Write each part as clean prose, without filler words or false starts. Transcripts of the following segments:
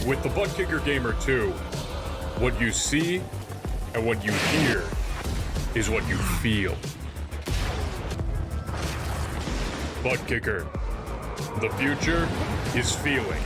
With the Butt Kicker Gamer 2, what you see and what you hear is what you feel. Butt Kicker. The future is feeling.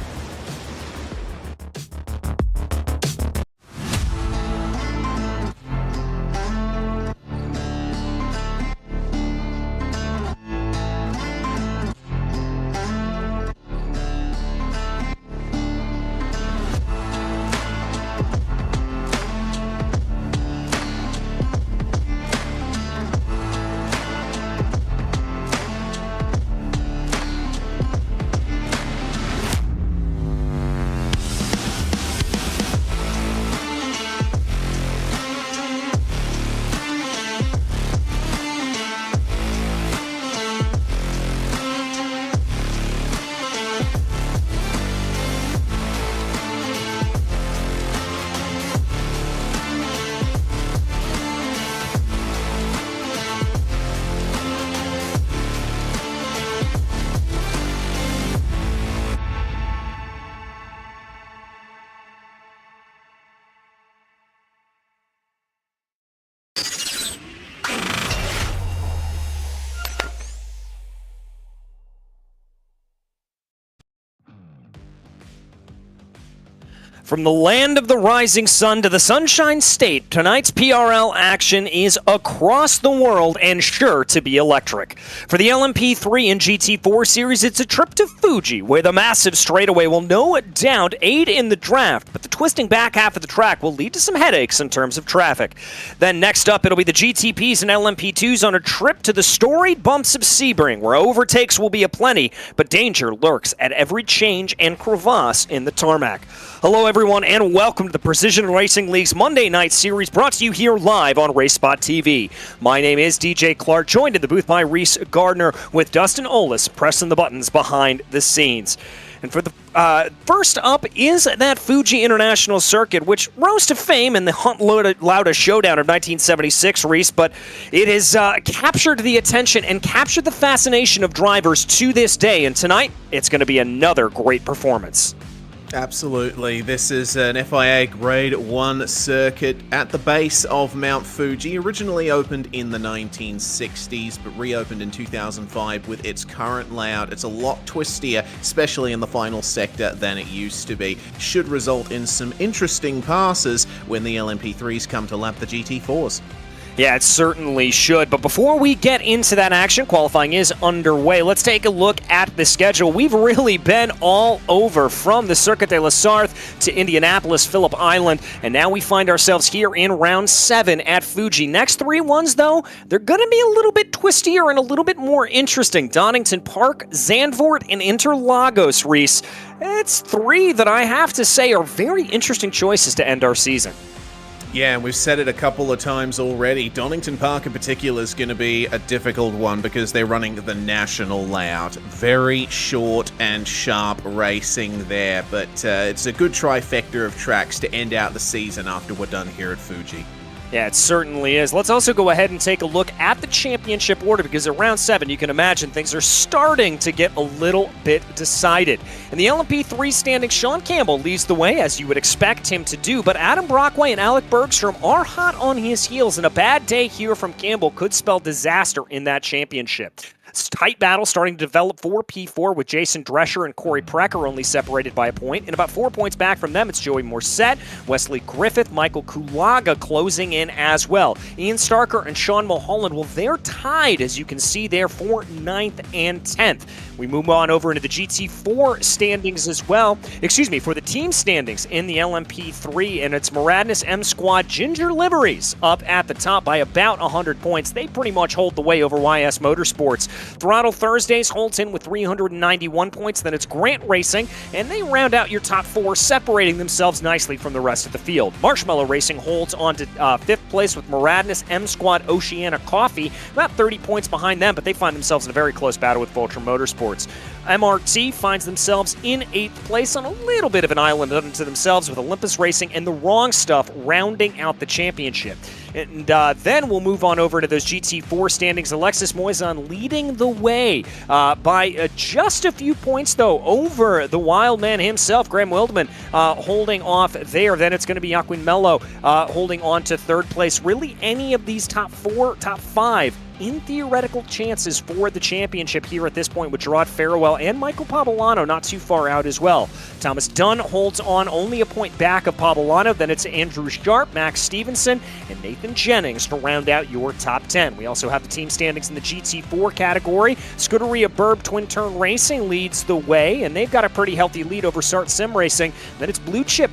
From the land of the rising sun to the Sunshine State, tonight's PRL action is across the world and sure to be electric. For the LMP3 and GT4 series, it's a trip to Fuji, where the massive straightaway will no doubt aid in the draft, but the twisting back half of the track will lead to some headaches in terms of traffic. Then next up, it'll be the GTPs and LMP2s on a trip to the storied bumps of Sebring, where overtakes will be aplenty, but danger lurks at every change and crevasse in the tarmac. Hello everyone and welcome to the Precision Racing League's Monday Night Series, brought to you here live on RaceSpotTV. My name is DJ Clark, joined in the booth by Reese Gardner with Dustin Olis pressing the buttons behind the scenes. And for the first up is that Fuji International Circuit, which rose to fame in the Hunt Lauda Showdown of 1976, Reese, but it has captured the attention and captured the fascination of drivers to this day, and tonight it's going to be another great performance. Absolutely. This is an FIA Grade 1 circuit at the base of Mount Fuji. Originally opened in the 1960s, but reopened in 2005 with its current layout. It's a lot twistier, especially in the final sector, than it used to be. Should result in some interesting passes when the LMP3s come to lap the GT4s. Yeah, it certainly should. But before we get into that action, qualifying is underway. Let's take a look at the schedule. We've really been all over, from the Circuit de la Sarthe to Indianapolis, Phillip Island, and now we find ourselves here in round 7 at Fuji. Next 3 ones, though, they're going to be a little bit twistier and a little bit more interesting. Donington Park, Zandvoort, and Interlagos, Reese. It's 3 that I have to say are very interesting choices to end our season. Yeah, and we've said it a couple of times already. Donington Park in particular is going to be a difficult one because they're running the national layout. Very short and sharp racing there, but it's a good trifecta of tracks to end out the season after we're done here at Fuji. Yeah, it certainly is. Let's also go ahead and take a look at the championship order, because at round 7, you can imagine things are starting to get a little bit decided. In the LMP3 standing, Sean Campbell leads the way, as you would expect him to do, but Adam Brockway and Alec Bergstrom are hot on his heels, and a bad day here from Campbell could spell disaster in that championship. It's a tight battle starting to develop for P4, with Jason Drescher and Corey Precker only separated by a point. And about 4 points back from them, it's Joey Morissette, Wesley Griffith, Michael Kulaga closing in as well. Ian Starker and Sean Mulholland, well, they're tied, as you can see there, for 9th and 10th. We move on over into the GT4 standings as well. For the team standings in the LMP3, and it's Maradness M Squad Ginger Liveries up at the top by about 100 points. They pretty much hold the way over YS Motorsports. Throttle Thursdays holds in with 391 points. Then it's Grant Racing, and they round out your top 4, separating themselves nicely from the rest of the field. Marshmallow Racing holds on to 5th place with Maradness M Squad Oceana Coffee, about 30 points behind them, but they find themselves in a very close battle with Vulture Motorsports. MRT finds themselves in 8th place on a little bit of an island unto themselves, with Olympus Racing and the Wrong Stuff rounding out the championship. And then we'll move on over to those GT4 standings. Alexis Moisan leading the way by just a few points, though, over the wild man himself, Graham Wildman, holding off there. Then it's going to be Joaquin Mello holding on to third place. Really, any of these top 4, top 5 in theoretical chances for the championship here at this point, with Gerard Farewell and Michael Pavolano not too far out as well. Thomas Dunn holds on only a point back of Pavolano. Then it's Andrew Sharp, Max Stevenson, and Nathan Jennings to round out your top 10. We also have the team standings in the GT4 category. Scuderia Burb Twin Turn Racing leads the way, and they've got a pretty healthy lead over Sart Sim Racing. Then it's Blue Chip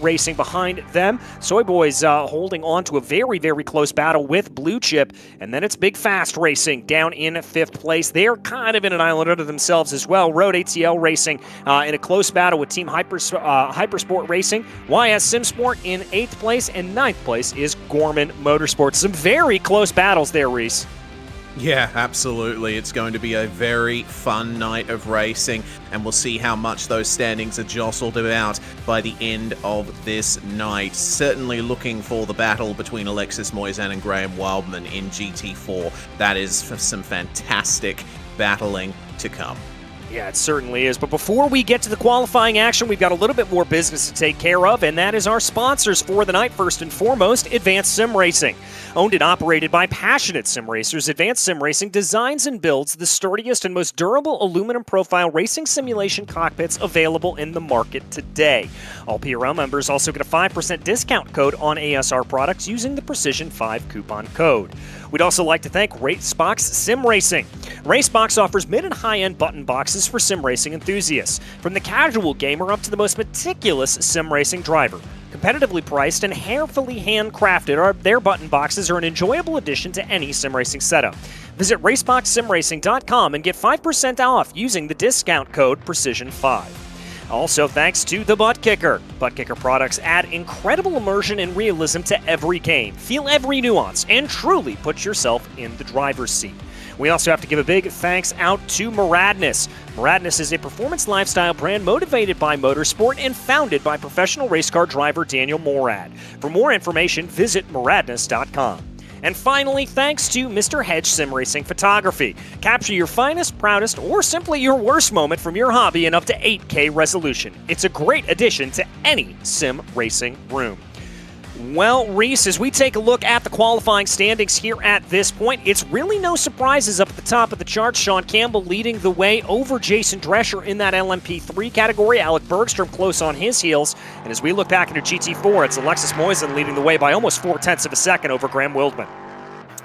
Racing behind them. Soy Boys holding on to a very, very close battle with Blue Chip. And then it's Big Fast Racing down in 5th place. They're kind of in an island unto themselves as well. Road ATL Racing in a close battle with Team Hypersport Racing. YS Simsport in 8th place, and 9th place is Gorman Motorsports. Some very close battles there, Reese. Yeah, absolutely. It's going to be a very fun night of racing, and we'll see how much those standings are jostled about by the end of this night. Certainly looking for the battle between Alexis Moisan and Graham Wildman in GT4. That is for some fantastic battling to come. Yeah, it certainly is. But before we get to the qualifying action, we've got a little bit more business to take care of, and that is our sponsors for the night. First and foremost, Advanced Sim Racing. Owned and operated by passionate sim racers, Advanced Sim Racing designs and builds the sturdiest and most durable aluminum profile racing simulation cockpits available in the market today. All PRL members also get a 5% discount code on ASR products using the Precision5 coupon code. We'd also like to thank RaceSpots Sim Racing. RaceSpots offers mid and high-end button boxes for sim racing enthusiasts, from the casual gamer up to the most meticulous sim racing driver. Competitively priced and carefully handcrafted, their button boxes are an enjoyable addition to any sim racing setup. Visit raceboxsimracing.com and get 5% off using the discount code Precision5. Also, thanks to the Butt Kicker. Butt Kicker products add incredible immersion and realism to every game. Feel every nuance and truly put yourself in the driver's seat. We also have to give a big thanks out to Muradness. Muradness is a performance lifestyle brand motivated by motorsport and founded by professional race car driver Daniel Morad. For more information, visit muradness.com. And finally, thanks to Mr. Hedge Sim Racing Photography. Capture your finest, proudest, or simply your worst moment from your hobby in up to 8K resolution. It's a great addition to any sim racing room. Well, Reese, as we take a look at the qualifying standings here at this point, it's really no surprises up at the top of the charts. Sean Campbell leading the way over Jason Drescher in that LMP3 category. Alec Bergstrom close on his heels. And as we look back into GT4, it's Alexis Moisan leading the way by almost 0.4 of a second over Graham Wildman.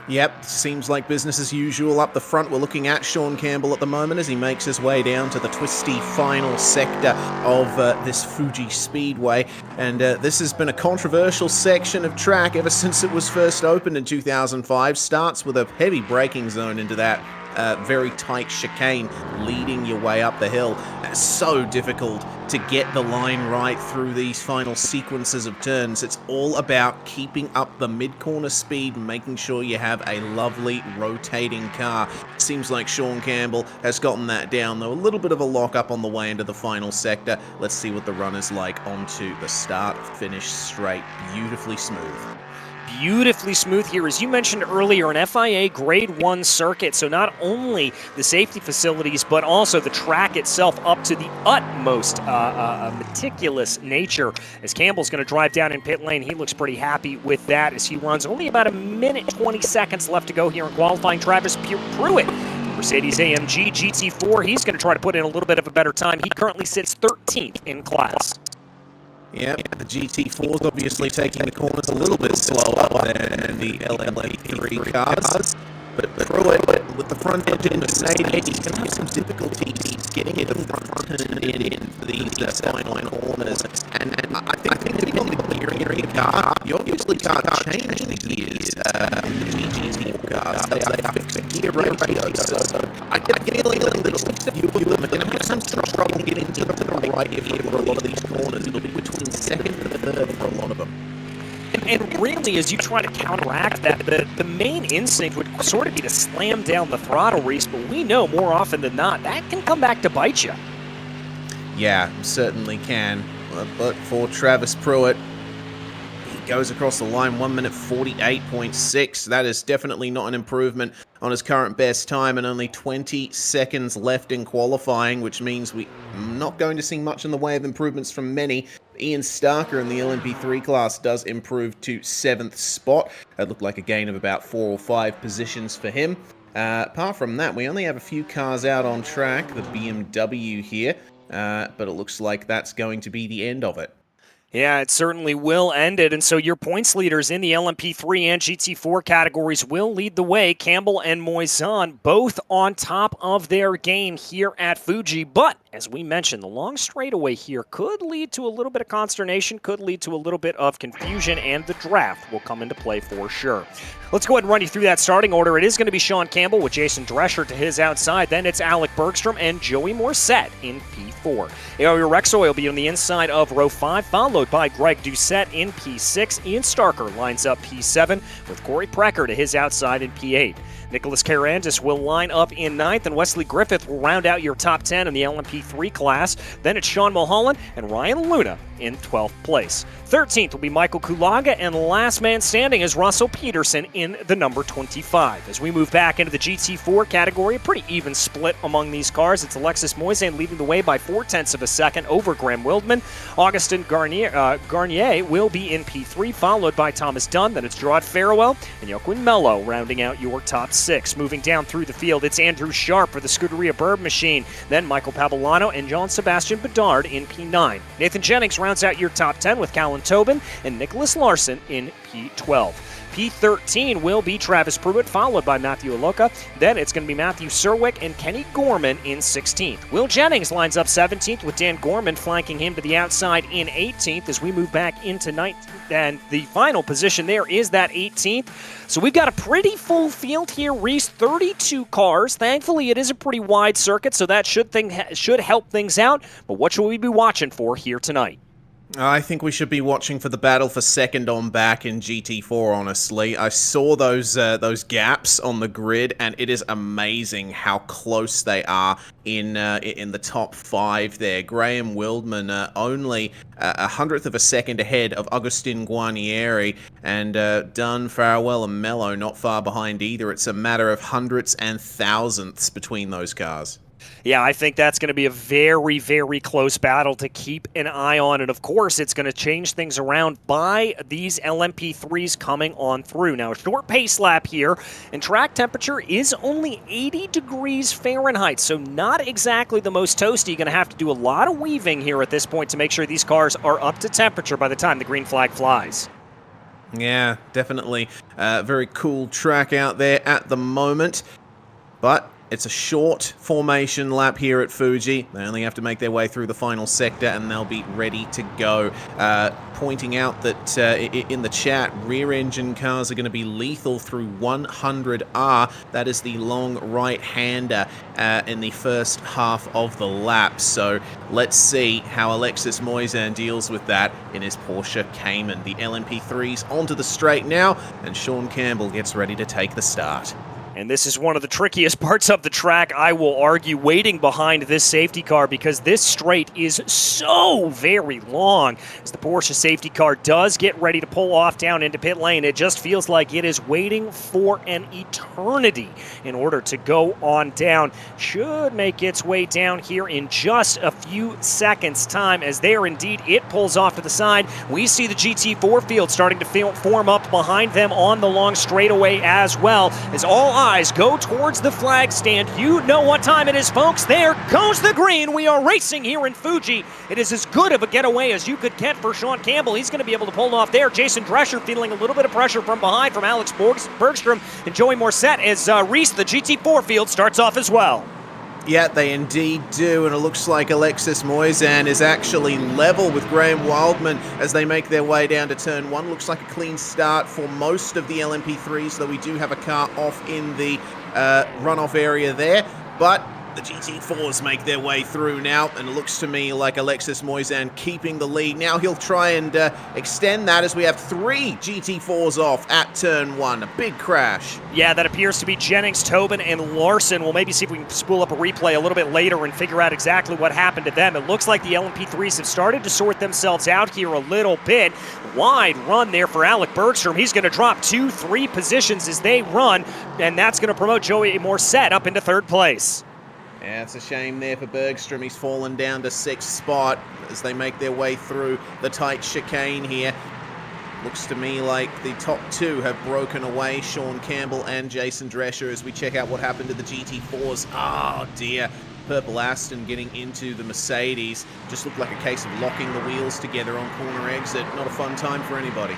Yep, seems like business as usual up the front. We're looking at Sean Campbell at the moment as he makes his way down to the twisty final sector of this Fuji Speedway. And this has been a controversial section of track ever since it was first opened in 2005. Starts with a heavy braking zone into that very tight chicane leading your way up the hill. It's so difficult to get the line right through these final sequences of turns. It's all about keeping up the mid-corner speed and making sure you have a lovely rotating car. Seems like Sean Campbell has gotten that down, though. A little bit of a lock-up on the way into the final sector. Let's see what the run is like onto the start-finish straight. Beautifully smooth. Beautifully smooth here. As you mentioned earlier, an FIA Grade 1 circuit, so not only the safety facilities, but also the track itself up to the utmost meticulous nature. As Campbell's going to drive down in pit lane, he looks pretty happy with that as he runs. Only about 1:20 seconds left to go here in qualifying. Travis Pruitt, Mercedes-AMG GT4, he's going to try to put in a little bit of a better time. He currently sits 13th in class. Yeah, the GT4 is obviously taking the corners a little bit slower than the LMP3 cars, but Pruitt, with the front engine Mercedes, he's going to have some difficulties getting it in the front turn in for these final corners. And I think depending on the gear in your car, you obviously can't change the gears in the GT4 cars. They have a gear ratio, so I get a feeling that a few of them are going to have some trouble getting to the right here for a lot of these corners. It'll be between second and third for a lot of them. And really, as you try to counteract that, the main instinct would sort of be to slam down the throttle, Reese, but we know more often than not, that can come back to bite you. Yeah, certainly can. But for Travis Pruitt, he goes across the line, 1 minute 48.6. That is definitely not an improvement on his current best time, and only 20 seconds left in qualifying, which means we're not going to see much in the way of improvements from many. Ian Starker in the LMP3 class does improve to 7th spot. That looked like a gain of about 4 or 5 positions for him. Apart from that, we only have a few cars out on track, the BMW here, but it looks like that's going to be the end of it. Yeah, it certainly will end it. And so your points leaders in the LMP3 and GT4 categories will lead the way. Campbell and Moisan both on top of their game here at Fuji. But as we mentioned, the long straightaway here could lead to a little bit of consternation, could lead to a little bit of confusion, and the draft will come into play for sure. Let's go ahead and run you through that starting order. It is going to be Sean Campbell with Jason Drescher to his outside. Then it's Alec Bergstrom and Joey Morissette in P4. Ariel Rexroy will be on the inside of row 5, followed by Greg Doucette in P6. Ian Starker lines up P7 with Corey Precker to his outside in P8. Nicholas Carandis will line up in 9th, and Wesley Griffith will round out your top 10 in the LMP3 class. Then it's Sean Mulholland and Ryan Luna in 12th place. 13th will be Michael Kulaga, and last man standing is Russell Peterson in the number 25. As we move back into the GT4 category, a pretty even split among these cars. It's Alexis Moisan leading the way by 0.4 of a second over Graham Wildman. Augustin Garnier will be in P3, followed by Thomas Dunn. Then it's Gerard Farewell and Joaquin Mello rounding out your top 6. Moving down through the field, it's Andrew Sharp for the Scuderia Bird Machine. Then Michael Pavolano and Jean-Sebastian Bedard in P9. Nathan Jennings rounds out your top 10 with Callan Tobin and Nicholas Larson in P12. P13 will be Travis Pruitt, followed by Matthew Aloka. Then it's going to be Matthew Serwick and Kenny Gorman in 16th. Will Jennings lines up 17th with Dan Gorman flanking him to the outside in 18th as we move back into 19th. And the final position there is that 18th. So we've got a pretty full field here, Reese. 32 cars. Thankfully, it is a pretty wide circuit, so that should help things out. But what should we be watching for here tonight? I think we should be watching for the battle for second on back in GT4, honestly. I saw those gaps on the grid, and it is amazing how close they are in the top 5 there. Graham Wildman only a 100th of a second ahead of Agustin Guarnieri, and Dunn, Farewell, and Mello not far behind either. It's a matter of hundredths and thousandths between those cars. Yeah, I think that's going to be a very, very close battle to keep an eye on. And, of course, it's going to change things around by these LMP3s coming on through. Now, a short pace lap here, and track temperature is only 80 degrees Fahrenheit, so not exactly the most toasty. You're going to have to do a lot of weaving here at this point to make sure these cars are up to temperature by the time the green flag flies. Yeah, definitely. Very cool track out there at the moment. But it's a short formation lap here at Fuji. They only have to make their way through the final sector and they'll be ready to go. Pointing out that in the chat, rear-engine cars are going to be lethal through 100R. That is the long right-hander in the first half of the lap. So let's see how Alexis Moisan deals with that in his Porsche Cayman. The LMP3's onto the straight now, and Sean Campbell gets ready to take the start. And this is one of the trickiest parts of the track, I will argue, waiting behind this safety car, because this straight is so very long. As the Porsche safety car does get ready to pull off down into pit lane, it just feels like it is waiting for an eternity in order to go on down. Should make its way down here in just a few seconds' time, as there indeed it pulls off to the side. We see the GT4 field starting to form up behind them on the long straightaway as well, as all eyes go towards the flag stand. You know what time it is, folks. There goes the green. We are racing here in Fuji. It is as good of a getaway as you could get for Sean Campbell. He's going to be able to pull off there. Jason Drescher feeling a little bit of pressure from behind from Alex Bergstrom and Joey Morissette as Reese, the GT4 field, starts off as well. Yeah, they indeed do, and it looks like Alexis Moisan is actually level with Graham Wildman as they make their way down to turn 1. Looks like a clean start for most of the LMP3s, though we do have a car off in the runoff area there. But The GT4s make their way through now, and it looks to me like Alexis Moisan keeping the lead. Now he'll try and extend that as we have 3 GT4s off at turn 1. A big crash. Yeah, that appears to be Jennings, Tobin, and Larson. We'll maybe see if we can spool up a replay a little bit later and figure out exactly what happened to them. It looks like the LMP3s have started to sort themselves out here a little bit. Wide run there for Alec Bergstrom. He's going to drop 2-3 positions as they run, and that's going to promote Joey Morissette up into 3rd place. Yeah, it's a shame there for Bergstrom. He's fallen down to 6th spot as they make their way through the tight chicane here. Looks to me like the top 2 have broken away, Sean Campbell and Jason Drescher, as we check out what happened to the GT4s. Oh dear, Purple Aston getting into the Mercedes. Just looked like a case of locking the wheels together on corner exit. Not a fun time for anybody.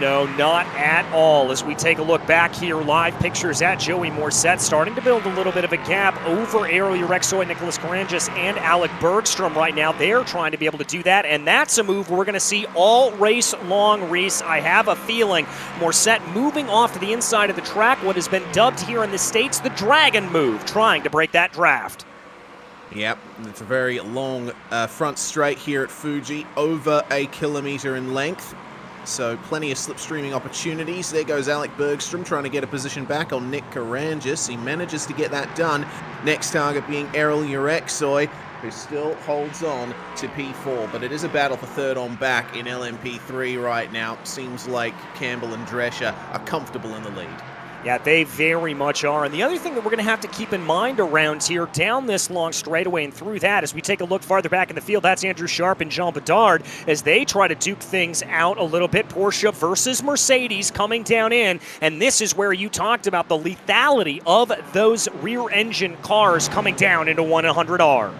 No, not at all. As we take a look back here, live pictures at Joey Morissette, starting to build a little bit of a gap over Ariel Urexoy, Nicholas Carangis, and Alec Bergstrom right now. They're trying to be able to do that, and that's a move we're going to see all race long, Reese. I have a feeling Morissette moving off to the inside of the track, what has been dubbed here in the States the Dragon move, trying to break that draft. Yep, it's a very long front straight here at Fuji, over 1 kilometer in length. So plenty of slipstreaming opportunities. There goes Alec Bergstrom trying to get a position back on Nick Carangis. He manages to get that done. Next target being Ariel Urexoy, who still holds on to P4. But it is a battle for 3rd on back in LMP3 right now. Seems like Campbell and Drescher are comfortable in the lead. Yeah, they very much are. And the other thing that we're going to have to keep in mind around here, down this long straightaway and through that, as we take a look farther back in the field, that's Andrew Sharp and Jean Bedard as they try to duke things out a little bit. Porsche versus Mercedes coming down in. And this is where you talked about the lethality of those rear-engine cars coming down into 100R.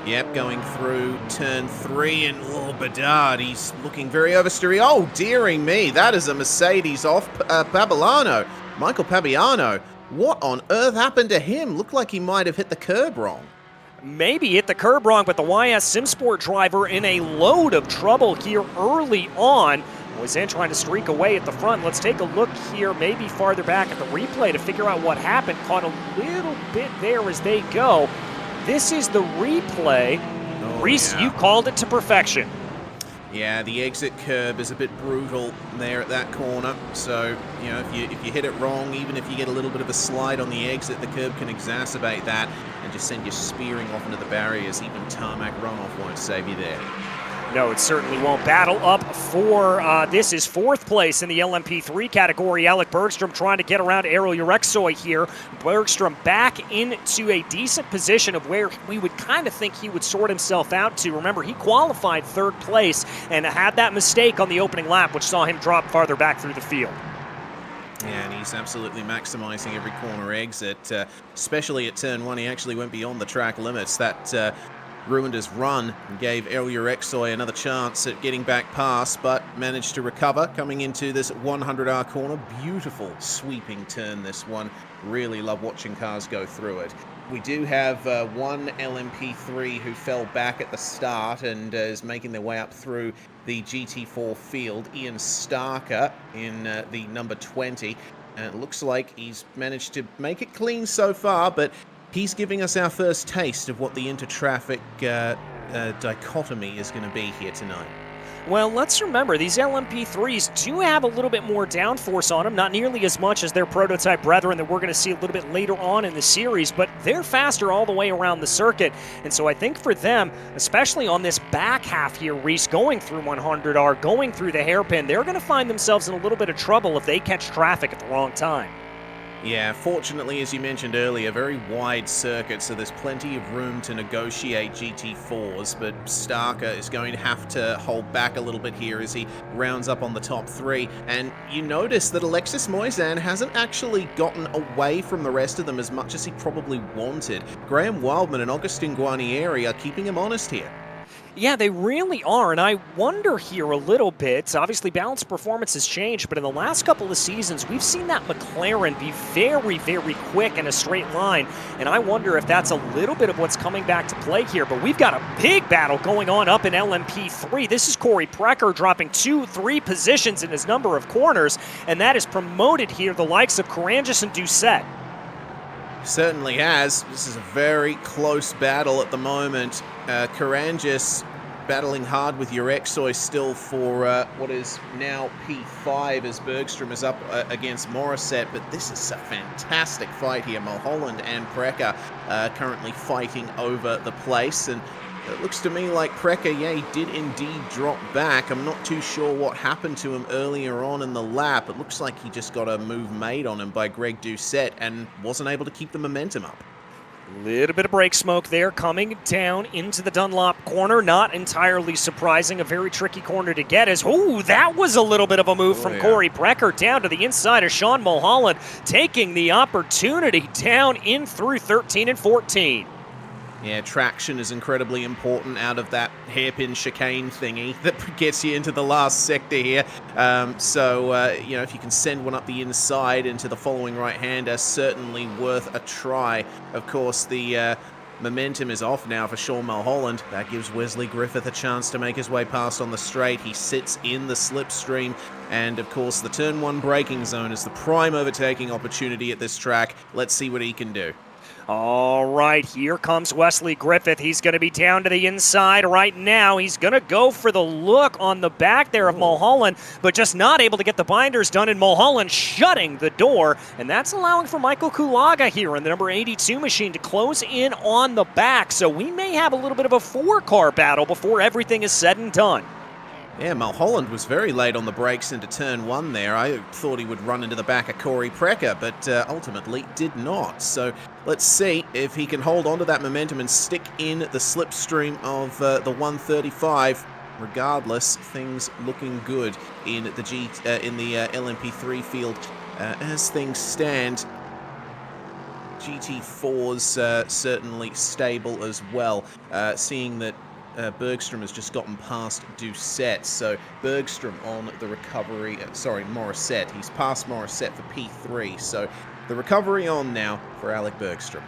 Yep, going through turn 3, and Bedard, he's looking very oversteery. Oh, dearing me, that is a Mercedes off Pabiano. Michael Pabiano, what on earth happened to him? Looked like he might have hit the curb wrong. Maybe hit the curb wrong, but the YS SimSport driver in a load of trouble here early on. Was in trying to streak away at the front. Let's take a look here, maybe farther back at the replay to figure out what happened. Caught a little bit there as they go. This is the replay. Oh, Reese, yeah. you called it to perfection. Yeah, the exit curb is a bit brutal there at that corner. So, you know, if you hit it wrong, even if you get a little bit of a slide on the exit, the curb can exacerbate that and just send you spearing off into the barriers. Even tarmac runoff won't save you there. No, it certainly won't. Battle up for, this is 4th place in the LMP3 category. Alec Bergstrom trying to get around Ariel Urexoy here. Bergstrom back into a decent position of where we would kind of think he would sort himself out to. Remember, he qualified 3rd place and had that mistake on the opening lap, which saw him drop farther back through the field. Yeah, and he's absolutely maximizing every corner exit, especially at turn 1. He actually went beyond the track limits. That ruined his run and gave Ariel Urexoy another chance at getting back past, but managed to recover coming into this 100R corner. Beautiful sweeping turn, this one. Really love watching cars go through it. We do have one LMP3 who fell back at the start and is making their way up through the GT4 field. Ian Starker in the number 20. And it looks like he's managed to make it clean so far, but he's giving us our first taste of what the inter-traffic dichotomy is going to be here tonight. Well, let's remember, these LMP3s do have a little bit more downforce on them, not nearly as much as their prototype brethren that we're going to see a little bit later on in the series, but they're faster all the way around the circuit. And so I think for them, especially on this back half here, Reese, going through 100R, going through the hairpin, they're going to find themselves in a little bit of trouble if they catch traffic at the wrong time. Yeah, fortunately, as you mentioned earlier, very wide circuit, so there's plenty of room to negotiate GT4s, but Starker is going to have to hold back a little bit here as he rounds up on the top 3. And you notice that Alexis Moisan hasn't actually gotten away from the rest of them as much as he probably wanted. Graham Wildman and Augustin Guarnieri are keeping him honest here. Yeah, they really are, and I wonder here a little bit. Obviously, balanced performance has changed, but in the last couple of seasons, we've seen that McLaren be very, very quick in a straight line, and I wonder if that's a little bit of what's coming back to play here. But we've got a big battle going on up in LMP3. This is Corey Precker dropping 2-3 positions in his number of corners, and that has promoted here the likes of Carangis and Doucette. Certainly has. This is a very close battle at the moment. Karangis battling hard with Urexoy still for what is now P5 as Bergstrom is up against Morissette, but this is a fantastic fight here. Mulholland and Precker currently fighting over the place, and it looks to me like Precker, yeah, he did indeed drop back. I'm not too sure what happened to him earlier on in the lap. It looks like he just got a move made on him by Greg Doucette and wasn't able to keep the momentum up. Little bit of brake smoke there coming down into the Dunlop corner. Not entirely surprising. A very tricky corner to get as, oh, that was a little bit of a move from Corey Precker down to the inside of Sean Mulholland, taking the opportunity down in through 13 and 14. Yeah, traction is incredibly important out of that hairpin chicane thingy that gets you into the last sector here. You know, if you can send one up the inside into the following right-hander, certainly worth a try. Of course, the momentum is off now for Sean Mulholland. That gives Wesley Griffith a chance to make his way past on the straight. He sits in the slipstream, and of course, the turn one braking zone is the prime overtaking opportunity at this track. Let's see what he can do. All right, here comes Wesley Griffith. He's going to be down to the inside right now. He's going to go for the look on the back there of Mulholland, but just not able to get the binders done, and Mulholland shutting the door, and that's allowing for Michael Kulaga here in the number 82 machine to close in on the back, so we may have a little bit of a four-car battle before everything is said and done. Yeah, Mulholland was very late on the brakes into turn one there. I thought he would run into the back of Corey Precker, but ultimately did not. So let's see if he can hold on to that momentum and stick in the slipstream of the 135. Regardless, things looking good in the LMP3 field. As things stand, GT4's certainly stable as well, seeing that Bergstrom has just gotten past Doucette, so Bergstrom on the recovery, Morissette. He's past Morissette for P3, so the recovery on now for Alec Bergstrom.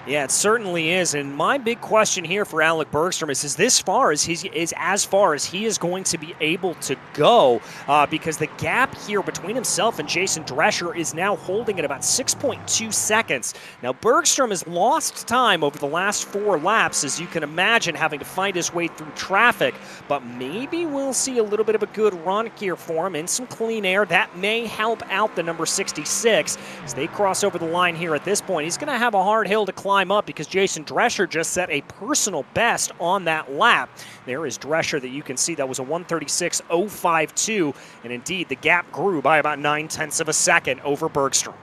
Yeah, it certainly is. And my big question here for Alec Bergstrom is as far as he is going to be able to go, because the gap here between himself and Jason Drescher is now holding at about 6.2 seconds. Now, Bergstrom has lost time over the last 4 laps, as you can imagine, having to find his way through traffic. But maybe we'll see a little bit of a good run here for him in some clean air. That may help out the number 66 as they cross over the line here at this point. He's going to have a hard hill to climb up because Jason Drescher just set a personal best on that lap. There is Drescher that you can see. That was a 136.052, and indeed the gap grew by about 0.9 of a second over Bergstrom.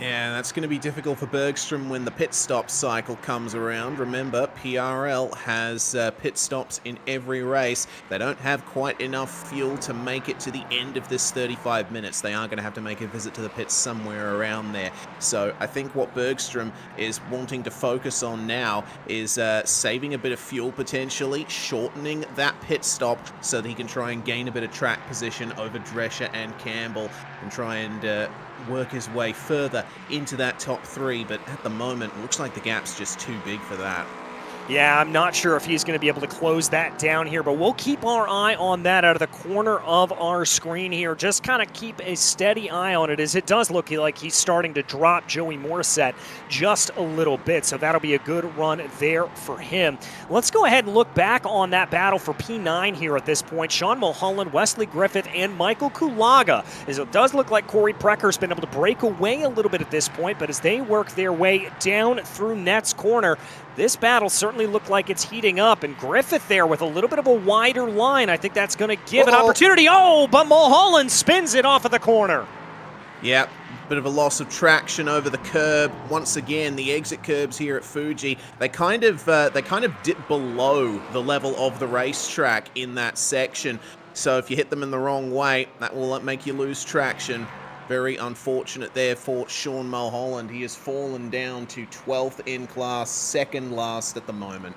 Yeah, that's going to be difficult for Bergstrom when the pit stop cycle comes around. Remember, PRL has pit stops in every race. They don't have quite enough fuel to make it to the end of this 35 minutes. They are going to have to make a visit to the pits somewhere around there. So I think what Bergstrom is wanting to focus on now is saving a bit of fuel potentially, shortening that pit stop so that he can try and gain a bit of track position over Drescher and Campbell and try and work his way further into that top 3, but at the moment it looks like the gap's just too big for that. Yeah, I'm not sure if he's going to be able to close that down here, but we'll keep our eye on that out of the corner of our screen here. Just kind of keep a steady eye on it, as it does look like he's starting to drop Joey Morissette just a little bit, so that'll be a good run there for him. Let's go ahead and look back on that battle for P9 here at this point. Sean Mulholland, Wesley Griffith, and Michael Kulaga, as it does look like Corey Precker's been able to break away a little bit at this point, but as they work their way down through Net's corner, this battle certainly looked like it's heating up, and Griffith there with a little bit of a wider line. I think that's going to give an opportunity. Oh, but Mulholland spins it off of the corner. Yeah, bit of a loss of traction over the curb. Once again, the exit curbs here at Fuji, they kind of dip below the level of the racetrack in that section. So if you hit them in the wrong way, that will make you lose traction. Very unfortunate there for Sean Mulholland. He has fallen down to 12th in class, second last at the moment.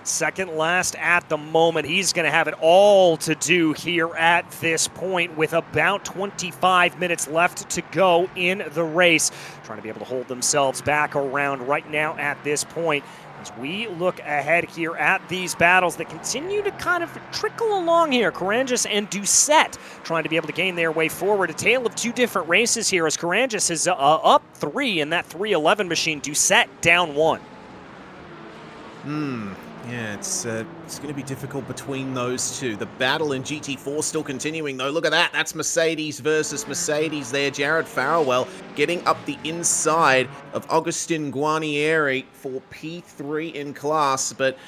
Second last at the moment. He's going to have it all to do here at this point with about 25 minutes left to go in the race. Trying to be able to hold themselves back around right now at this point. As we look ahead here at these battles that continue to kind of trickle along here, Carangis and Doucette trying to be able to gain their way forward. A tale of two different races here as Carangis is up 3 in that 311 machine, Doucette down 1. Yeah, it's going to be difficult between those two. The battle in GT4 still continuing, though. Look at that. That's Mercedes versus Mercedes there. Jared Farrell getting up the inside of Agustin Guarnieri for P3 in class. But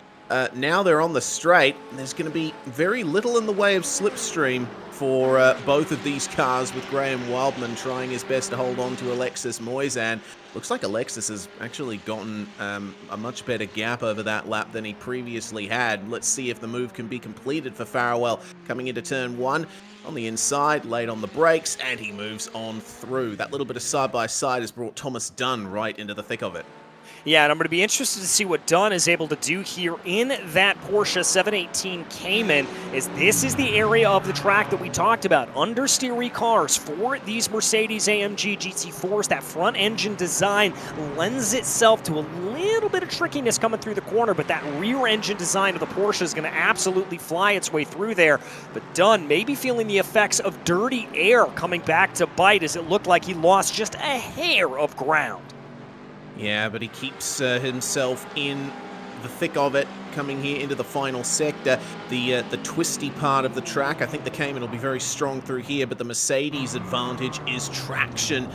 now they're on the straight. And there's going to be very little in the way of slipstream for both of these cars, with Graham Wildman trying his best to hold on to Alexis Moisan. Looks like Alexis has actually gotten a much better gap over that lap than he previously had. Let's see if the move can be completed for Farrell coming into turn 1. On the inside, late on the brakes, and he moves on through. That little bit of side-by-side has brought Thomas Dunn right into the thick of it. Yeah, and I'm going to be interested to see what Dunn is able to do here in that Porsche 718 Cayman, as this is the area of the track that we talked about. Understeery cars for these Mercedes-AMG GT4s, that front engine design lends itself to a little bit of trickiness coming through the corner, but that rear engine design of the Porsche is going to absolutely fly its way through there. But Dunn may be feeling the effects of dirty air coming back to bite, as it looked like he lost just a hair of ground. Yeah, but he keeps himself in the thick of it, coming here into the final sector. The twisty part of the track, I think the Cayman will be very strong through here, but the Mercedes advantage is traction.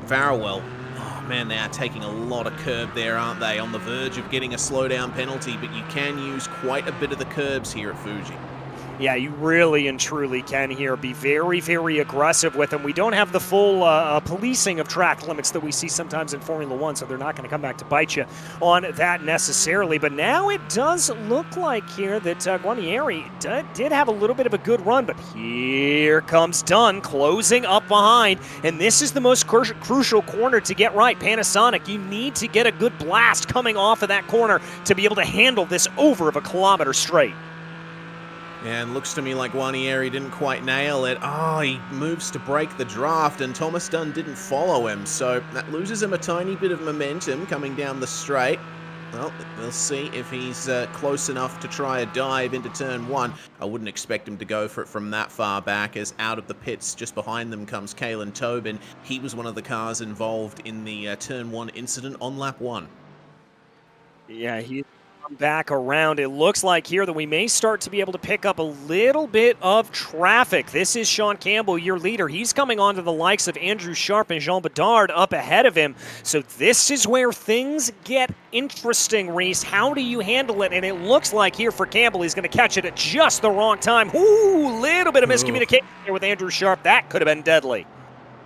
Farrell, oh man, they are taking a lot of curb there, aren't they? On the verge of getting a slowdown penalty, but you can use quite a bit of the curbs here at Fuji. Yeah, you really and truly can here be very, very aggressive with them. We don't have the full policing of track limits that we see sometimes in Formula One, so they're not going to come back to bite you on that necessarily. But now it does look like here that Guarnieri did have a little bit of a good run, but here comes Dunn closing up behind, and this is the most crucial corner to get right. Panasonic, you need to get a good blast coming off of that corner to be able to handle this over of a kilometer straight. And looks to me like Guarnieri didn't quite nail it. Oh, he moves to break the draft, and Thomas Dunn didn't follow him, so that loses him a tiny bit of momentum coming down the straight. Well, we'll see if he's close enough to try a dive into turn 1. I wouldn't expect him to go for it from that far back, as out of the pits just behind them comes Kalen Tobin. He was one of the cars involved in the turn 1 incident on lap 1. Yeah, he back around. It looks like here that we may start to be able to pick up a little bit of traffic. This is Sean Campbell, your leader. He's coming on to the likes of Andrew Sharp and Jean Bedard up ahead of him. So this is where things get interesting, Reese. How do you handle it? And it looks like here for Campbell, he's going to catch it at just the wrong time. Ooh, little bit of miscommunication here with Andrew Sharp. That could have been deadly.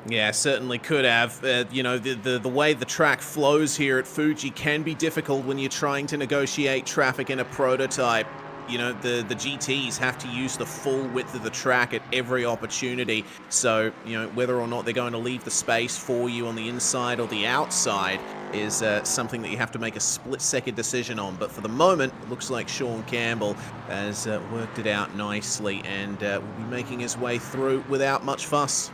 Yeah, certainly could have. You know, the way the track flows here at Fuji can be difficult when you're trying to negotiate traffic in a prototype. You know, the GTs have to use the full width of the track at every opportunity. So, you know, whether or not they're going to leave the space for you on the inside or the outside is something that you have to make a split-second decision on. But for the moment, it looks like Sean Campbell has worked it out nicely and will be making his way through without much fuss.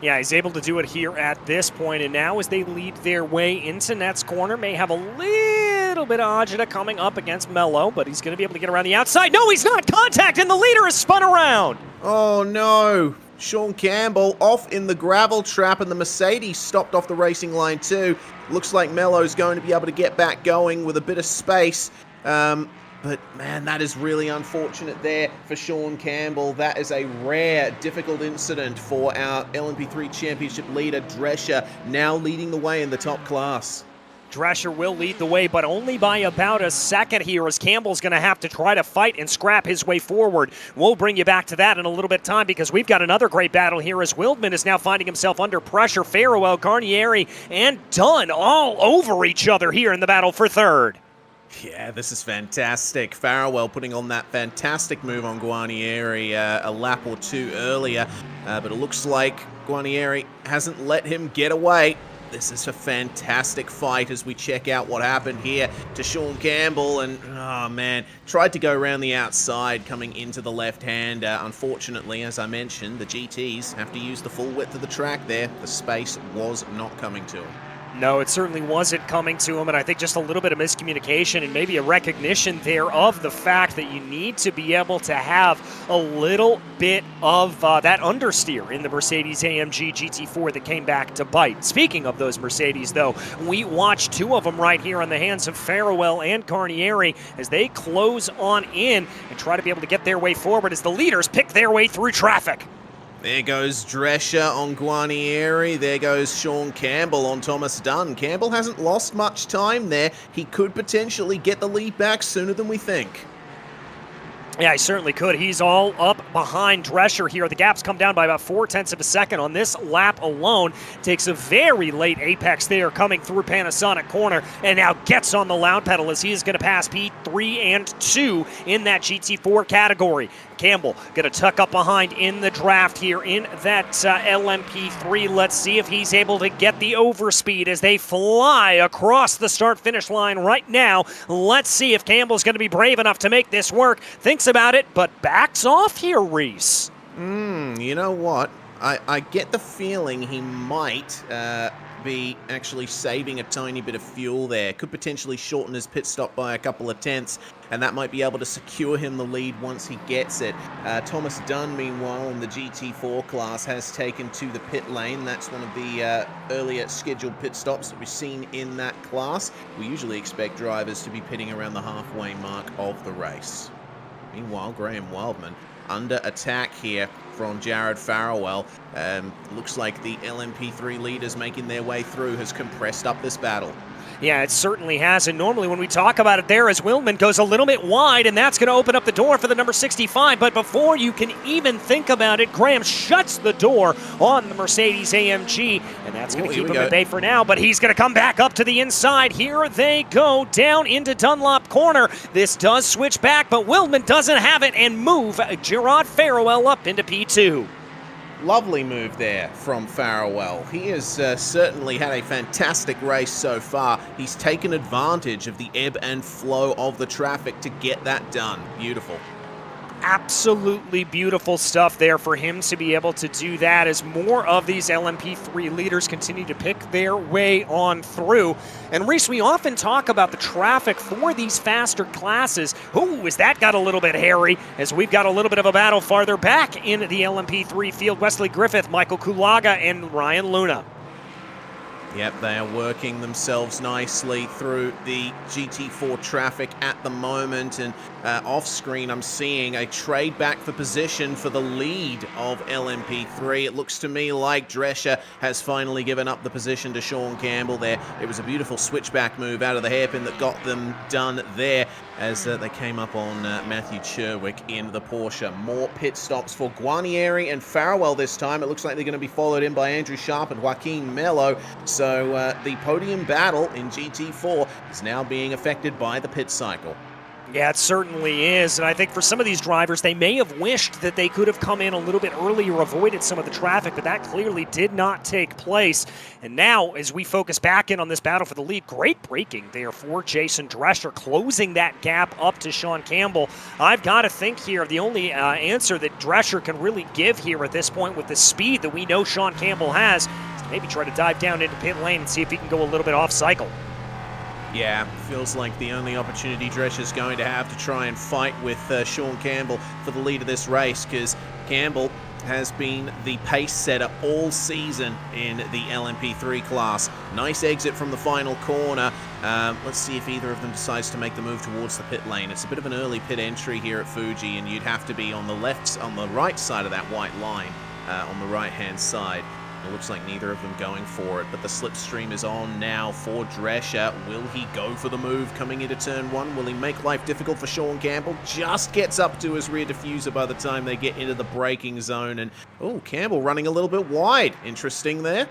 Yeah, he's able to do it here at this point, and now as they lead their way into Net's corner, may have a little bit of agita coming up against Mello, but he's going to be able to get around the outside. No, he's not! Contact, and the leader is spun around! Oh, no! Sean Campbell off in the gravel trap, and the Mercedes stopped off the racing line too. Looks like Mello's going to be able to get back going with a bit of space. But, man, that is really unfortunate there for Sean Campbell. That is a rare, difficult incident for our LMP3 Championship leader, Drescher, now leading the way in the top class. Drescher will lead the way, but only by about a second here, as Campbell's going to have to try to fight and scrap his way forward. We'll bring you back to that in a little bit of time, because we've got another great battle here as Wildman is now finding himself under pressure. Farrell, Guarnieri, and Dunn all over each other here in the battle for third. Yeah, this is fantastic. Farrell putting on that fantastic move on Guarnieri a lap or two earlier, but it looks like Guarnieri hasn't let him get away. This is a fantastic fight as we check out what happened here to Sean Campbell, and oh man, tried to go around the outside coming into the left-hand. Unfortunately, as I mentioned, the GTs have to use the full width of the track there. The space was not coming to him. No, it certainly wasn't coming to him, and I think just a little bit of miscommunication and maybe a recognition there of the fact that you need to be able to have a little bit of that understeer in the Mercedes-AMG GT4 that came back to bite. Speaking of those Mercedes, though, we watched two of them right here on the hands of Farewell and Carnieri as they close on in and try to be able to get their way forward as the leaders pick their way through traffic. There goes Drescher on Guarnieri. There goes Sean Campbell on Thomas Dunn. Campbell hasn't lost much time there. He could potentially get the lead back sooner than we think. Yeah, he certainly could. He's all up behind Drescher here. The gap's come down by about 0.4 of a second on this lap alone. Takes a very late apex there coming through Panasonic corner and now gets on the loud pedal as he is going to pass P3 and 2 in that GT4 category. Campbell going to tuck up behind in the draft here in that LMP3. Let's see if he's able to get the overspeed as they fly across the start-finish line right now. Let's see if Campbell's going to be brave enough to make this work. Thinks about it, but backs off here, Reese. You know what? I get the feeling he might be actually saving a tiny bit of fuel there. Could potentially shorten his pit stop by a couple of tenths, and that might be able to secure him the lead once he gets it. Thomas Dunn, meanwhile, in the GT4 class, has taken to the pit lane. That's one of the earlier scheduled pit stops that we've seen in that class. We usually expect drivers to be pitting around the halfway mark of the race. Meanwhile, Graham Wildman under attack here from Jared Farewell. Looks like the LMP3 leaders making their way through has compressed up this battle. Yeah, it certainly has, and normally when we talk about it there as Wildman goes a little bit wide, and that's going to open up the door for the number 65, but before you can even think about it, Graham shuts the door on the Mercedes-AMG, and that's going to keep him at bay for now, but he's going to come back up to the inside. Here they go, down into Dunlop corner. This does switch back, but Wildman doesn't have it and move Gerard Farewell up into P2. Lovely move there from Farewell. He has certainly had a fantastic race so far. He's taken advantage of the ebb and flow of the traffic to get that done. Beautiful. Absolutely beautiful stuff there for him to be able to do that as more of these LMP3 leaders continue to pick their way on through. And Reese, we often talk about the traffic for these faster classes. Ooh, has that got a little bit hairy as we've got a little bit of a battle farther back in the LMP3 field. Wesley Griffith, Michael Kulaga, and Ryan Luna. Yep, they are working themselves nicely through the GT4 traffic at the moment, and off screen I'm seeing a trade back for position for the lead of LMP3. It looks to me like Drescher has finally given up the position to Sean Campbell there. It was a beautiful switchback move out of the hairpin that got them done there as they came up on Matthew Cherwick in the Porsche. More pit stops for Guarnieri and Farewell this time. It looks like they're going to be followed in by Andrew Sharp and Joaquin Mello. So the podium battle in GT4 is now being affected by the pit cycle. Yeah, it certainly is, and I think for some of these drivers, they may have wished that they could have come in a little bit earlier, avoided some of the traffic, but that clearly did not take place. And now, as we focus back in on this battle for the lead, great braking there for Jason Drescher, closing that gap up to Sean Campbell. I've got to think here, the only answer that Drescher can really give here at this point with the speed that we know Sean Campbell has is to maybe try to dive down into pit lane and see if he can go a little bit off cycle. Yeah, feels like the only opportunity Drescher's going to have to try and fight with Sean Campbell for the lead of this race, because Campbell has been the pace setter all season in the LMP3 class. Nice exit from the final corner. Let's see if either of them decides to make the move towards the pit lane. It's a bit of an early pit entry here at Fuji, and you'd have to be on the right side of that white line, on the right-hand side. It looks like neither of them going for it, but the slipstream is on now for Drescher. Will he go for the move coming into turn one? Will he make life difficult for Sean Campbell? Just gets up to his rear diffuser by the time they get into the braking zone. And, oh, Campbell running a little bit wide. Interesting there.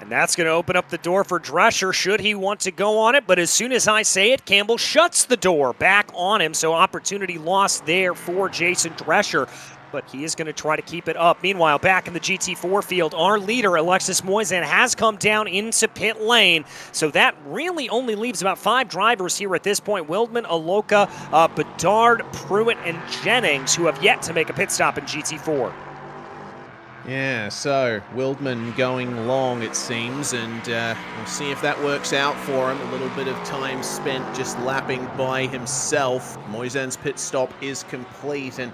And that's going to open up the door for Drescher should he want to go on it. But as soon as I say it, Campbell shuts the door back on him. So opportunity lost there for Jason Drescher. But he is going to try to keep it up. Meanwhile, back in the GT4 field, our leader, Alexis Moisan, has come down into pit lane. So that really only leaves about 5 drivers here at this point. Wildman, Aloka, Bedard, Pruitt, and Jennings, who have yet to make a pit stop in GT4. Yeah, so Wildman going long, it seems, and we'll see if that works out for him. A little bit of time spent just lapping by himself. Moisen's pit stop is complete, and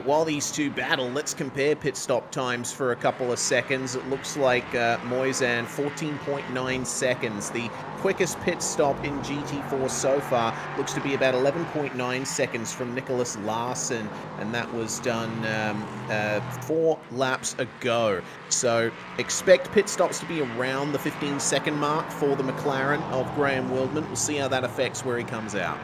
while these two battle, let's compare pit stop times for a couple of seconds. It looks like Moisen, 14.9 seconds. The quickest pit stop in GT4 so far looks to be about 11.9 seconds from Nicholas Larson, and that was done 4 laps ago. So expect pit stops to be around the 15-second mark for the McLaren of Graham Wildman. We'll see how that affects where he comes out.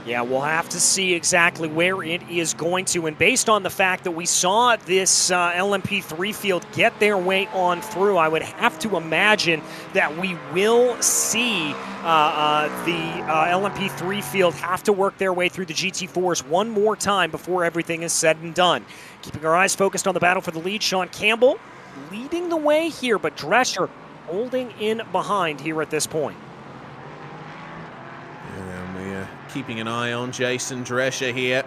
Yeah, we'll have to see exactly where it is going to. And based on the fact that we saw this LMP3 field get their way on through, I would have to imagine that we will see the LMP3 field have to work their way through the GT4s one more time before everything is said and done. Keeping our eyes focused on the battle for the lead, Sean Campbell leading the way here, but Drescher holding in behind here at this point. Keeping an eye on Jason Drescher here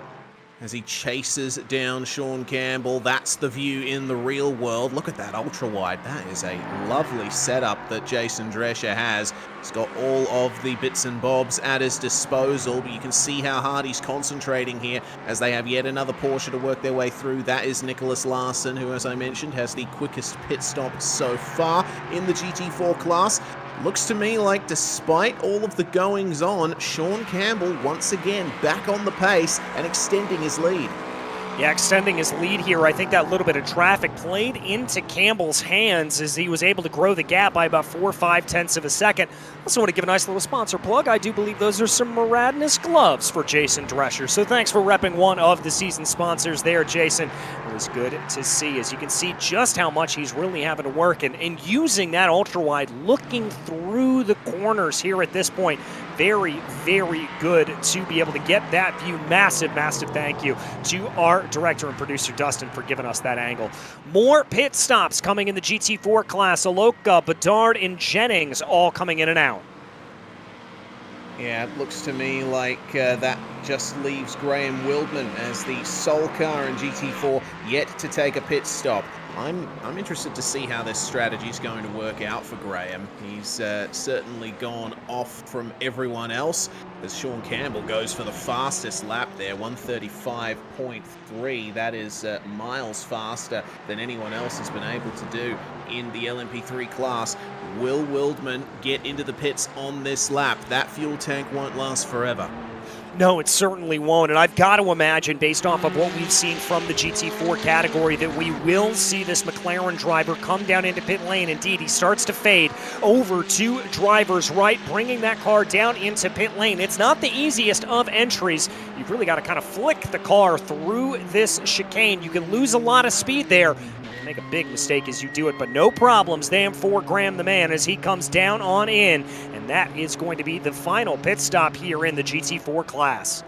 as he chases down Sean Campbell. That's the view in the real world. Look at that ultra-wide. That is a lovely setup that Jason Drescher has. He's got all of the bits and bobs at his disposal, but you can see how hard he's concentrating here as they have yet another Porsche to work their way through. That is Nicholas Larson, who, as I mentioned, has the quickest pit stop so far in the GT4 class. Looks to me like, despite all of the goings-on, Sean Campbell once again back on the pace and extending his lead. Yeah, extending his lead here. I think that little bit of traffic played into Campbell's hands as he was able to grow the gap by about 4 or 5 tenths of a second. Also want to give a nice little sponsor plug. I do believe those are some Maradness gloves for Jason Drescher. So thanks for repping one of the season sponsors there, Jason. It was good to see. As you can see just how much he's really having to work and using that ultra-wide, looking through the corners here at this point. Very, very good to be able to get that view. Massive, massive thank you to our director and producer, Dustin, for giving us that angle. More pit stops coming in the GT4 class. Aloka, Bedard, and Jennings all coming in and out. Yeah, it looks to me like that just leaves Graham Wildman as the sole car in GT4 yet to take a pit stop. I'm interested to see how this strategy is going to work out for Graham. He's certainly gone off from everyone else as Sean Campbell goes for the fastest lap there, 135.3. That is miles faster than anyone else has been able to do in the LMP3 class. Will Wildman get into the pits on this lap? That fuel tank won't last forever. No, it certainly won't, and I've got to imagine, based off of what we've seen from the GT4 category, that we will see this McLaren driver come down into pit lane. Indeed, he starts to fade over to driver's right, bringing that car down into pit lane. It's not the easiest of entries. You've really got to kind of flick the car through this chicane. You can lose a lot of speed there. Make a big mistake as you do it, but no problems then for Graham the man as he comes down on in, and that is going to be the final pit stop here in the GT4 class.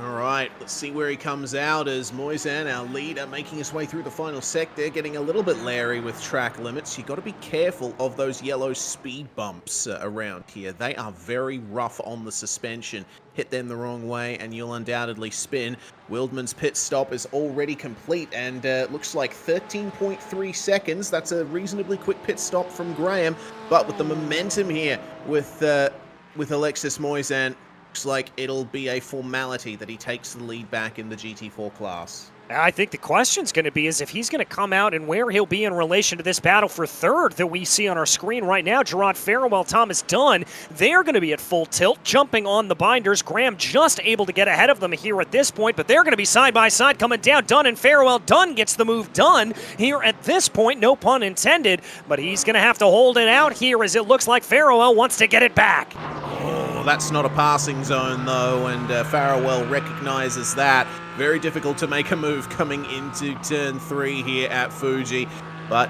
All right, let's see where he comes out as Moisen, our leader, making his way through the final sector, getting a little bit leery with track limits. You've got to be careful of those yellow speed bumps around here. They are very rough on the suspension. Hit them the wrong way and you'll undoubtedly spin. Wildman's pit stop is already complete and looks like 13.3 seconds. That's a reasonably quick pit stop from Graham, but with the momentum here with Alexis Moisen, looks like it'll be a formality that he takes the lead back in the GT4 class. I think the question's going to be is if he's going to come out and where he'll be in relation to this battle for third that we see on our screen right now. Gerard Farewell, Thomas Dunn, they're going to be at full tilt, jumping on the binders. Graham just able to get ahead of them here at this point, but they're going to be side by side coming down. Dunn and Farewell. Dunn gets the move done here at this point, no pun intended, but he's going to have to hold it out here as it looks like Farewell wants to get it back. Oh, that's not a passing zone though, and Farewell recognizes that. Very difficult to make a move coming into turn 3 here at Fuji, but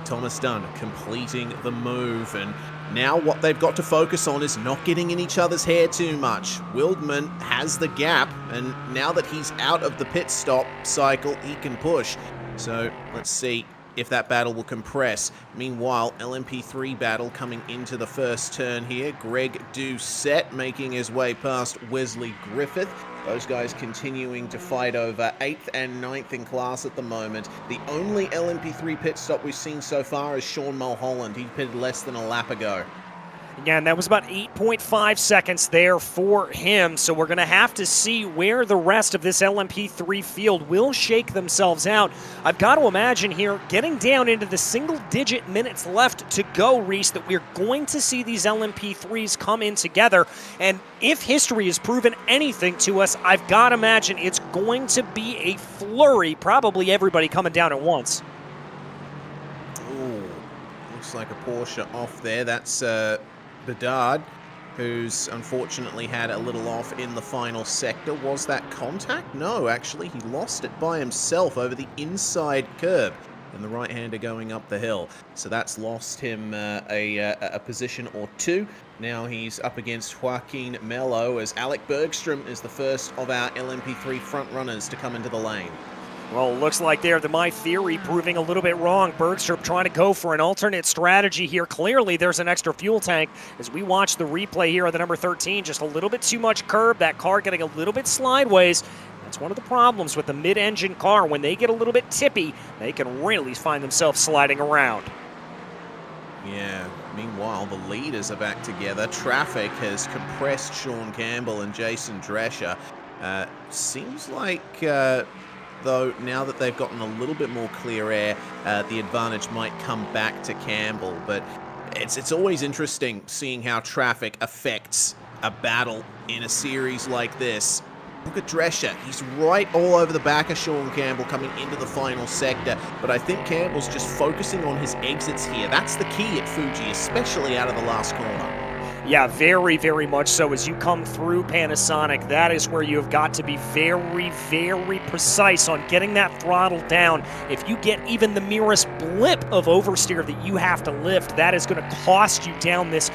Thomas Dunn completing the move, and now what they've got to focus on is not getting in each other's hair too much. Wildman has the gap, and now that he's out of the pit stop cycle, he can push. So let's see if that battle will compress. Meanwhile, LMP3 battle coming into the first turn here. Greg Doucette making his way past Wesley Griffith. Those guys continuing to fight over 8th and 9th in class at the moment. The only LMP3 pit stop we've seen so far is Sean Mulholland. He pitted less than a lap ago. Again, that was about 8.5 seconds there for him, so we're going to have to see where the rest of this LMP3 field will shake themselves out. I've got to imagine here, getting down into the single-digit minutes left to go, Reese, that we're going to see these LMP3s come in together, and if history has proven anything to us, I've got to imagine it's going to be a flurry, probably everybody coming down at once. Ooh, looks like a Porsche off there. That's Bedard, who's unfortunately had a little off in the final sector. Was that contact? No, actually, he lost it by himself over the inside curb, and the right-hander going up the hill. So that's lost him a position or two. Now he's up against Joaquin Melo, as Alec Bergstrom is the first of our LMP3 front runners to come into the lane. Well, it looks like there, my theory proving a little bit wrong. Bergstrom trying to go for an alternate strategy here. Clearly, there's an extra fuel tank. As we watch the replay here of the number 13, just a little bit too much curb. That car getting a little bit slideways. That's one of the problems with the mid-engine car. When they get a little bit tippy, they can really find themselves sliding around. Yeah, meanwhile, the leaders are back together. Traffic has compressed Sean Campbell and Jason Drescher. Seems like... though, now that they've gotten a little bit more clear air, the advantage might come back to Campbell. But it's always interesting seeing how traffic affects a battle in a series like this. Look at Drescher. He's right all over the back of Sean Campbell coming into the final sector. But I think Campbell's just focusing on his exits here. That's the key at Fuji, especially out of the last corner. Yeah, very, very much so. As you come through Panasonic, that is where you have got to be very, very precise on getting that throttle down. If you get even the merest blip of oversteer that you have to lift, that is going to cost you down this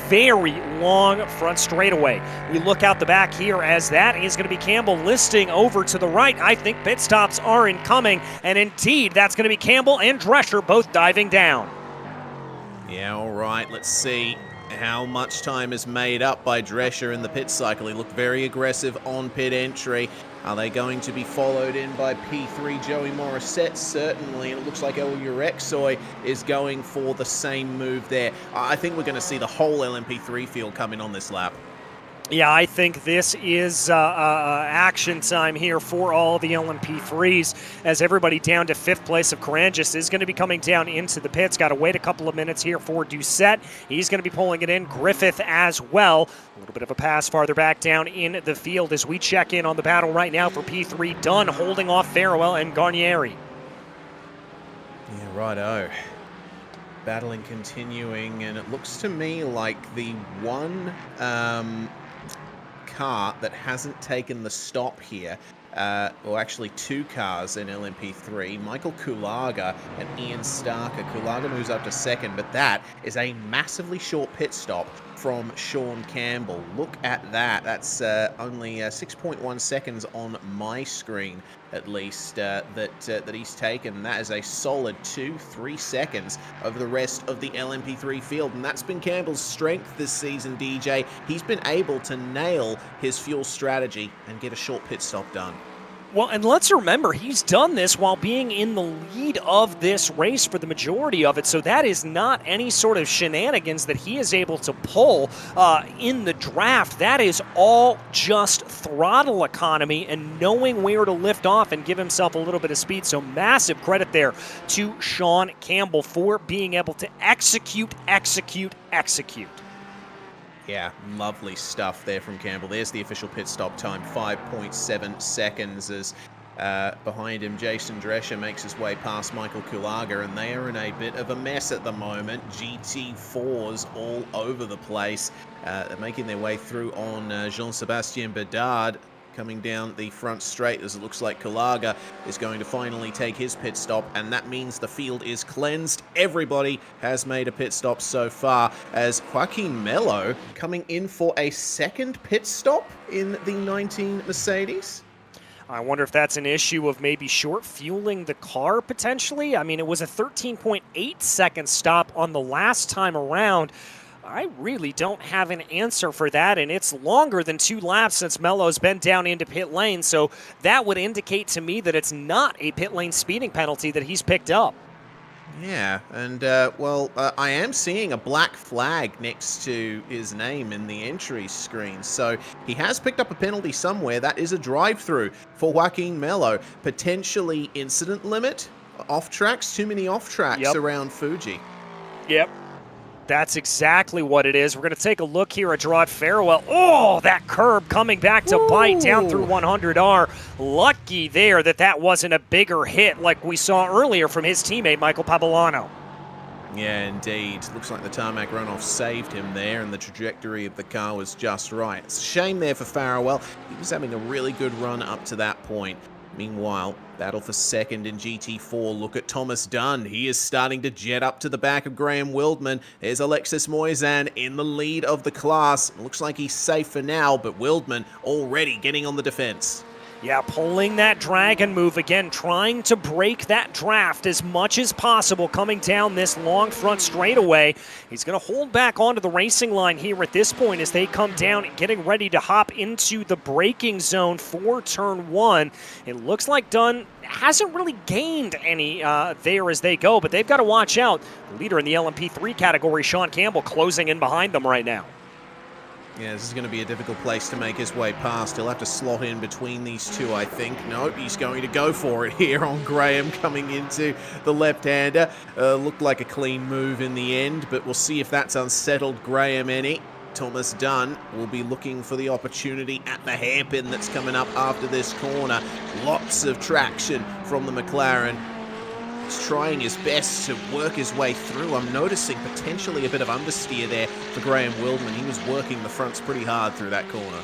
very long front straightaway. We look out the back here as that is going to be Campbell listing over to the right. I think pit stops are incoming, and indeed, that's going to be Campbell and Drescher both diving down. Yeah, all right, let's see how much time is made up by Drescher in the pit cycle. He looked very aggressive on pit entry. Are they going to be followed in by P3 Joey Morissette? Certainly, and it looks like El Urexoy is going for the same move there. I think we're going to see the whole LMP3 field come in on this lap. Yeah, I think this is action time here for all the LMP3s, as everybody down to 5th place of Carangis is going to be coming down into the pits. Got to wait a couple of minutes here for Doucette. He's going to be pulling it in. Griffith as well. A little bit of a pass farther back down in the field as we check in on the battle right now for P3. Dunn holding off Farewell and Garnieri. Yeah, righto. Battling continuing, and it looks to me like the one car that hasn't taken the stop here, or actually two cars in LMP3, Michael Kulaga and Ian Starker. Kulaga moves up to 2nd, but that is a massively short pit stop from Sean Campbell. Look at that. That's only 6.1 seconds on my screen, at least, that he's taken. That is a solid 2-3 seconds over the rest of the LMP3 field, and that's been Campbell's strength this season, DJ. He's been able to nail his fuel strategy and get a short pit stop done. Well, and let's remember, he's done this while being in the lead of this race for the majority of it, so that is not any sort of shenanigans that he is able to pull in the draft. That is all just throttle economy and knowing where to lift off and give himself a little bit of speed, so massive credit there to Sean Campbell for being able to execute. Yeah, lovely stuff there from Campbell. There's the official pit stop time, 5.7 seconds, as behind him Jason Drescher makes his way past Michael Kulaga, and they are in a bit of a mess at the moment. GT4s all over the place. They're making their way through on Jean-Sébastien Bedard, coming down the front straight, as it looks like Kulaga is going to finally take his pit stop, and that means the field is cleansed. Everybody has made a pit stop so far, as Joaquin Melo coming in for a 2nd pit stop in the 19 Mercedes. I wonder if that's an issue of maybe short fueling the car potentially. I mean, it was a 13.8 second stop on the last time around. I really don't have an answer for that, and it's longer than 2 laps since Melo's been down into pit lane, so that would indicate to me that it's not a pit lane speeding penalty that he's picked up. Yeah, and, I am seeing a black flag next to his name in the entry screen, so he has picked up a penalty somewhere. That is a drive-through for Joaquin Melo. Potentially incident limit, off-tracks, too many off-tracks around Fuji. Yep. That's exactly what it is. We're going to take a look here at Gerard Farewell. Oh, that curb coming back to bite down through 100R. Lucky there that wasn't a bigger hit like we saw earlier from his teammate, Michael Pavolano. Yeah, indeed. Looks like the tarmac runoff saved him there, and the trajectory of the car was just right. It's a shame there for Farewell. He was having a really good run up to that point. Meanwhile, battle for second in GT4. Look at Thomas Dunn. He is starting to jet up to the back of Graham Wildman. There's Alexis Moisan in the lead of the class. Looks like he's safe for now, but Wildman already getting on the defense. Yeah, pulling that dragon move again, trying to break that draft as much as possible coming down this long front straightaway. He's going to hold back onto the racing line here at this point as they come down, getting ready to hop into the braking zone for turn 1. It looks like Dunn hasn't really gained any there as they go, but they've got to watch out. The leader in the LMP3 category, Sean Campbell, closing in behind them right now. Yeah, this is going to be a difficult place to make his way past. He'll have to slot in between these two, I think. No, he's going to go for it here on Graham coming into the left-hander. Looked like a clean move in the end, but we'll see if that's unsettled Graham any. Thomas Dunn will be looking for the opportunity at the hairpin that's coming up after this corner. Lots of traction from the McLaren. He's trying his best to work his way through. I'm noticing potentially a bit of understeer there for Graham Wildman. He was working the fronts pretty hard through that corner.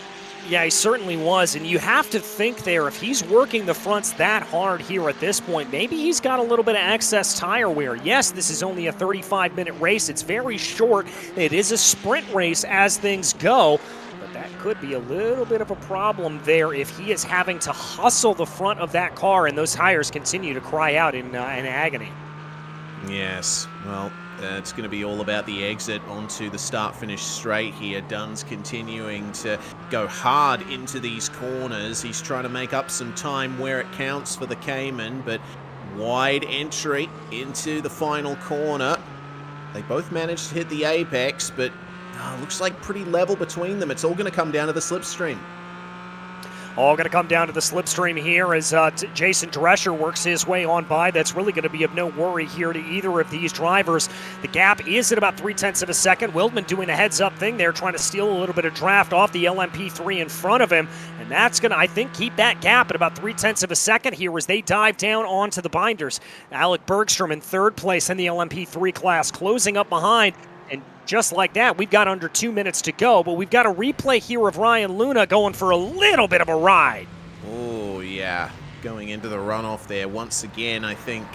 Yeah, he certainly was, and you have to think there, if he's working the fronts that hard here at this point, maybe he's got a little bit of excess tire wear. Yes, this is only a 35-minute race. It's very short. It is a sprint race as things go. That could be a little bit of a problem there if he is having to hustle the front of that car and those tires continue to cry out in agony. Yes, well, it's going to be all about the exit onto the start-finish straight here. Dunn's continuing to go hard into these corners. He's trying to make up some time where it counts for the Cayman, but wide entry into the final corner. They both managed to hit the apex, but looks like pretty level between them. It's all going to come down to the slipstream. All going to come down to the slipstream here as Jason Drescher works his way on by. That's really going to be of no worry here to either of these drivers. The gap is at about 0.3 of a second. Wildman doing a heads-up thing there, trying to steal a little bit of draft off the LMP3 in front of him. And that's going to, I think, keep that gap at about 0.3 of a second here as they dive down onto the binders. Alec Bergstrom in third place in the LMP3 class, closing up behind. And just like that, we've got under 2 minutes to go, but we've got a replay here of Ryan Luna going for a little bit of a ride. Oh, yeah. Going into the runoff there once again, I think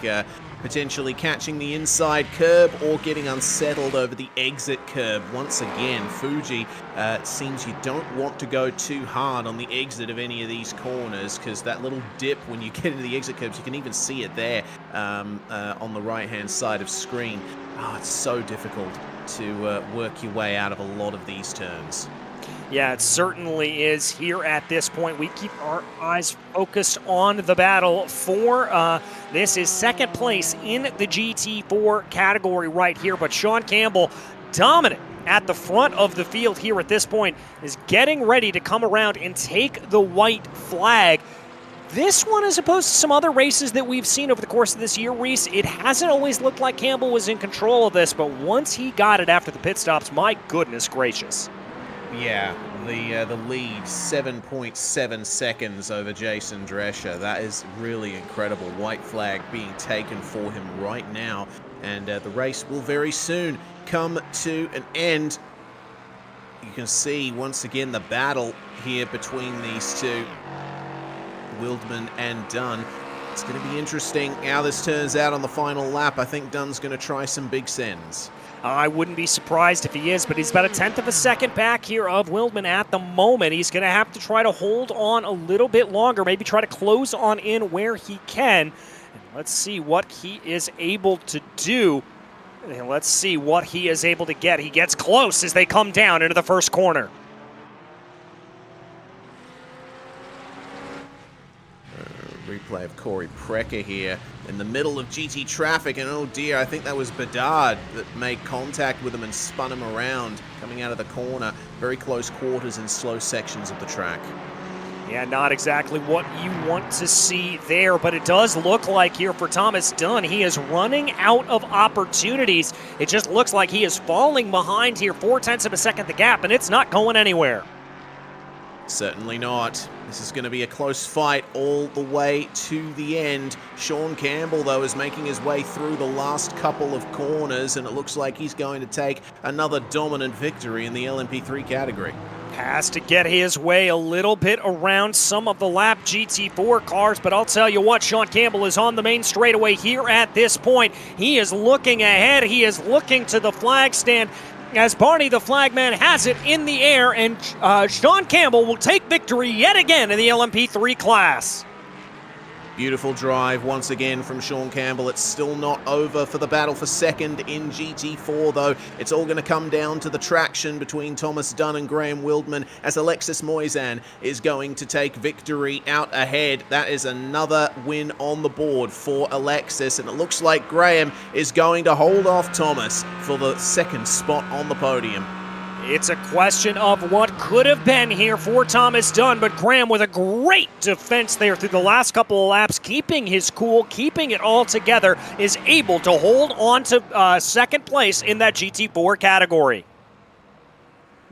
potentially catching the inside curb or getting unsettled over the exit curb. Once again, Fuji, it seems you don't want to go too hard on the exit of any of these corners because that little dip when you get into the exit curbs, you can even see it there on the right-hand side of screen. Oh, it's so difficult to work your way out of a lot of these turns. Yeah, it certainly is here at this point. We keep our eyes focused on the battle for this is second place in the GT4 category right here, but Sean Campbell dominant at the front of the field here at this point is getting ready to come around and take the white flag. This one, as opposed to some other races that we've seen over the course of this year, Reese, it hasn't always looked like Campbell was in control of this, but once he got it after the pit stops, my goodness gracious. Yeah, the lead, 7.7 seconds over Jason Drescher. That is really incredible. White flag being taken for him right now, and the race will very soon come to an end. You can see, once again, the battle here between these two. Wildman and Dunn. It's going to be interesting how this turns out on the final lap. I think Dunn's going to try some big sends. I wouldn't be surprised if he is, but he's about a 1/10 of a second back here of Wildman at the moment. He's going to have to try to hold on a little bit longer, maybe try to close on in where he can. And let's see what he is able to do. And let's see what he is able to get. He gets close as they come down into the first corner. Replay of Corey Precker here in the middle of GT traffic, and oh dear, I think that was Bedard that made contact with him and spun him around coming out of the corner. Very close quarters in slow sections of the track. Yeah, not exactly what you want to see there, but it does look like here for Thomas Dunn, he is running out of opportunities. It just looks like he is falling behind here, 4/10 of a second the gap, and it's not going anywhere. Certainly not. This is going to be a close fight all the way to the end. Sean Campbell, though, is making his way through the last couple of corners, and it looks like he's going to take another dominant victory in the LMP3 category. Has to get his way a little bit around some of the lap GT4 cars, but I'll tell you what, Sean Campbell is on the main straightaway here at this point. He is looking ahead. He is looking to the flag stand as Barney the flagman has it in the air, and Sean Campbell will take victory yet again in the LMP3 class. Beautiful drive once again from Sean Campbell. It's still not over for the battle for second in GT4, though. It's all going to come down to the traction between Thomas Dunn and Graham Wildman, as Alexis Moisan is going to take victory out ahead. That is another win on the board for Alexis, and it looks like Graham is going to hold off Thomas for the second spot on the podium. It's a question of what could have been here for Thomas Dunn, but Graham with a great defense there through the last couple of laps, keeping his cool, keeping it all together, is able to hold on to second place in that GT4 category.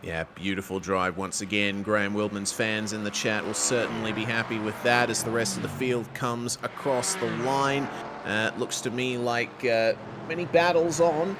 Yeah, beautiful drive once again. Graham Wildman's fans in the chat will certainly be happy with that as the rest of the field comes across the line. Looks to me like many battles on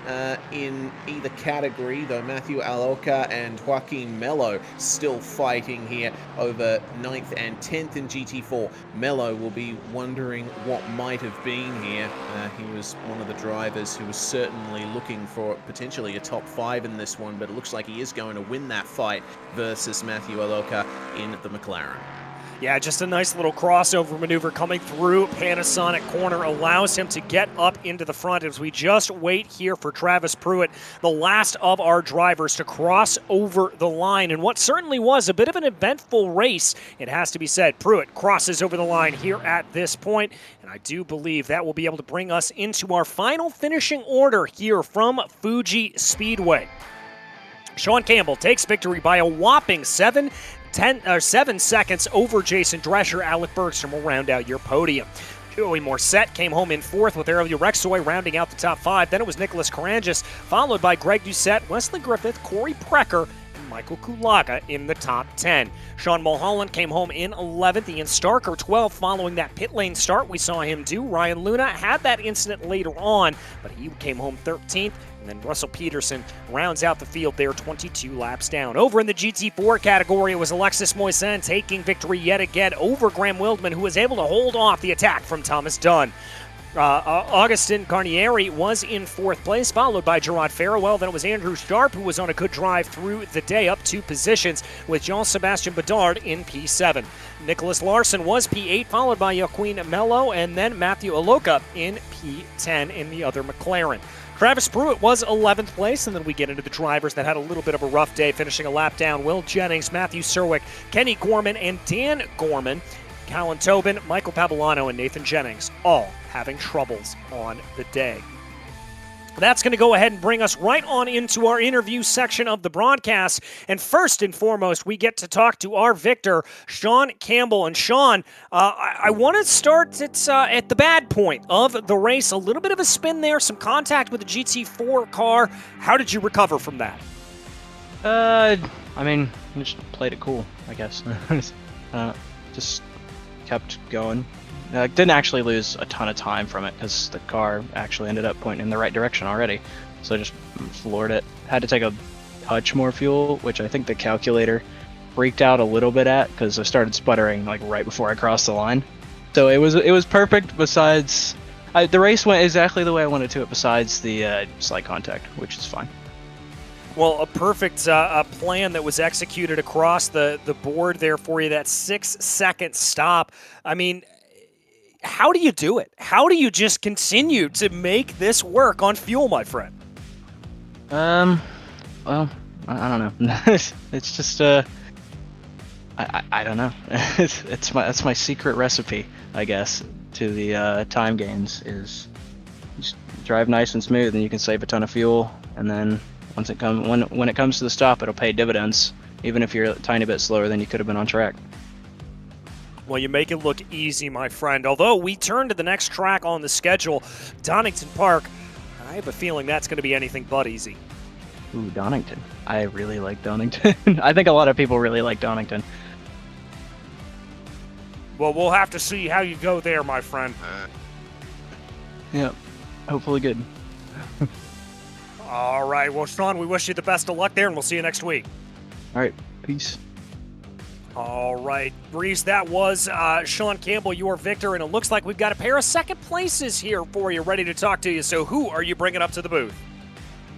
in either category, though Matthew Aloka and Joaquin Mello still fighting here over 9th and 10th in GT4. Mello will be wondering what might have been here. He was one of the drivers who was certainly looking for potentially a top 5 in this one, but it looks like he is going to win that fight versus Matthew Aloka in the McLaren. Yeah, just a nice little crossover maneuver coming through Panasonic corner allows him to get up into the front as we just wait here for Travis Pruitt, the last of our drivers, to cross over the line. And what certainly was a bit of an eventful race, it has to be said. Pruitt crosses over the line here at this point, and I do believe that will be able to bring us into our final finishing order here from Fuji Speedway. Sean Campbell takes victory by a whopping 7 seconds over Jason Drescher. Alec Bergstrom will round out your podium. Joey Morissette came home in 4th with Aurelio Rexoy rounding out the top 5. Then it was Nicholas Karangis, followed by Greg Doucette, Wesley Griffith, Corey Precker, and Michael Kulaga in the top 10. Sean Mulholland came home in 11th. Ian Starker 12th following that pit lane start we saw him do. Ryan Luna had that incident later on, but he came home 13th. And then Russell Peterson rounds out the field there 22 laps down. Over in the GT4 category, it was Alexis Moisan taking victory yet again over Graham Wildman, who was able to hold off the attack from Thomas Dunn. Augustin Carnieri was in 4th place, followed by Gerard Farewell. Then it was Andrew Sharp, who was on a good drive through the day, up 2 positions, with Jean-Sebastien Bedard in P7. Nicholas Larson was P8, followed by Joaquin Mello, and then Matthew Aloka in P10 in the other McLaren. Travis Pruitt was 11th place, and then we get into the drivers that had a little bit of a rough day, finishing a lap down. Will Jennings, Matthew Serwick, Kenny Gorman, and Dan Gorman. Colin Tobin, Michael Pavolano, and Nathan Jennings all having troubles on the day. That's going to go ahead and bring us right on into our interview section of the broadcast. And first and foremost, we get to talk to our victor, Sean Campbell. And Sean, I want to start at the bad point of the race. A little bit of a spin there, some contact with the GT4 car. How did you recover from that? I mean, I just played it cool, I guess. Just kept going. Didn't actually lose a ton of time from it because the car actually ended up pointing in the right direction already. So I just floored it. Had to take a touch more fuel, which I think the calculator freaked out a little bit at because I started sputtering like right before I crossed the line. So it was perfect besides The race went exactly the way I wanted to it, besides the slight contact, which is fine. Well, a perfect plan that was executed across the board there for you, that 6-second stop. I mean, how do you do it? How do you just continue to make this work on fuel, my friend? Well, I don't know. It's just I don't know. That's my secret recipe, I guess, to the time gains is just drive nice and smooth, and you can save a ton of fuel. And then once it when it comes to the stop, it'll pay dividends, even if you're a tiny bit slower than you could have been on track. Well, you make it look easy, my friend. Although we turn to the next track on the schedule, Donington Park. I have a feeling that's going to be anything but easy. Ooh, Donington. I really like Donington. I think a lot of people really like Donington. Well, we'll have to see how you go there, my friend. Yep. Hopefully good. All right. Well, Sean, we wish you the best of luck there, and we'll see you next week. All right. Peace. All right, Reese, that was Sean Campbell, your victor, and it looks like we've got a pair of second places here for you, ready to talk to you. So who are you bringing up to the booth?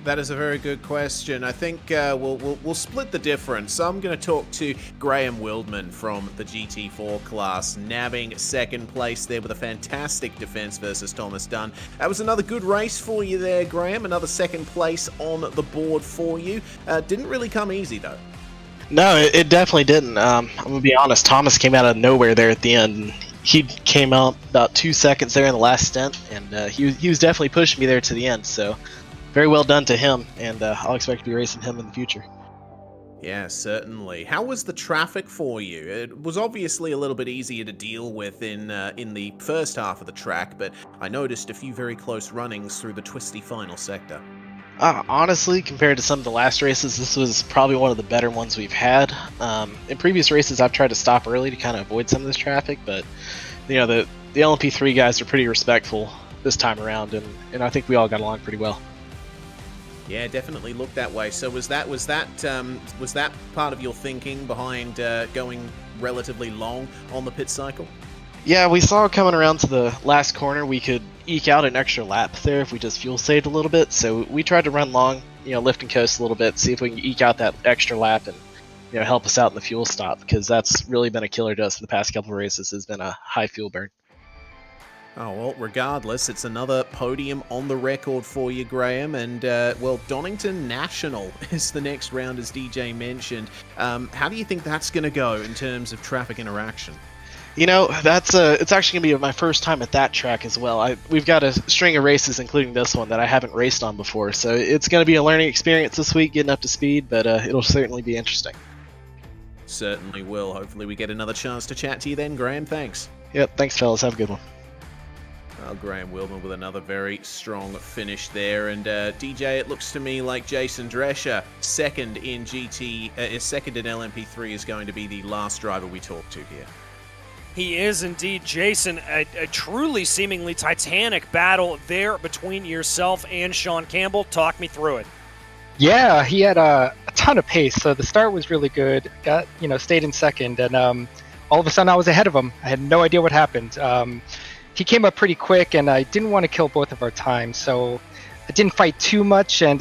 That is a very good question. I think we'll split the difference. I'm going to talk to Graham Wildman from the GT4 class, nabbing second place there with a fantastic defense versus Thomas Dunn. That was another good race for you there, Graham. Another second place on the board for you. Didn't really come easy, though. No, it definitely didn't. I'm going to be honest, Thomas came out of nowhere there at the end. He came out about 2 seconds there in the last stint, and he was definitely pushing me there to the end, so very well done to him, and I'll expect to be racing him in the future. Yeah, certainly. How was the traffic for you? It was obviously a little bit easier to deal with in the first half of the track, but I noticed a few very close runnings through the twisty final sector. Honestly, compared to some of the last races, this was probably one of the better ones we've had. In previous races, I've tried to stop early to kind of avoid some of this traffic, but you know, the LMP3 guys are pretty respectful this time around, and I think we all got along pretty well. Yeah, definitely looked that way. So was that part of your thinking behind going relatively long on the pit cycle? Yeah, we saw coming around to the last corner we could eke out an extra lap there if we just fuel saved a little bit. So we tried to run long, lift and coast a little bit, see if we can eke out that extra lap and help us out in the fuel stop, because that's really been a killer to us in the past couple of races, has been a high fuel burn. Oh, well, regardless, it's another podium on the record for you, Graham. And, well, Donington National is the next round, as DJ mentioned. How do you think that's going to go in terms of traffic interaction? That's it's actually going to be my first time at that track as well. We've got a string of races, including this one, that I haven't raced on before. So it's going to be a learning experience this week, getting up to speed, but it'll certainly be interesting. Certainly will. Hopefully we get another chance to chat to you then, Graham. Thanks. Yep, thanks, fellas. Have a good one. Well, Graham Wildman with another very strong finish there. And DJ, it looks to me like Jason Drescher, second in LMP3, is going to be the last driver we talk to here. He is indeed, Jason. A truly seemingly titanic battle there between yourself and Sean Campbell. Talk me through it. Yeah, he had a ton of pace, so the start was really good. Stayed in second, and all of a sudden I was ahead of him. I had no idea what happened. He came up pretty quick, and I didn't want to kill both of our times, so I didn't fight too much, and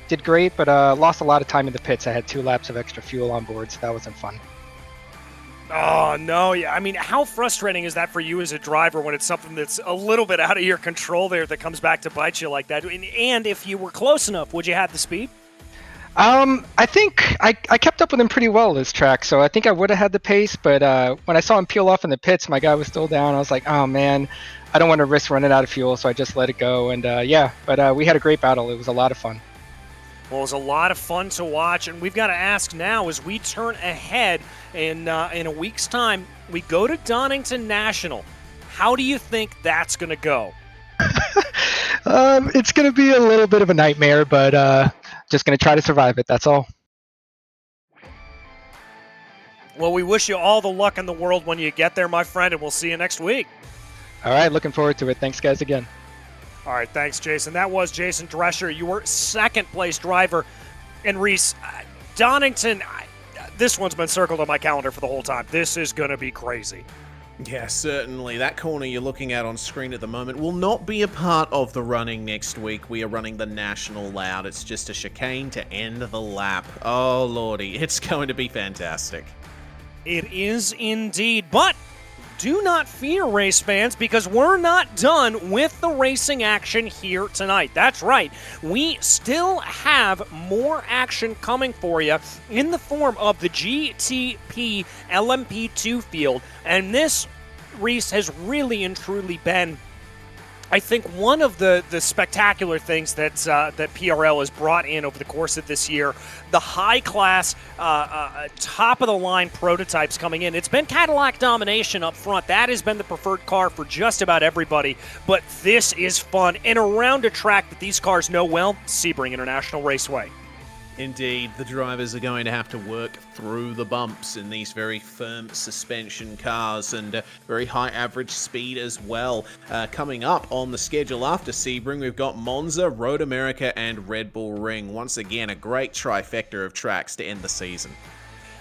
did great, but lost a lot of time in the pits. I had 2 laps of extra fuel on board, so that wasn't fun. Oh, no. Yeah, I mean, how frustrating is that for you as a driver when it's something that's a little bit out of your control there that comes back to bite you like that? And if you were close enough, would you have the speed? I think I kept up with him pretty well this track, so I think I would have had the pace, but when I saw him peel off in the pits, my guy was still down. I was like, oh, man, I don't want to risk running out of fuel, so I just let it go. And, but we had a great battle. It was a lot of fun. Well, it was a lot of fun to watch, and we've got to ask now as we turn ahead in a week's time, we go to Donington National. How do you think that's going to go? It's going to be a little bit of a nightmare, but just going to try to survive it, that's all. Well, we wish you all the luck in the world when you get there, my friend, and we'll see you next week. All right, looking forward to it. Thanks, guys, again. All right, thanks, Jason. That was Jason Drescher, your second-place driver. And Reese, Donington, this one's been circled on my calendar for the whole time. This is going to be crazy. Yeah, certainly. That corner you're looking at on screen at the moment will not be a part of the running next week. We are running the National Loud. It's just a chicane to end the lap. Oh, lordy. It's going to be fantastic. It is indeed, but do not fear, race fans, because we're not done with the racing action here tonight. That's right. We still have more action coming for you in the form of the GTP LMP2 field. And this, Reese, has really and truly been, I think, one of the spectacular things that PRL has brought in over the course of this year. The high-class, top-of-the-line prototypes coming in. It's been Cadillac domination up front. That has been the preferred car for just about everybody. But this is fun. And around a track that these cars know well, Sebring International Raceway. Indeed, the drivers are going to have to work through the bumps in these very firm suspension cars and very high average speed as well. Coming up on the schedule after Sebring, we've got Monza, Road America, and Red Bull Ring. Once again, a great trifecta of tracks to end the season.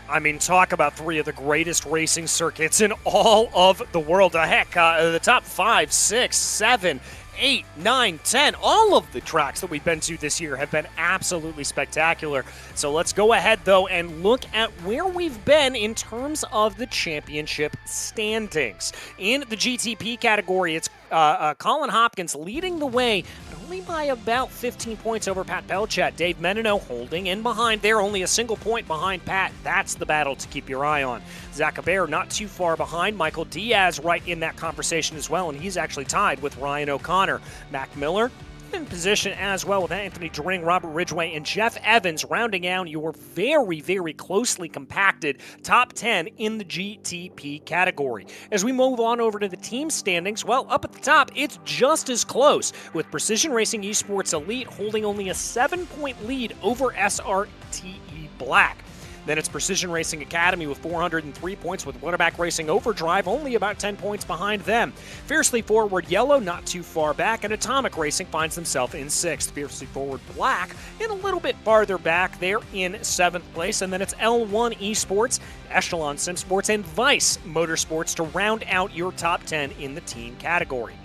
I mean, talk about three of the greatest racing circuits in all of the world. Heck, the top 5, 6, 7, 8, 9, 10, all of the tracks that we've been to this year have been absolutely spectacular. So let's go ahead, though, and look at where we've been in terms of the championship standings. In the GTP category, it's Colin Hopkins leading the way, but only by about 15 points over Pat Pelchat. Dave Menino holding in behind there, only a single point behind Pat. That's the battle to keep your eye on. Zach Abair not too far behind. Michael Diaz right in that conversation as well, and he's actually tied with Ryan O'Connor. Mac Miller in position as well with Anthony Dring, Robert Ridgway, and Jeff Evans rounding out your very, very closely compacted top 10 in the GTP category. As we move on over to the team standings, well, up at the top, it's just as close, with Precision Racing Esports Elite holding only a 7-point lead over SRTE Black. Then it's Precision Racing Academy with 403 points, with Winterback Racing Overdrive only about 10 points behind them. Fiercely Forward Yellow not too far back, and Atomic Racing finds themselves in 6th. Fiercely Forward Black in a little bit farther back there in 7th place. And then it's L1 Esports, Echelon Sim Sports, and Vice Motorsports to round out your top 10 in the team category.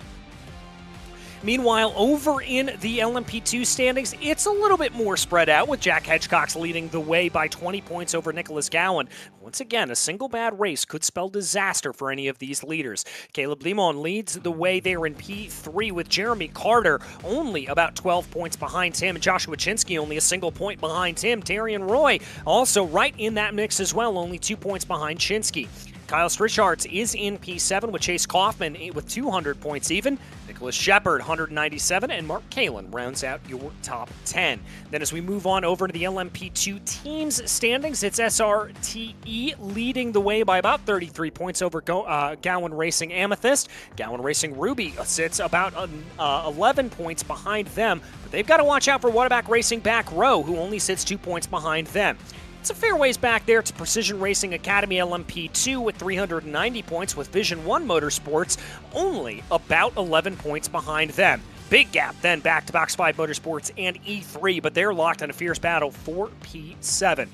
Meanwhile, over in the LMP2 standings, it's a little bit more spread out, with Jack Hedgecox leading the way by 20 points over Nicholas Gowan. Once again, a single bad race could spell disaster for any of these leaders. Caleb Limon leads the way there in P3, with Jeremy Carter only about 12 points behind him. Joshua Chinsky only a single point behind him. Darian Roy also right in that mix as well, only 2 points behind Chinsky. Kyle Strichards is in P7 with Chase Kaufman with 200 points even. Nicholas Shepard, 197, and Mark Kalin rounds out your top 10. Then as we move on over to the LMP2 teams standings, it's SRTE leading the way by about 33 points over Gowan Racing Amethyst. Gowan Racing Ruby sits about 11 points behind them, but they've got to watch out for Waterback Racing Back Row, who only sits 2 points behind them. It's a fair ways back there to Precision Racing Academy LMP2 with 390 points, with Vision 1 Motorsports only about 11 points behind them. Big gap then back to Box 5 Motorsports and E3, but they're locked in a fierce battle for P7.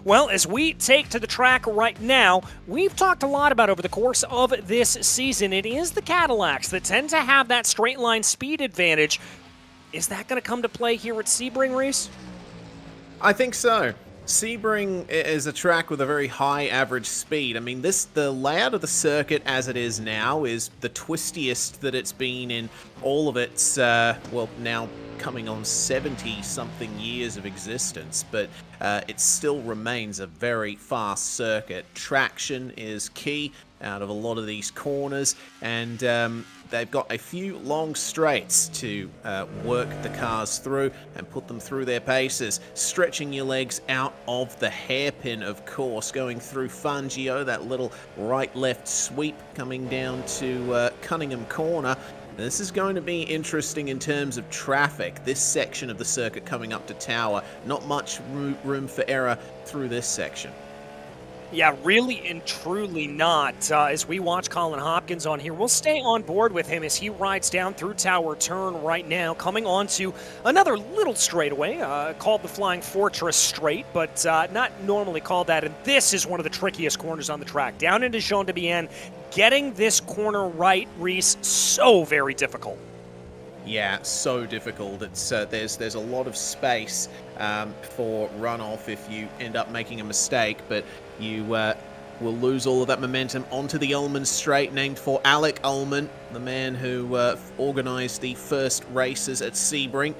Well, as we take to the track right now, we've talked a lot about over the course of this season. It is the Cadillacs that tend to have that straight line speed advantage. Is that going to come to play here at Sebring, Reese? I think so. Sebring is a track with a very high average speed. I mean, the layout of the circuit as it is now is the twistiest that it's been in all of its, well, now coming on 70-something years of existence, but it still remains a very fast circuit. Traction is key out of a lot of these corners, and they've got a few long straights to work the cars through and put them through their paces. Stretching your legs out of the hairpin, of course, going through Fangio, that little right-left sweep coming down to Cunningham Corner. This is going to be interesting in terms of traffic. This section of the circuit coming up to Tower, not much room for error through this section. Yeah, really and truly not. As we watch Colin Hopkins on here, we'll stay on board with him as he rides down through Tower Turn right now, coming on to another little straightaway, called the Flying Fortress Straight, but not normally called that. And this is one of the trickiest corners on the track. Down into Jean de Bienne, getting this corner right, Reese, so very difficult. Yeah, so difficult. It's there's a lot of space for runoff if you end up making a mistake, but you will lose all of that momentum onto the Ullman Straight, named for Alec Ullman, the man who organised the first races at Sebring.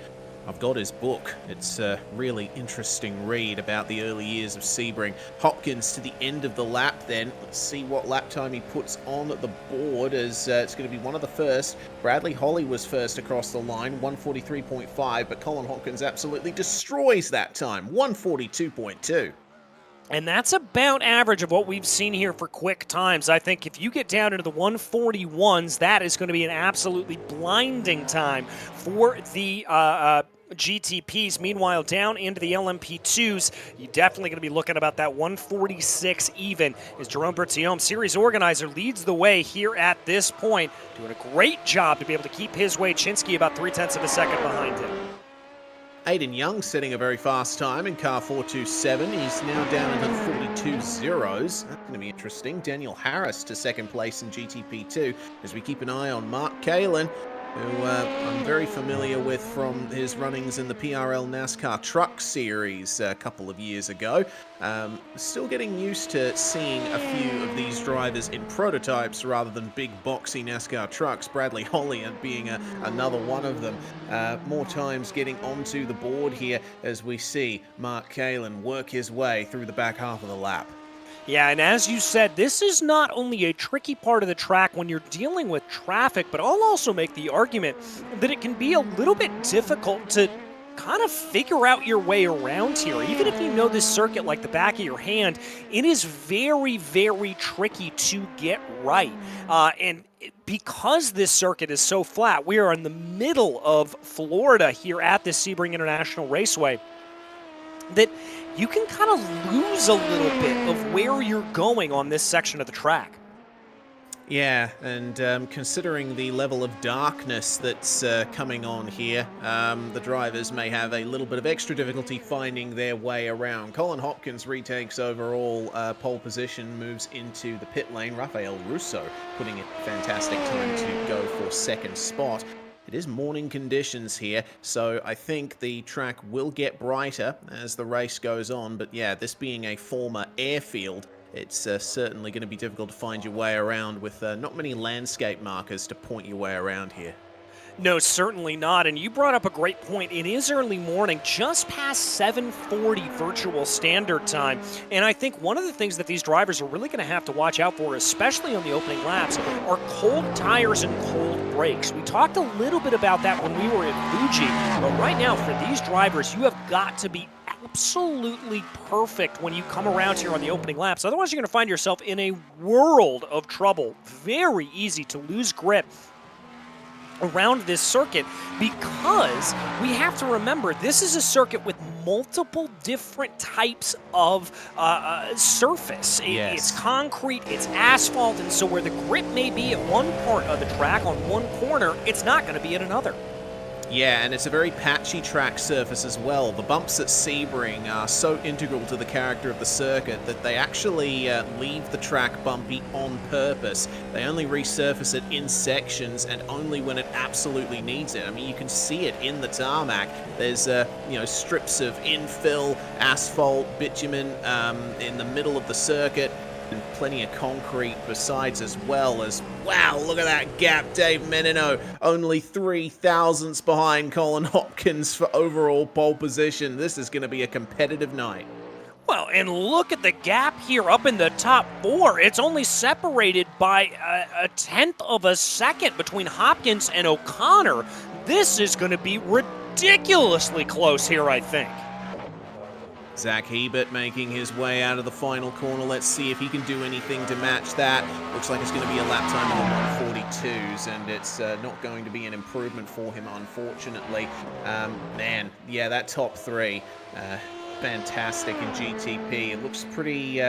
I've got his book. It's a really interesting read about the early years of Sebring. Hopkins to the end of the lap then. Let's see what lap time he puts on the board, as it's going to be one of the first. Bradley Holly was first across the line, 143.5, but Colin Hopkins absolutely destroys that time, 142.2. And that's about average of what we've seen here for quick times. I think if you get down into the 141s, that is going to be an absolutely blinding time for the GTPs. Meanwhile, down into the LMP2s, you're definitely going to be looking about that 146 even, as Jerome Bertillon, series organizer, leads the way here at this point, doing a great job to be able to keep his way. Chinsky about 0.3 of a second behind him. Aiden Young setting a very fast time in car 427. He's now down into 42 zeros. That's going to be interesting. Daniel Harris to second place in GTP2, as we keep an eye on Mark Kalin, who I'm very familiar with from his runnings in the PRL NASCAR Truck Series a couple of years ago. Still getting used to seeing a few of these drivers in prototypes rather than big boxy NASCAR trucks. Bradley Holly being another one of them. More times getting onto the board here as we see Mark Kalin work his way through the back half of the lap. Yeah, and as you said, this is not only a tricky part of the track when you're dealing with traffic, but I'll also make the argument that it can be a little bit difficult to kind of figure out your way around here. Even if you know this circuit like the back of your hand, it is very, very tricky to get right. And because this circuit is so flat, we are in the middle of Florida here at the Sebring International Raceway, that you can kind of lose a little bit of where you're going on this section of the track. Yeah, and considering the level of darkness that's coming on here, the drivers may have a little bit of extra difficulty finding their way around. Colin Hopkins retakes overall pole position, moves into the pit lane. Rafael Russo putting a fantastic time to go for second spot. It is morning conditions here, so I think the track will get brighter as the race goes on. But yeah, this being a former airfield, it's certainly going to be difficult to find your way around with not many landscape markers to point your way around here. No, certainly not. And you brought up a great point. It is early morning, just past 7:40 virtual standard time. And I think one of the things that these drivers are really going to have to watch out for, especially on the opening laps, are cold tires and cold brakes. We talked a little bit about that when we were at Fuji, but right now for these drivers, you have got to be absolutely perfect when you come around here on the opening laps. Otherwise, you're going to find yourself in a world of trouble. Very easy to lose grip around this circuit, because we have to remember this is a circuit with multiple different types of surface. Yes. It's concrete, it's asphalt, and so where the grip may be at one part of the track on one corner, it's not going to be at another. Yeah, and it's a very patchy track surface as well. The bumps at Sebring are so integral to the character of the circuit that they actually leave the track bumpy on purpose. They only resurface it in sections and only when it absolutely needs it. I mean, you can see it in the tarmac. There's strips of infill, asphalt, bitumen in the middle of the circuit, and plenty of concrete besides as well. As wow, look at that gap. Dave Menino only 3 thousandths behind Colin Hopkins for overall pole position. This is going to be a competitive night. Well, and look at the gap here up in the top four. It's only separated by a 1/10 of a second between Hopkins and O'Connor. This is going to be ridiculously close here, I think. Zach Hebert making his way out of the final corner. Let's see if he can do anything to match that. Looks like it's going to be a lap time in the 142s, and it's not going to be an improvement for him, unfortunately. Man, yeah, that top three, fantastic in GTP. It looks pretty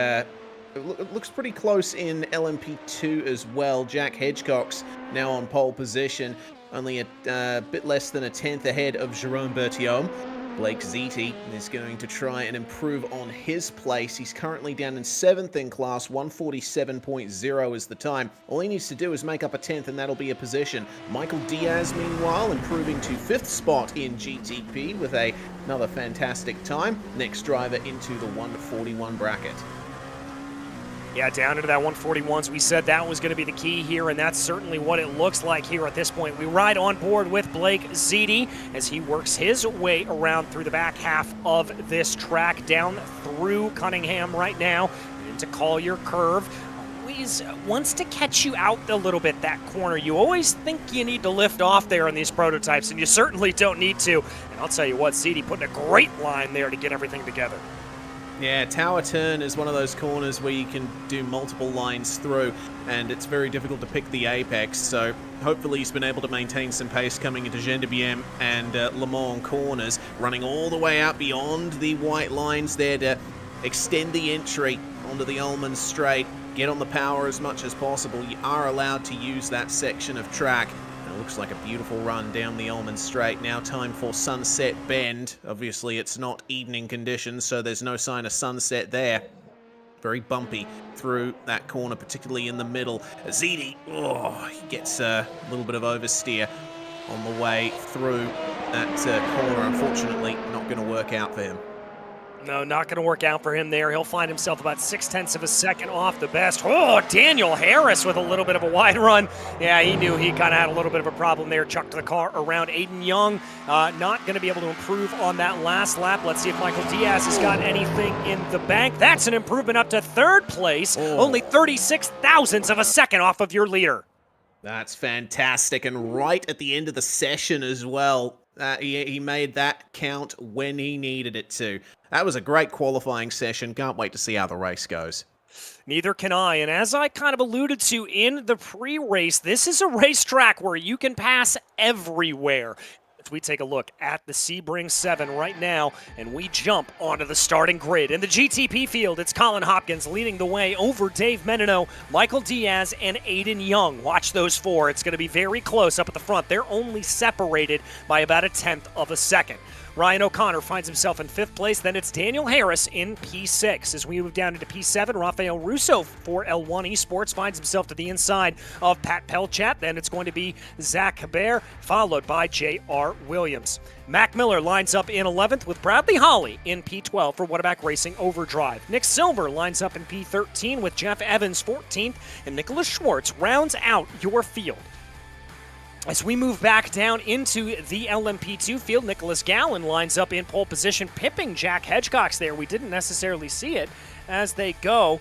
it looks pretty close in LMP2 as well. Jack Hedgecock's now on pole position, only a bit less than a tenth ahead of Jerome Berthiaume. Blake Ziti is going to try and improve on his place. He's currently down in 7th in class, 147.0 is the time. All he needs to do is make up a 10th and that'll be a position. Michael Diaz, meanwhile, improving to 5th spot in GTP with another fantastic time. Next driver into the 141 bracket. Yeah, down into that 141s. We said that was going to be the key here, and that's certainly what it looks like here at this point. We ride on board with Blake Ziti as he works his way around through the back half of this track, down through Cunningham right now, into Collier Curve. Always wants to catch you out a little bit, that corner. You always think you need to lift off there on these prototypes, and you certainly don't need to. And I'll tell you what, Ziti putting a great line there to get everything together. Yeah, Tower Turn is one of those corners where you can do multiple lines through, and it's very difficult to pick the apex, so hopefully he's been able to maintain some pace coming into Gendebien and Le Mans corners, running all the way out beyond the white lines there to extend the entry onto the Ullman Straight, get on the power as much as possible. You are allowed to use that section of track. It looks like a beautiful run down the Ullman Straight. Now time for Sunset Bend. Obviously it's not evening conditions, so there's no sign of sunset there. Very bumpy through that corner, particularly in the middle. Ziti, he gets a little bit of oversteer on the way through that corner. Unfortunately, not going to work out for him. No, not going to work out for him there. He'll find himself about 0.6 of a second off the best. Oh, Daniel Harris with a little bit of a wide run. Yeah, he knew he kind of had a little bit of a problem there. Chucked the car around Aiden Young. Not going to be able to improve on that last lap. Let's see if Michael Diaz has got anything in the bank. That's an improvement up to 3rd place. Only 36 thousandths of a second off of your leader. That's fantastic, and right at the end of the session as well. He made that count when he needed it to. That was a great qualifying session. Can't wait to see how the race goes. Neither can I, and as I kind of alluded to in the pre-race, this is a racetrack where you can pass everywhere. We take a look at the Sebring 7 right now, and we jump onto the starting grid. In the GTP field, it's Colin Hopkins leading the way over Dave Menino, Michael Diaz, and Aiden Young. Watch those 4. It's going to be very close up at the front. They're only separated by about a 1/10 of a second. Ryan O'Connor finds himself in 5th place. Then it's Daniel Harris in P6. As we move down into P7, Rafael Russo for L1 Esports finds himself to the inside of Pat Pelchat. Then it's going to be Zach Hebert, followed by J.R. Williams. Mac Miller lines up in 11th with Bradley Holly in P12 for Whataback Racing Overdrive. Nick Silver lines up in P13 with Jeff Evans 14th, and Nicholas Schwartz rounds out your field. As we move back down into the LMP2 field, Nicholas Gallen lines up in pole position, pipping Jack Hedgecock's there. We didn't necessarily see it as they go.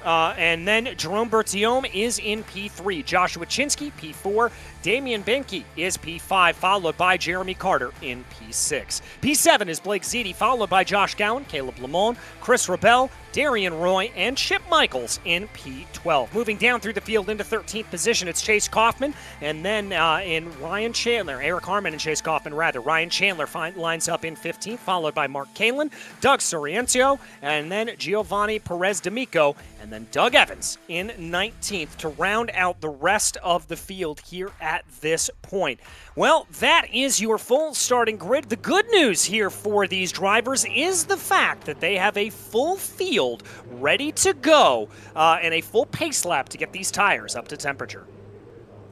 And then Jerome Berthiaume is in P3. Joshua Chinsky, P4. Damian Benke is P5, followed by Jeremy Carter in P6. P7 is Blake Ziti, followed by Josh Gowan, Caleb Lamont, Chris Rebel, Darian Roy, and Chip Michaels in P12. Moving down through the field into 13th position, it's Chase Kaufman, and then in Ryan Chandler, Eric Harmon and Chase Kaufman, rather. Ryan Chandler lines up in 15th, followed by Mark Kalin, Doug Soriencio, and then Giovanni Perez D'Amico, and then Doug Evans in 19th to round out the rest of the field here at this point. Well, that is your full starting grid. The good news here for these drivers is the fact that they have a full field ready to go and a full pace lap to get these tires up to temperature.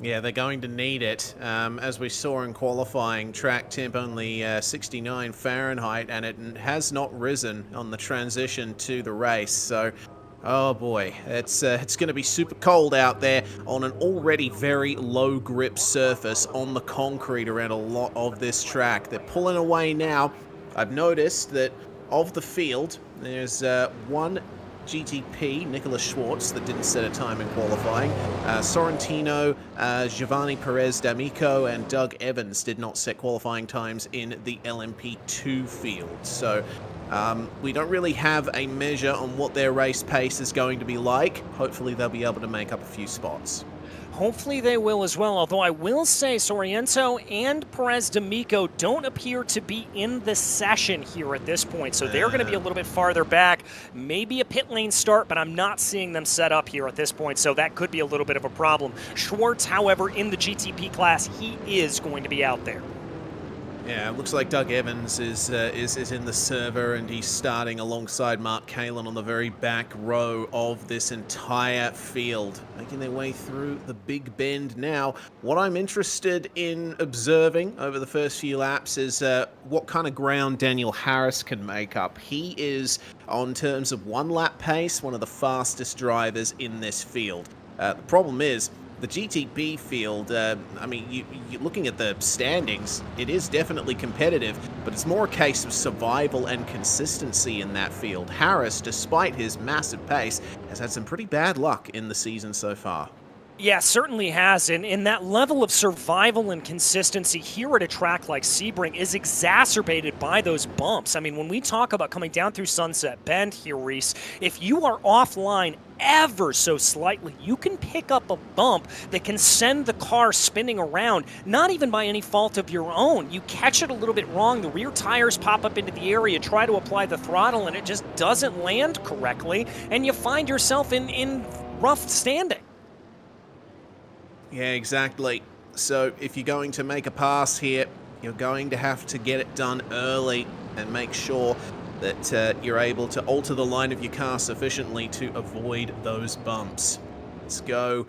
Yeah, they're going to need it. As we saw in qualifying, track temp only 69 Fahrenheit, and it has not risen on the transition to the race. So, oh boy, it's going to be super cold out there on an already very low grip surface on the concrete around a lot of this track. They're pulling away now. I've noticed that of the field, there's one GTP, Nicholas Schwartz, that didn't set a time in qualifying. Sorrentino, Giovanni Perez D'Amico, and Doug Evans did not set qualifying times in the LMP2 field. So We don't really have a measure on what their race pace is going to be like. Hopefully they'll be able to make up a few spots. Hopefully they will as well, although I will say Soriento and Perez D'Amico don't appear to be in the session here at this point, so they're going to be a little bit farther back. Maybe a pit lane start, but I'm not seeing them set up here at this point, so that could be a little bit of a problem. Schwartz, however, in the GTP class, he is going to be out there. Yeah, it looks like Doug Evans is in the server, and he's starting alongside Mark Kalin on the very back row of this entire field, making their way through the Big Bend now. What I'm interested in observing over the first few laps is what kind of ground Daniel Harris can make up. He is, on terms of one-lap pace, one of the fastest drivers in this field. The problem is, the GTP field, I mean, you're looking at the standings, it is definitely competitive, but it's more a case of survival and consistency in that field. Harris, despite his massive pace, has had some pretty bad luck in the season so far. Yeah, certainly has, and that level of survival and consistency here at a track like Sebring is exacerbated by those bumps. I mean, when we talk about coming down through Sunset Bend here, Reese, if you are offline ever so slightly, you can pick up a bump that can send the car spinning around, not even by any fault of your own. You catch it a little bit wrong, the rear tires pop up into the area, try to apply the throttle, and it just doesn't land correctly, and you find yourself in rough standing. Yeah, exactly. So if you're going to make a pass here, you're going to have to get it done early and make sure that you're able to alter the line of your car sufficiently to avoid those bumps. Let's go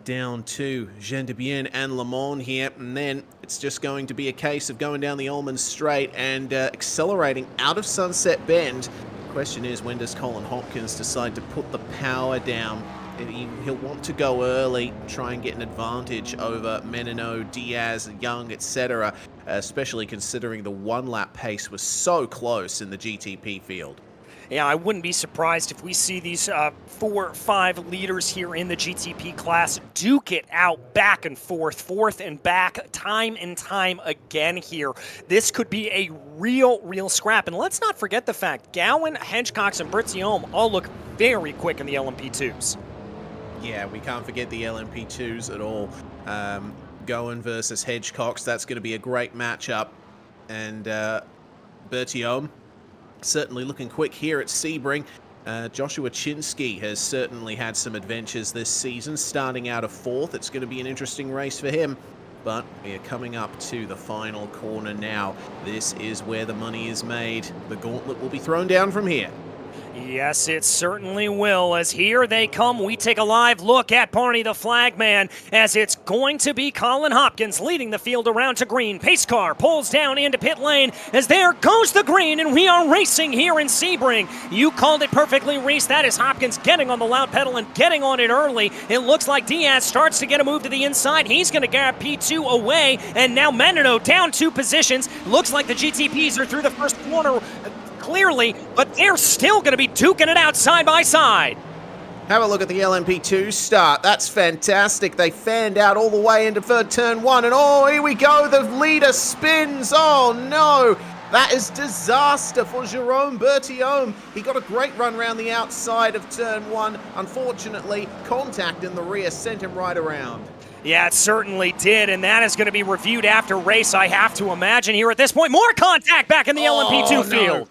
down to Jean de Bien and Le Mans here, and then it's just going to be a case of going down the Ullman Straight and accelerating out of Sunset Bend. The question is, when does Colin Hopkins decide to put the power down? He'll want to go early, try and get an advantage over Menino, Diaz, Young, etc., especially considering the one-lap pace was so close in the GTP field. Yeah, I wouldn't be surprised if we see these 4 or 5 leaders here in the GTP class duke it out back and forth, forth and back, time and time again here. This could be a real scrap. And let's not forget the fact, Gowan, Hedgecox, and Britsiome all look very quick in the LMP2s. Yeah, we can't forget the LMP2s at all. Gowan versus Hedgecox, that's going to be a great matchup. And Bertiome certainly looking quick here at Sebring. Joshua Chinsky has certainly had some adventures this season, starting out of 4th. It's going to be an interesting race for him. But we are coming up to the final corner now. This is where the money is made. The gauntlet will be thrown down from here. Yes, it certainly will. As here they come, we take a live look at Barney the Flagman, as it's going to be Colin Hopkins leading the field around to green. Pace car pulls down into pit lane, as there goes the green, and we are racing here in Sebring. You called it perfectly, Reese. That is Hopkins getting on the loud pedal and getting on it early. It looks like Diaz starts to get a move to the inside. He's going to grab P2 away, and now Menino down 2 positions. Looks like the GTPs are through the first corner clearly, but they're still going to be duking it out side by side. Have a look at the LMP2 start. That's fantastic. They fanned out all the way into turn 1, and oh, here we go. The leader spins. Oh, no. That is disaster for Jerome Bertiome. He got a great run around the outside of turn 1. Unfortunately, contact in the rear sent him right around. Yeah, it certainly did, and that is going to be reviewed after race, I have to imagine, here at this point. More contact back in the LMP2 field. No.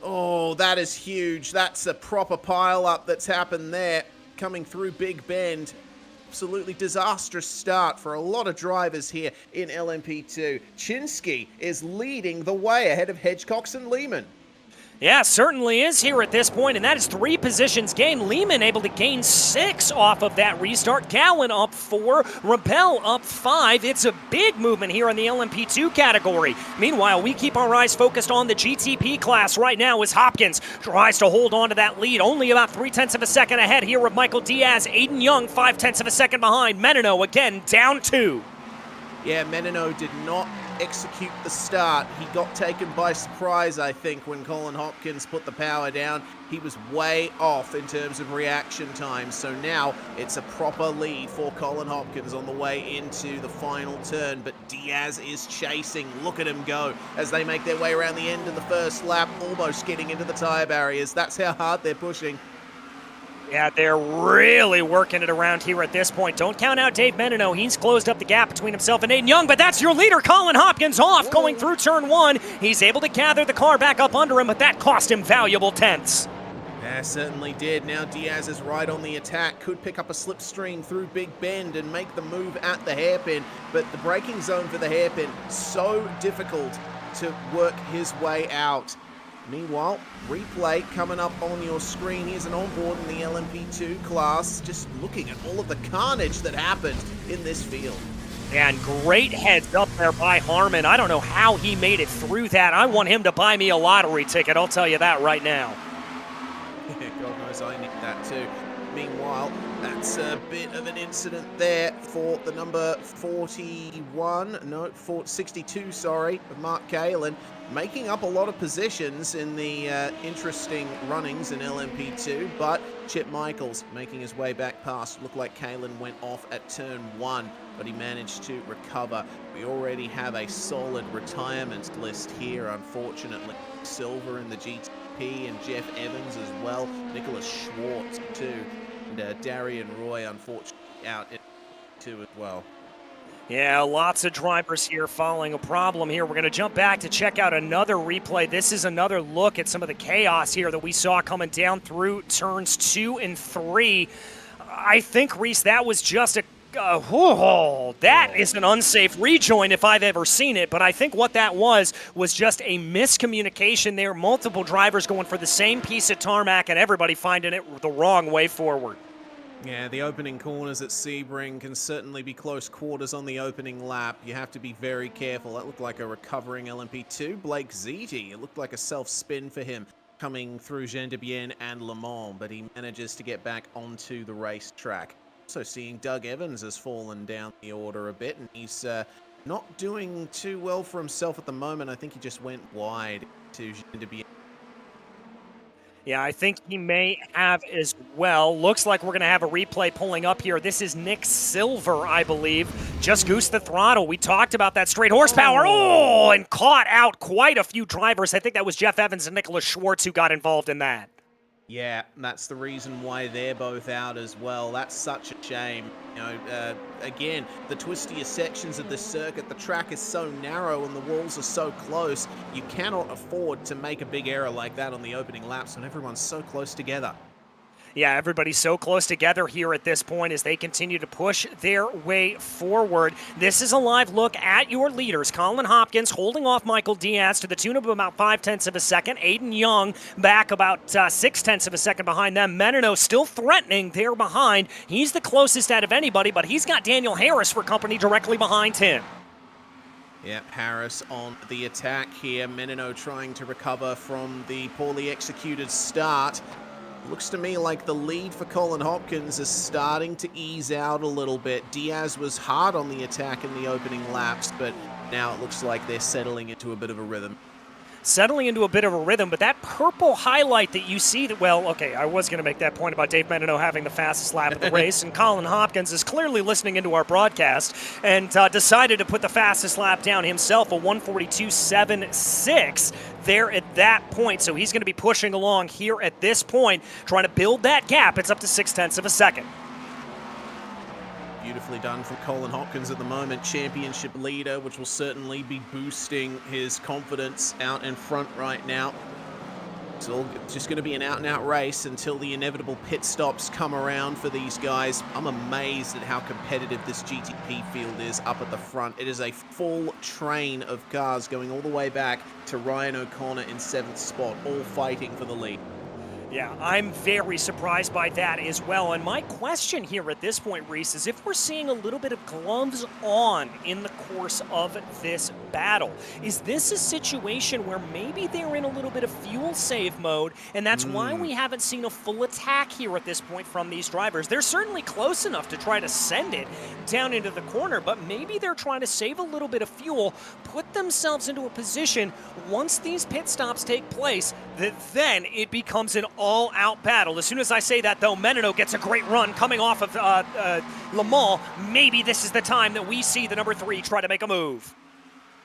Oh, that is huge. That's a proper pile-up that's happened there, coming through Big Bend. Absolutely disastrous start for a lot of drivers here in LMP2. Chinsky is leading the way ahead of Hedgecox and Lehman. Yeah, certainly is here at this point, and that is 3 positions gained. Lehman able to gain 6 off of that restart. Gowan up 4, Rebel up 5. It's a big movement here in the LMP2 category. Meanwhile, we keep our eyes focused on the GTP class right now as Hopkins tries to hold on to that lead. Only about 0.3 of a second ahead here of Michael Diaz. Aiden Young 0.5 of a second behind. Menino again down 2. Yeah, Menino did not execute the start. He got taken by surprise, I think, when Colin Hopkins put the power down. He was way off in terms of reaction time, so now it's a proper lead for Colin Hopkins on the way into the final turn, but Diaz is chasing. Look at him go as they make their way around the end of the first lap, almost getting into the tyre barriers. That's how hard they're pushing. Yeah, they're really working it around here at this point. Don't count out Dave Menino. He's closed up the gap between himself and Aiden Young, but that's your leader, Colin Hopkins, off going through turn one. He's able to gather the car back up under him, but that cost him valuable tenths. Yeah, certainly did. Now Diaz is right on the attack, could pick up a slipstream through Big Bend and make the move at the hairpin, but the braking zone for the hairpin, so difficult to work his way out. Meanwhile, replay coming up on your screen. Here's an onboard in the LMP2 class, just looking at all of the carnage that happened in this field. And great heads up there by Harmon. I don't know how he made it through that. I want him to buy me a lottery ticket, I'll tell you that right now. God knows I need that too. Meanwhile, that's a bit of an incident there for the number 62, sorry, of Mark Kalin, making up a lot of positions in the interesting runnings in LMP2, but Chip Michaels making his way back past. Looked like Kalin went off at turn one, but he managed to recover. We already have a solid retirement list here, unfortunately. Silver in the GTP and Jeff Evans as well. Nicholas Schwartz too. And Darian Roy, unfortunately, out in two as well. Yeah, lots of drivers here following a problem here. We're going to jump back to check out another replay. This is another look at some of the chaos here that we saw coming down through turns 2 and 3. I think, Reese, that was just a that is an unsafe rejoin if I've ever seen it, but I think what that was just a miscommunication there. Multiple drivers going for the same piece of tarmac and everybody finding it the wrong way forward. Yeah, the opening corners at Sebring can certainly be close quarters on the opening lap. You have to be very careful. That looked like a recovering LMP2. Blake Ziti, it looked like a self-spin for him coming through Gendebien and Le Mans, but he manages to get back onto the racetrack. Also seeing Doug Evans has fallen down the order a bit, and he's not doing too well for himself at the moment. I think he just went wide to Gendebien. Yeah, I think he may have as well. Looks like we're going to have a replay pulling up here. This is Nick Silver, I believe. Just goosed the throttle. We talked about that straight horsepower. Oh, and caught out quite a few drivers. I think that was Jeff Evans and Nicholas Schwartz who got involved in that. Yeah, that's the reason why they're both out as well. That's such a shame. You know, again, the twistier sections of this circuit, the track is so narrow and the walls are so close. You cannot afford to make a big error like that on the opening laps when everyone's so close together. Yeah, everybody's so close together here at this point as they continue to push their way forward. This is a live look at your leaders. Colin Hopkins holding off Michael Diaz to the tune of about 0.5 of a second. Aiden Young back about 0.6 of a second behind them. Menino still threatening there behind. He's the closest out of anybody, but he's got Daniel Harris for company directly behind him. Yeah, Harris on the attack here. Menino trying to recover from the poorly executed start. Looks to me like the lead for Colin Hopkins is starting to ease out a little bit. Diaz was hard on the attack in the opening laps, but now it looks like they're settling into a bit of a rhythm. Settling into a bit of a rhythm, but that purple highlight that you see, well, okay, I was going to make that point about Dave Menino having the fastest lap of the race, and Colin Hopkins is clearly listening into our broadcast and decided to put the fastest lap down himself, a 1:42.76 there at that point. So he's going to be pushing along here at this point, trying to build that gap. It's up to 0.6 of a second. Beautifully done from Colin Hopkins at the moment, championship leader, which will certainly be boosting his confidence out in front right now. It's all just going to be an out-and-out race until the inevitable pit stops come around for these guys. I'm amazed at how competitive this GTP field is up at the front. It is a full train of cars going all the way back to Ryan O'Connor in 7th spot, all fighting for the lead. Yeah, I'm very surprised by that as well. And my question here at this point, Reese, is if we're seeing a little bit of gloves on in the course of this battle, is this a situation where maybe they're in a little bit of fuel save mode, and that's why we haven't seen a full attack here at this point from these drivers? They're certainly close enough to try to send it down into the corner, but maybe they're trying to save a little bit of fuel, put themselves into a position once these pit stops take place, that then it becomes an all-out battle. As soon as I say that, though, Menino gets a great run coming off of Le Mans. Maybe this is the time that we see the number 3 try to make a move.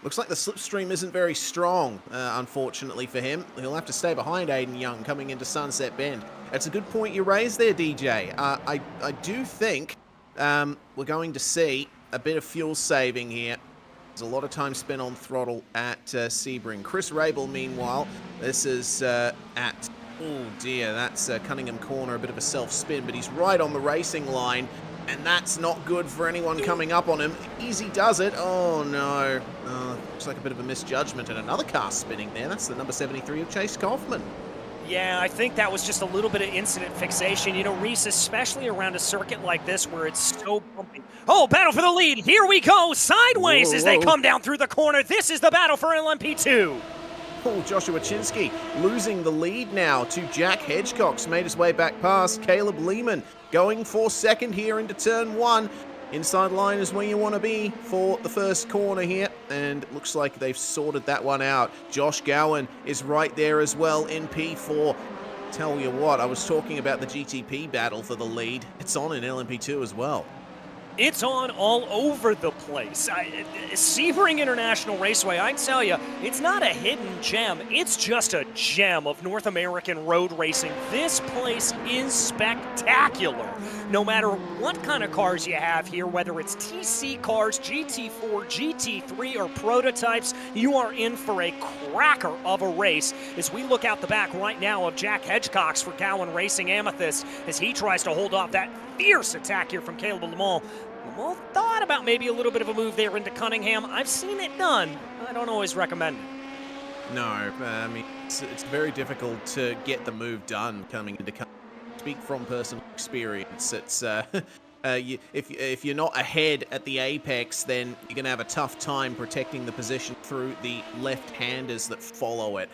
Looks like the slipstream isn't very strong, unfortunately for him. He'll have to stay behind Aiden Young coming into Sunset Bend. It's a good point you raised there, DJ. I do think we're going to see a bit of fuel saving here. There's a lot of time spent on throttle at Sebring. Chris Rabel, meanwhile, this is at, oh dear, that's Cunningham Corner, a bit of a self-spin, but he's right on the racing line, and that's not good for anyone coming up on him. Easy does it. Oh no. Looks like a bit of a misjudgment, and another car spinning there. That's the number 73 of Chase Kaufman. Yeah, I think that was just a little bit of incident fixation. You know, Reese, especially around a circuit like this where it's so bumpy. Oh, battle for the lead. Here we go. Sideways as they come down through the corner. This is the battle for LMP2. Oh, Joshua Chinsky losing the lead now to Jack Hedgecock's made his way back past Caleb Lehman, going for second here into turn 1. Inside line is where you want to be for the first corner here, and it looks like they've sorted that one out. Josh Gowan is right there as well in P4. Tell you what, I was talking about the GTP battle for the lead. It's on in LMP2 as well. It's on all over the place. Sebring International Raceway, I tell you, it's not a hidden gem. It's just a gem of North American road racing. This place is spectacular. No matter what kind of cars you have here, whether it's TC cars, GT4, GT3, or prototypes, you are in for a cracker of a race as we look out the back right now of Jack Hedgecock's for Gowan Racing Amethyst as he tries to hold off that fierce attack here from Caleb Le Mans. Le Mans thought about maybe a little bit of a move there into Cunningham. I've seen it done. I don't always recommend it. No, I mean, it's very difficult to get the move done coming into Cunningham. Speak from personal experience. It's if you're not ahead at the apex, then you're going to have a tough time protecting the position through the left-handers that follow it.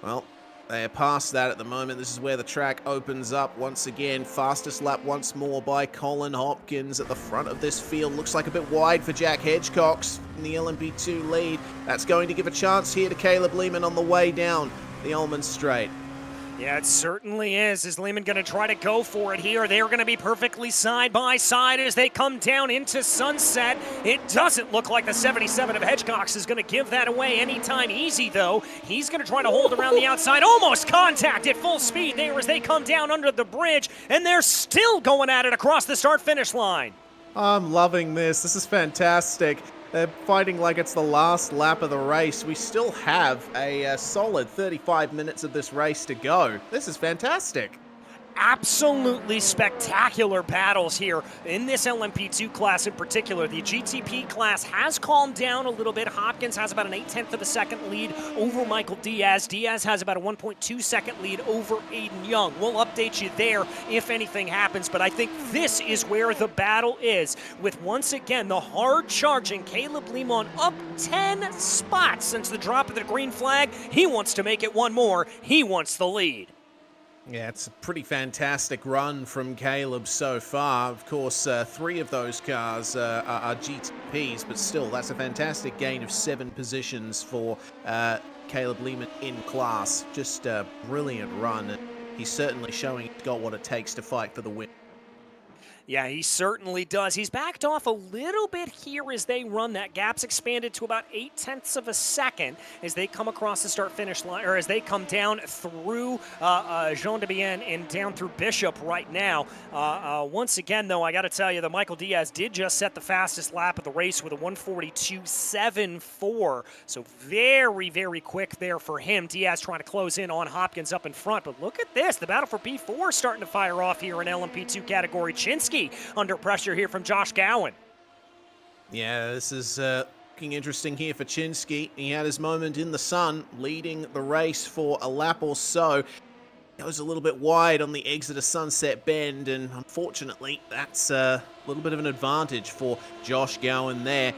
Well, they are past that at the moment. This is where the track opens up once again. Fastest lap once more by Colin Hopkins at the front of this field. Looks like a bit wide for Jack Hedgecock's in the LMP2 lead. That's going to give a chance here to Caleb Lehman on the way down the Ullman Straight. Yeah, it certainly is. Is Lehman going to try to go for it here? They're going to be perfectly side by side as they come down into Sunset. It doesn't look like the 77 of Hedgecock's is going to give that away anytime easy, though. He's going to try to hold around the outside. Almost contact at full speed there as they come down under the bridge, and they're still going at it across the start-finish line. I'm loving this. This is fantastic. They're fighting like it's the last lap of the race. We still have a solid 35 minutes of this race to go. This is fantastic. Absolutely spectacular battles here in this LMP2 class in particular. The GTP class has calmed down a little bit. Hopkins has about an 0.8 of a second lead over Michael Diaz. Diaz has about a 1.2 second lead over Aiden Young. We'll update you there if anything happens, but I think this is where the battle is, with once again the hard-charging Caleb Lehman up 10 spots since the drop of the green flag. He wants to make it one more. He wants the lead. Yeah, it's a pretty fantastic run from Caleb so far. Of course, 3 of those cars are GTPs, but still, that's a fantastic gain of 7 positions for Caleb Lehman in class. Just a brilliant run, and he's certainly showing he's got what it takes to fight for the win. Yeah, he certainly does. He's backed off a little bit here as they run. That gap's expanded to about 0.8 of a second as they come across the start-finish line, or as they come down through Jean de Bien and down through Bishop right now. Once again, though, I got to tell you, the Michael Diaz did just set the fastest lap of the race with a 1:42.74. So very, very quick there for him. Diaz trying to close in on Hopkins up in front. But look at this. The battle for P4 starting to fire off here in LMP2 category. Chinsky under pressure here from Josh Gowan. Yeah, this is looking interesting here for Chinsky. He had his moment in the sun, leading the race for a lap or so. Goes a little bit wide on the exit of Sunset Bend, and unfortunately, that's a little bit of an advantage for Josh Gowen there.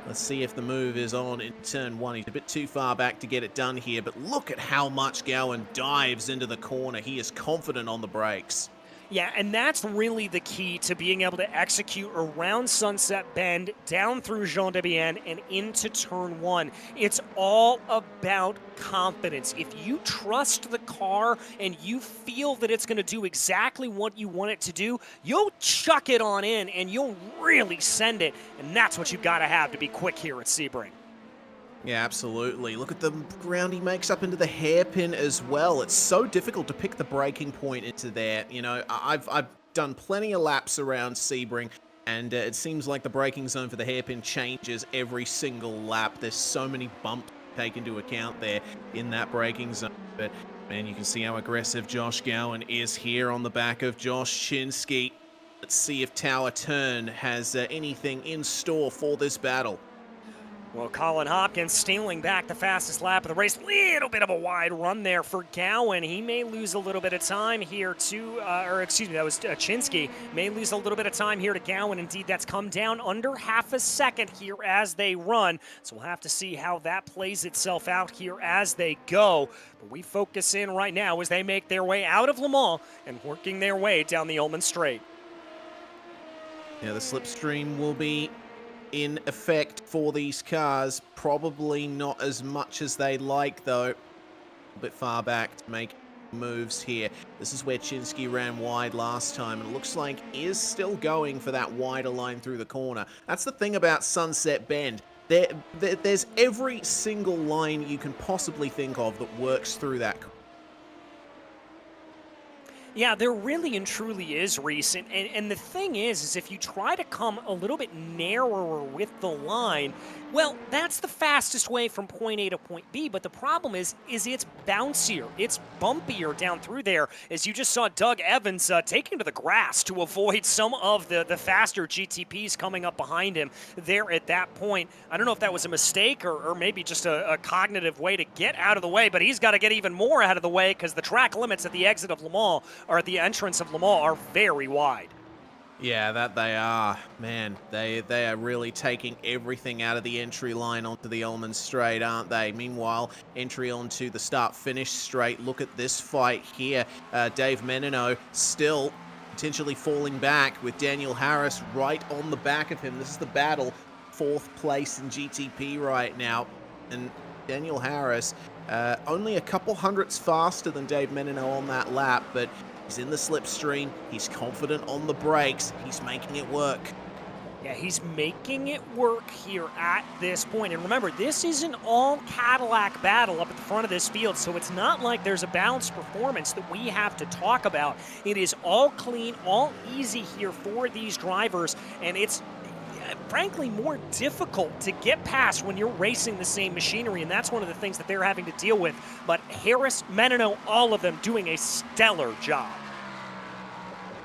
Let's see if the move is on in turn 1. He's a bit too far back to get it done here, but look at how much Gowen dives into the corner. He is confident on the brakes. Yeah, and that's really the key to being able to execute around Sunset Bend, down through Jean de Bienne, and into turn 1. It's all about confidence. If you trust the car and you feel that it's going to do exactly what you want it to do, you'll chuck it on in and you'll really send it. And that's what you've got to have to be quick here at Sebring. Yeah, absolutely. Look at the ground he makes up into the hairpin as well. It's so difficult to pick the braking point into there. You know, I've done plenty of laps around Sebring, and it seems like the braking zone for the hairpin changes every single lap. There's so many bumps to take into account there in that braking zone. But, man, you can see how aggressive Josh Gowen is here on the back of Josh Chinsky. Let's see if Tower Turn has anything in store for this battle. Well, Colin Hopkins stealing back the fastest lap of the race. Little bit of a wide run there for Gowen. He may lose a little bit of time here to, that was Chinsky. May lose a little bit of time here to Gowen. Indeed, that's come down under half a second here as they run. So we'll have to see how that plays itself out here as they go. But we focus in right now as they make their way out of Le Mans and working their way down the Ullman Straight. Yeah, the slipstream will be in effect for these cars. Probably not as much as they'd like, though. A bit far back to make moves here. This is where Chinsky ran wide last time, and it looks like he is still going for that wider line through the corner. That's the thing about Sunset Bend. There's every single line you can possibly think of that works through that corner. Yeah, there really and truly is, Reese. And the thing is if you try to come a little bit narrower with the line, well, that's the fastest way from point A to point B. But the problem is it's bouncier. It's bumpier down through there, as you just saw Doug Evans taking to the grass to avoid some of the faster GTPs coming up behind him there at that point. I don't know if that was a mistake or maybe just a cognitive way to get out of the way, but he's got to get even more out of the way because the track limits at the exit of Le Mans, or at the entrance of Le Mans, are very wide. Yeah, that they are. Man, they are really taking everything out of the entry line onto the Ullman Straight, aren't they? Meanwhile, entry onto the start-finish straight. Look at this fight here. Dave Menino still potentially falling back with Daniel Harris right on the back of him. This is the battle. 4th place in GTP right now. And Daniel Harris, only a couple hundredths faster than Dave Menino on that lap, but he's in the slipstream. He's confident on the brakes. He's making it work. Yeah, he's making it work here at this point. And remember, this is an all-Cadillac battle up at the front of this field, so it's not like there's a balanced performance that we have to talk about. It is all clean, all easy here for these drivers, and it's frankly more difficult to get past when you're racing the same machinery, and that's one of the things that they're having to deal with. But Harris, Menino, all of them doing a stellar job.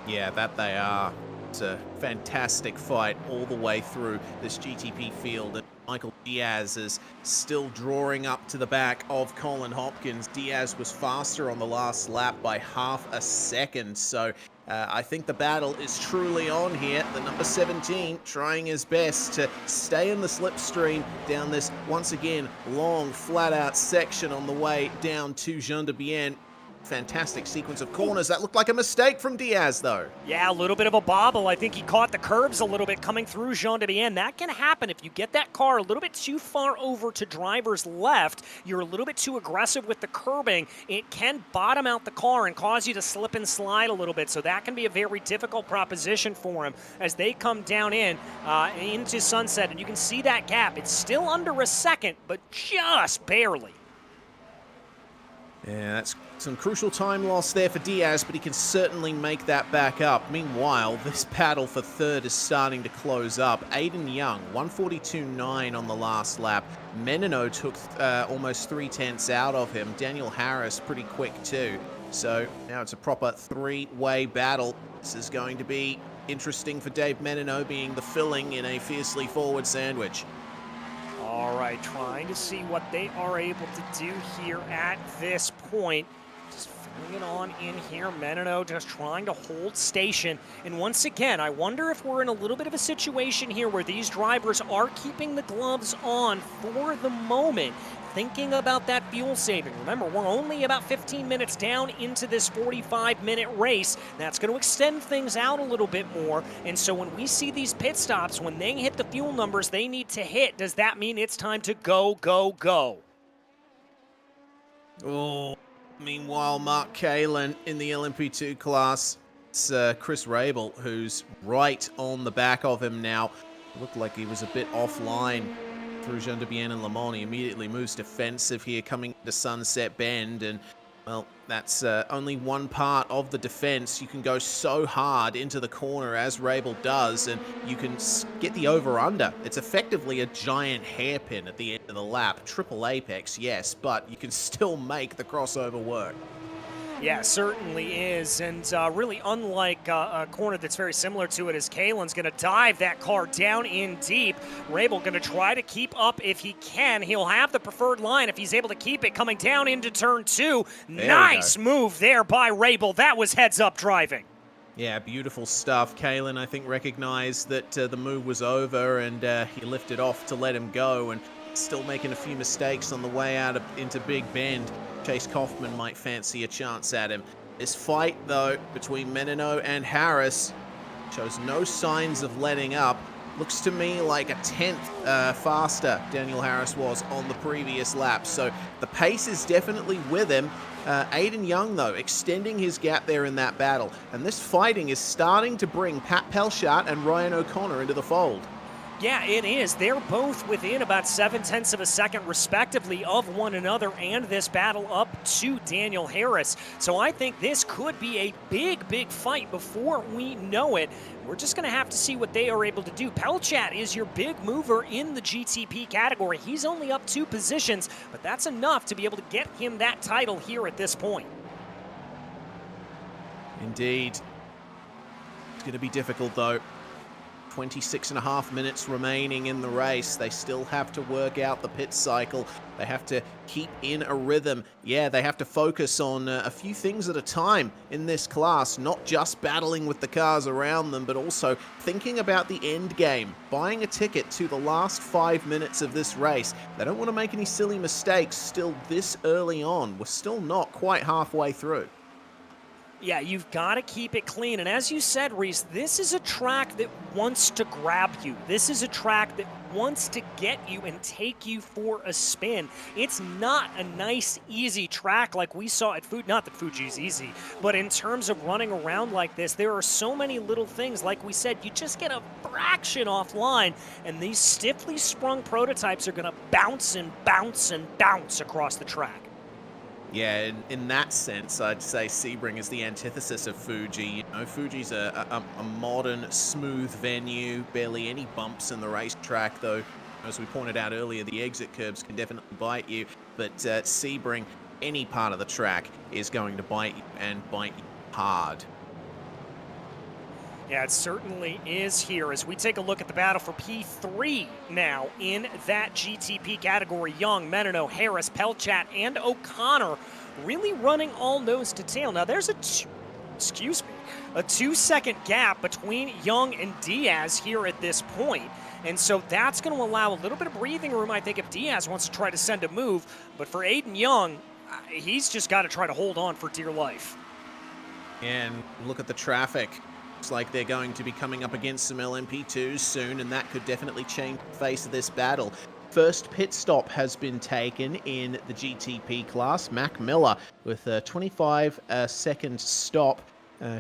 Yeah, that they are. It's a fantastic fight all the way through this GTP field. And Michael Diaz is still drawing up to the back of Colin Hopkins. Diaz was faster on the last lap by half a second, so I think the battle is truly on here. The number 17 trying his best to stay in the slipstream down this, once again, long, flat-out section on the way down to Jean de Bienne. Fantastic sequence of corners. That looked like a mistake from Diaz, though. Yeah, a little bit of a bobble. I think he caught the curbs a little bit coming through Jean de Bienne. That can happen if you get that car a little bit too far over to driver's left. You're a little bit too aggressive with the curbing. It can bottom out the car and cause you to slip and slide a little bit. So that can be a very difficult proposition for him as they come down into Sunset. And you can see that gap. It's still under a second, but just barely. Yeah, that's some crucial time loss there for Diaz, but he can certainly make that back up. Meanwhile, this battle for third is starting to close up. Aiden Young, 142.9 on the last lap. Menino took almost 3/10 out of him. Daniel Harris pretty quick too. So now it's a proper three-way battle. This is going to be interesting for Dave Menino, being the filling in a fiercely forward sandwich. All right, trying to see what they are able to do here at this point. Just Bring it on in here. Menino just trying to hold station. And once again, I wonder if we're in a little bit of a situation here where these drivers are keeping the gloves on for the moment, thinking about that fuel saving. Remember, we're only about 15 minutes down into this 45-minute race. That's going to extend things out a little bit more. And so when we see these pit stops, when they hit the fuel numbers they need to hit, does that mean it's time to go, go, go? Oh, meanwhile, Mark Kalin in the LMP2 class. It's Chris Rabel, who's right on the back of him now. Looked like he was a bit offline through Jean de Bien and Le Mans. He immediately moves defensive here coming to Sunset Bend, and well, that's only one part of the defense. You can go so hard into the corner as Rabel does, and you can get the over-under. It's effectively a giant hairpin at the end of the lap. Triple apex, yes, but you can still make the crossover work. Yeah, certainly is, and really unlike a corner that's very similar to it, as Kalen's going to dive that car down in deep. Rabel going to try to keep up if he can. He'll have the preferred line if he's able to keep it coming down into turn 2. Nice move there by Rabel. That was heads-up driving. Yeah, beautiful stuff. Kalin, I think, recognized that the move was over, and he lifted off to let him go, and still making a few mistakes on the way out into Big Bend. Chase Kaufman might fancy a chance at him. This fight, though, between Menino and Harris shows no signs of letting up. Looks to me like a 10th faster Daniel Harris was on the previous lap. So the pace is definitely with him. Aiden Young, though, extending his gap there in that battle. And this fighting is starting to bring Pat Pelchat and Ryan O'Connor into the fold. Yeah, it is. They're both within about 0.7 of a second, respectively, of one another, and this battle up to Daniel Harris. So I think this could be a big, big fight before we know it. We're just going to have to see what they are able to do. Pelchat is your big mover in the GTP category. He's only up 2 positions, but that's enough to be able to get him that title here at this point. Indeed. It's going to be difficult, though. 26.5 minutes remaining in the race. They still have to work out the pit cycle. They have to keep in a rhythm. Yeah, they have to focus on a few things at a time in this class, not just battling with the cars around them, but also thinking about the end game, buying a ticket to the last 5 minutes of this race. They don't want to make any silly mistakes still this early on. We're still not quite halfway through. Yeah, you've got to keep it clean. And as you said, Reese, this is a track that wants to grab you. This is a track that wants to get you and take you for a spin. It's not a nice, easy track like we saw at Fuji. Not that Fuji's easy, but in terms of running around like this, there are so many little things. Like we said, you just get a fraction offline, and these stiffly sprung prototypes are going to bounce and bounce and bounce across the track. Yeah, in that sense, I'd say Sebring is the antithesis of Fuji. You know, Fuji's a modern, smooth venue, barely any bumps in the racetrack, though, as we pointed out earlier, the exit curbs can definitely bite you. But Sebring, any part of the track is going to bite you, and bite you hard. Yeah, it certainly is here as we take a look at the battle for P3 now in that GTP category. Young, Menino, Harris, Pelchat, and O'Connor really running all nose to tail. Now there's a 2-second gap between Young and Diaz here at this point. And so that's going to allow a little bit of breathing room, I think, if Diaz wants to try to send a move. But for Aiden Young, he's just got to try to hold on for dear life. And look at the traffic. Looks like they're going to be coming up against some LMP2s soon, and that could definitely change the face of this battle. First pit stop has been taken in the GTP class. Mac Miller with a 25-second stop,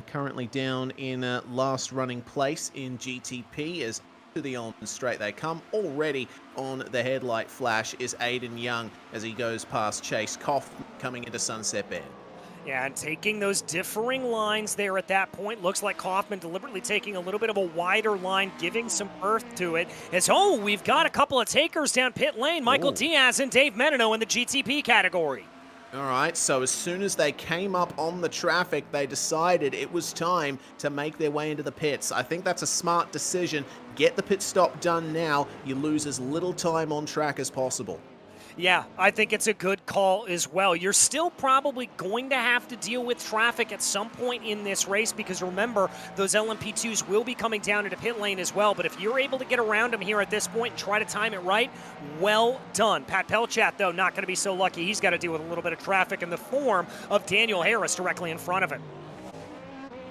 currently down in last running place in GTP. As to the Ulman straight they come. Already on the headlight flash is Aiden Young as he goes past Chase Kaufman coming into Sunset Bend. Yeah, and taking those differing lines there at that point. Looks like Kaufman deliberately taking a little bit of a wider line, giving some earth to it. As, we've got a couple of takers down pit lane. Michael Diaz and Dave Menino in the GTP category. All right, so as soon as they came up on the traffic, they decided it was time to make their way into the pits. I think that's a smart decision. Get the pit stop done now. You lose as little time on track as possible. Yeah, I think it's a good call as well. You're still probably going to have to deal with traffic at some point in this race because remember, those LMP2s will be coming down into pit lane as well. But if you're able to get around them here at this point and try to time it right, well done. Pat Pelchat, though, not going to be so lucky. He's got to deal with a little bit of traffic in the form of Daniel Harris directly in front of him.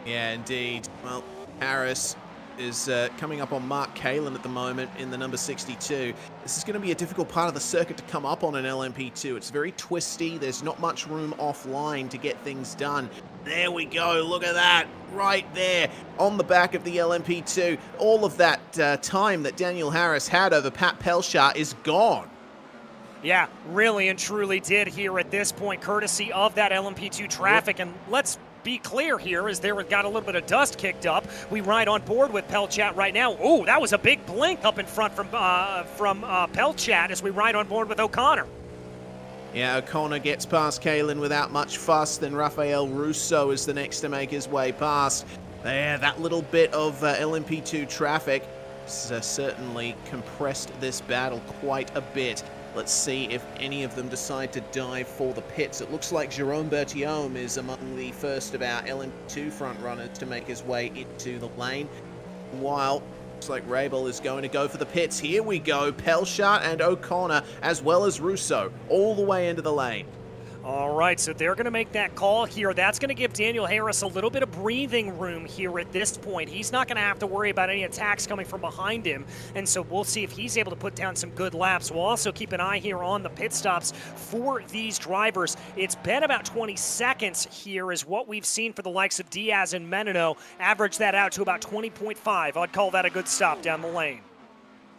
Yeah, indeed. Well, Harris is coming up on Mark Kalin at the moment in the number 62. This is going to be a difficult part of the circuit to come up on an LMP2. It's very twisty. There's not much room offline to get things done. There we go. Look at that. Right there on the back of the LMP2. All of that time that Daniel Harris had over Pat Pelchat is gone. Yeah, really and truly did here at this point, courtesy of that LMP2 traffic. And let's be clear here, as there got a little bit of dust kicked up. We ride on board with Pelchat right now. Oh, that was a big blink up in front from Pelchat as we ride on board with O'Connor. Yeah, O'Connor gets past Kalin without much fuss. Then Rafael Russo is the next to make his way past. There, that little bit of LMP2 traffic has certainly compressed this battle quite a bit. Let's see if any of them decide to dive for the pits. It looks like Jerome Bertiome is among the first of our LMP2 front runners to make his way into the lane. While looks like Rabel is going to go for the pits. Here we go. Pelchat and O'Connor, as well as Russo, all the way into the lane. All right, so they're going to make that call here. That's going to give Daniel Harris a little bit of breathing room here at this point. He's not going to have to worry about any attacks coming from behind him, and so we'll see if he's able to put down some good laps. We'll also keep an eye here on the pit stops for these drivers. It's been about 20 seconds here is what we've seen for the likes of Diaz and Menino. Average that out to about 20.5. I'd call that a good stop down the lane.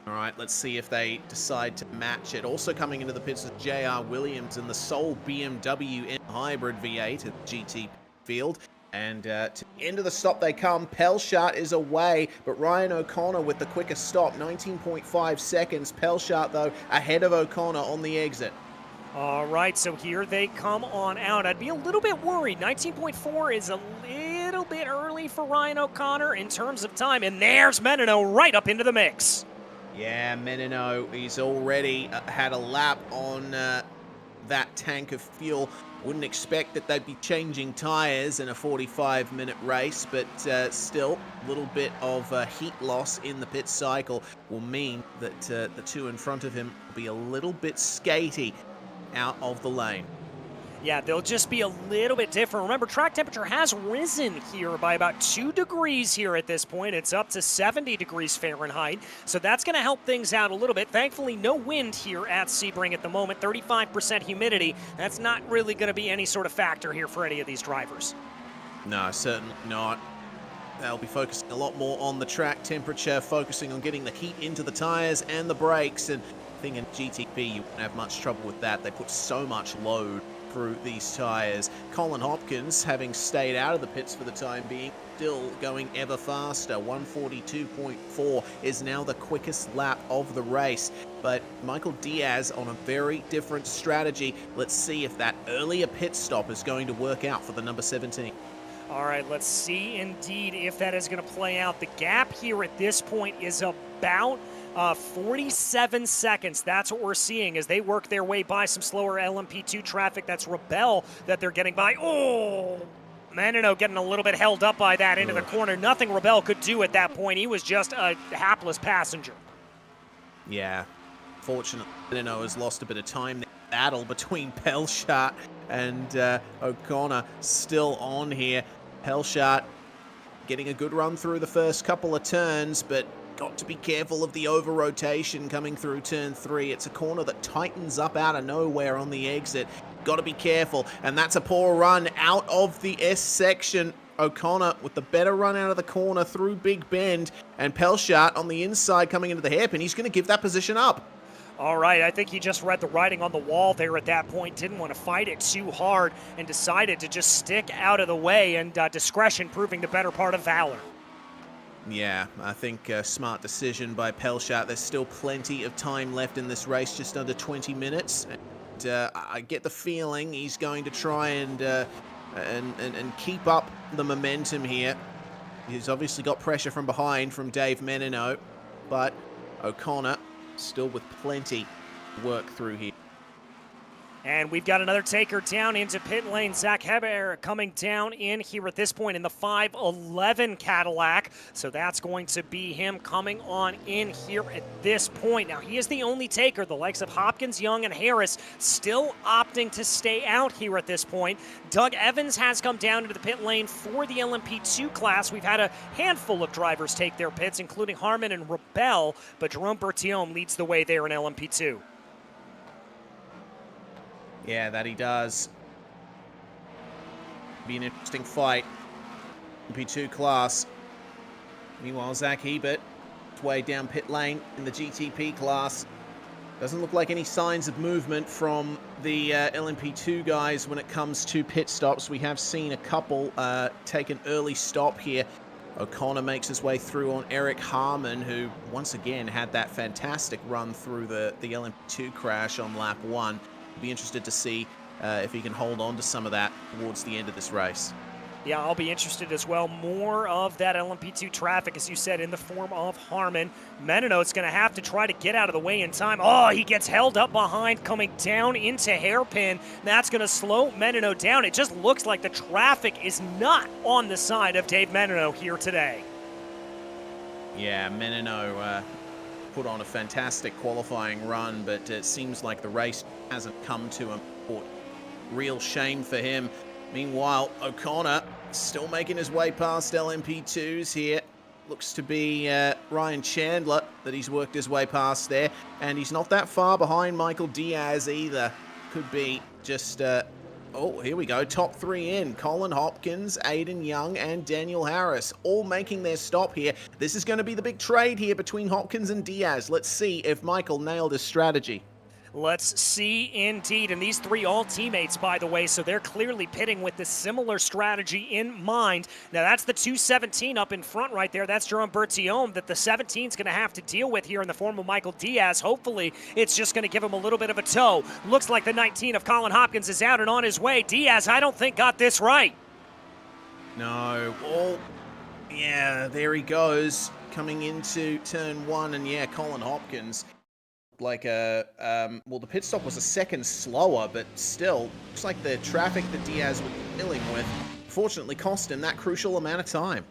All right, let's see if they decide to match it. Also coming into the pits is J.R. Williams in the sole BMW M Hybrid V8 at GT field. And to the end of the stop they come. Pelchat is away, but Ryan O'Connor with the quickest stop, 19.5 seconds. Pelchat, though, ahead of O'Connor on the exit. All right, so here they come on out. I'd be a little bit worried. 19.4 is a little bit early for Ryan O'Connor in terms of time. And there's Menino right up into the mix. Yeah, Menino, he's already had a lap on that tank of fuel. Wouldn't expect that they'd be changing tyres in a 45-minute race, but still, a little bit of heat loss in the pit cycle will mean that the two in front of him will be a little bit skatey out of the lane. Yeah, they'll just be a little bit different. Remember, track temperature has risen here by about 2 degrees here at this point. It's up to 70 degrees Fahrenheit, so that's going to help things out a little bit. Thankfully, no wind here at Sebring at the moment. 35% humidity. That's not really going to be any sort of factor here for any of these drivers. No, certainly not. They'll be focusing a lot more on the track temperature, focusing on getting the heat into the tyres and the brakes, and I think in GTP you won't have much trouble with that. They put so much load through these tyres. Colin Hopkins, having stayed out of the pits for the time being, still going ever faster. 142.4 is now the quickest lap of the race. But Michael Diaz on a very different strategy. Let's see if that earlier pit stop is going to work out for the number 17. All right, let's see indeed if that is going to play out. The gap here at this point is about 47 seconds. That's what we're seeing as they work their way by some slower LMP2 traffic. That's Rebel that they're getting by. Oh, Menino getting a little bit held up by that into the corner. Nothing Rebel could do at that point. He was just a hapless passenger. Yeah, fortunately, Menino has lost a bit of time. The battle between Pelchat and O'Connor still on here. Pelchat getting a good run through the first couple of turns, but got to be careful of the over-rotation coming through turn 3. It's a corner that tightens up out of nowhere on the exit. Got to be careful, and that's a poor run out of the S section. O'Connor with the better run out of the corner through Big Bend, and Pelchat on the inside coming into the hairpin. He's going to give that position up. All right, I think he just read the writing on the wall there at that point, didn't want to fight it too hard, and decided to just stick out of the way, and discretion proving the better part of valor. Yeah, I think a smart decision by Pelchat. There's still plenty of time left in this race, just under 20 minutes. And I get the feeling he's going to try and keep up the momentum here. He's obviously got pressure from behind from Dave Menino, but O'Connor still with plenty to work through here. And we've got another taker down into pit lane. Zach Heber coming down in here at this point in the 511 Cadillac. So that's going to be him coming on in here at this point. Now, he is the only taker. The likes of Hopkins, Young, and Harris still opting to stay out here at this point. Doug Evans has come down into the pit lane for the LMP2 class. We've had a handful of drivers take their pits, including Harmon and Rebel, but Jerome Bertillon leads the way there in LMP2. Yeah, that he does. Be an interesting fight. LMP2 class. Meanwhile, Zach Hebert, way down pit lane in the GTP class. Doesn't look like any signs of movement from the LMP2 guys when it comes to pit stops. We have seen a couple take an early stop here. O'Connor makes his way through on Eric Harmon, who once again had that fantastic run through the LMP2 crash on lap 1. Be interested to see if he can hold on to some of that towards the end of this race. Yeah, I'll be interested as well. More of that LMP2 traffic, as you said, in the form of Harmon. Menino's going to have to try to get out of the way in time. Oh, he gets held up behind, coming down into hairpin. That's going to slow Menino down. It just looks like the traffic is not on the side of Dave Menino here today. Yeah, Menino put on a fantastic qualifying run, but it seems like the race hasn't come to him. Real shame for him. Meanwhile, O'Connor still making his way past LMP2s here. Looks to be Ryan Chandler that he's worked his way past there. And he's not that far behind Michael Diaz either. Could be just... oh, here we go. Top 3 in. Colin Hopkins, Aiden Young, and Daniel Harris all making their stop here. This is going to be the big trade here between Hopkins and Diaz. Let's see if Michael nailed his strategy. Let's see indeed. And these three all teammates, by the way, so they're clearly pitting with the similar strategy in mind. Now, that's the 217 up in front right there. That's Jerome Bertillon that the 17 is going to have to deal with here in the form of Michael Diaz. Hopefully, it's just going to give him a little bit of a tow. Looks like the 19 of Colin Hopkins is out and on his way. Diaz, I don't think, got this right. No. Oh, yeah, there he goes. Coming into turn 1, and yeah, Colin Hopkins... like well, the pit stop was a second slower, but still, looks like the traffic that Diaz was dealing with fortunately cost him that crucial amount of time.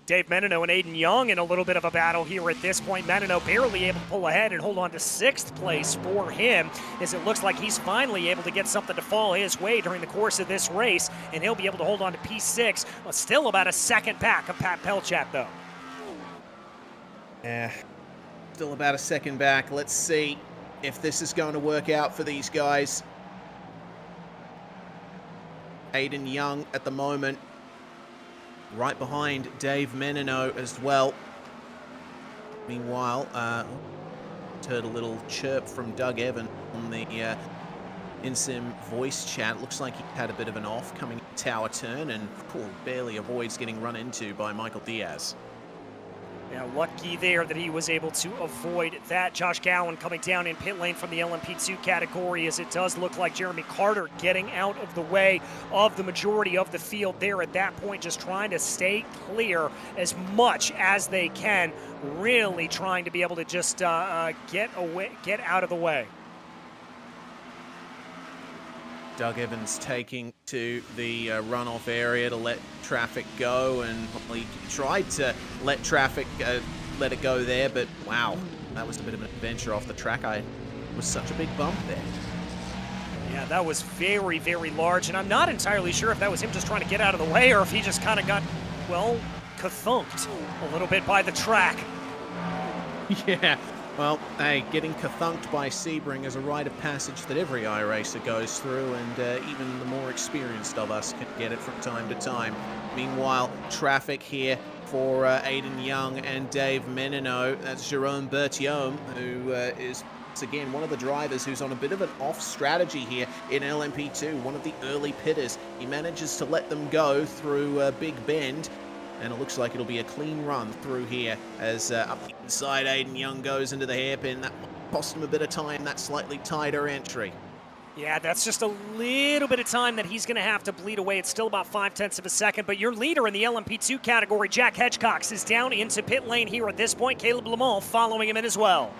Dave Menino and Aiden Young in a little bit of a battle here at this point. Menino barely able to pull ahead and hold on to 6th place for him, as it looks like he's finally able to get something to fall his way during the course of this race, and he'll be able to hold on to P6, still about a second back of Pat Pelchat, though. Yeah. Still about a second back. Let's see if this is going to work out for these guys. Aiden Young at the moment, right behind Dave Menino as well. Meanwhile, heard a little chirp from Doug Evans on the in-sim voice chat. Looks like he had a bit of an off coming tower turn and barely avoids getting run into by Michael Diaz. Yeah, lucky there that he was able to avoid that. Josh Gowan coming down in pit lane from the LMP2 category, as it does look like Jeremy Carter getting out of the way of the majority of the field there at that point, just trying to stay clear as much as they can, really trying to be able to just get out of the way. Doug Evans taking to the runoff area to let traffic go, and he tried to let traffic let it go there, but wow, that was a bit of an adventure off the track. It was such a big bump there. Yeah, that was very, very large, and I'm not entirely sure if that was him just trying to get out of the way or if he just kind of got, well, kathunked a little bit by the track. Yeah. Well, hey, getting kathunked by Sebring is a rite of passage that every iRacer goes through, and even the more experienced of us can get it from time to time. Meanwhile, traffic here for Aiden Young and Dave Menino. That's Jerome Bertillon, who is, once again, one of the drivers who's on a bit of an off strategy here in LMP2, one of the early pitters. He manages to let them go through Big Bend, and it looks like it'll be a clean run through here as up inside Aiden Young goes into the hairpin. That cost him a bit of time, that slightly tighter entry. Yeah, that's just a little bit of time that he's going to have to bleed away. It's still about 0.5 of a second, but your leader in the LMP2 category, Jack Hedgecox, is down into pit lane here at this point. Caleb Lamont following him in as well.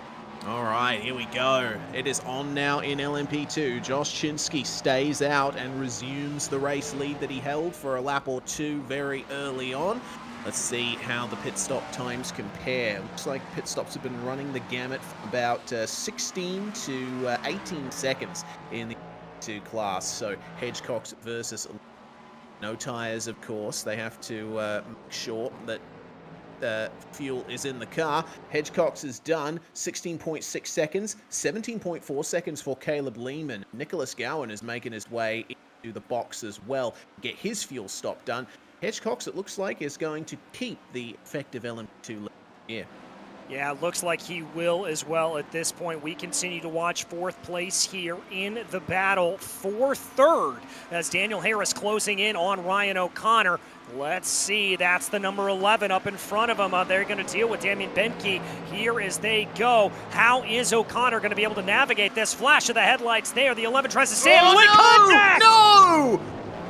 All right, here we go. It is on now in LMP2. Josh Chinsky stays out and resumes the race lead that he held for a lap or two very early on. Let's see how the pit stop times compare. Looks like pit stops have been running the gamut for about 16 to 18 seconds in the two class. So Hedgecox versus no tires, of course. They have to make sure that fuel is in the car. Hedgecox is done. 16.6 seconds. 17.4 seconds for Caleb Lehman. Nicholas Gowan is making his way into the box as well. Get his fuel stop done. Hedgecox, it looks like, is going to keep the effective LMP2 lead here. Yeah, it looks like he will as well at this point. We continue to watch fourth place here in the battle for third as Daniel Harris closing in on Ryan O'Connor. Let's see, that's the number 11 up in front of him. They're going to deal with Damien Benke here as they go. How is O'Connor going to be able to navigate this? Flash of the headlights there. The 11 tries to stay in with contact! No!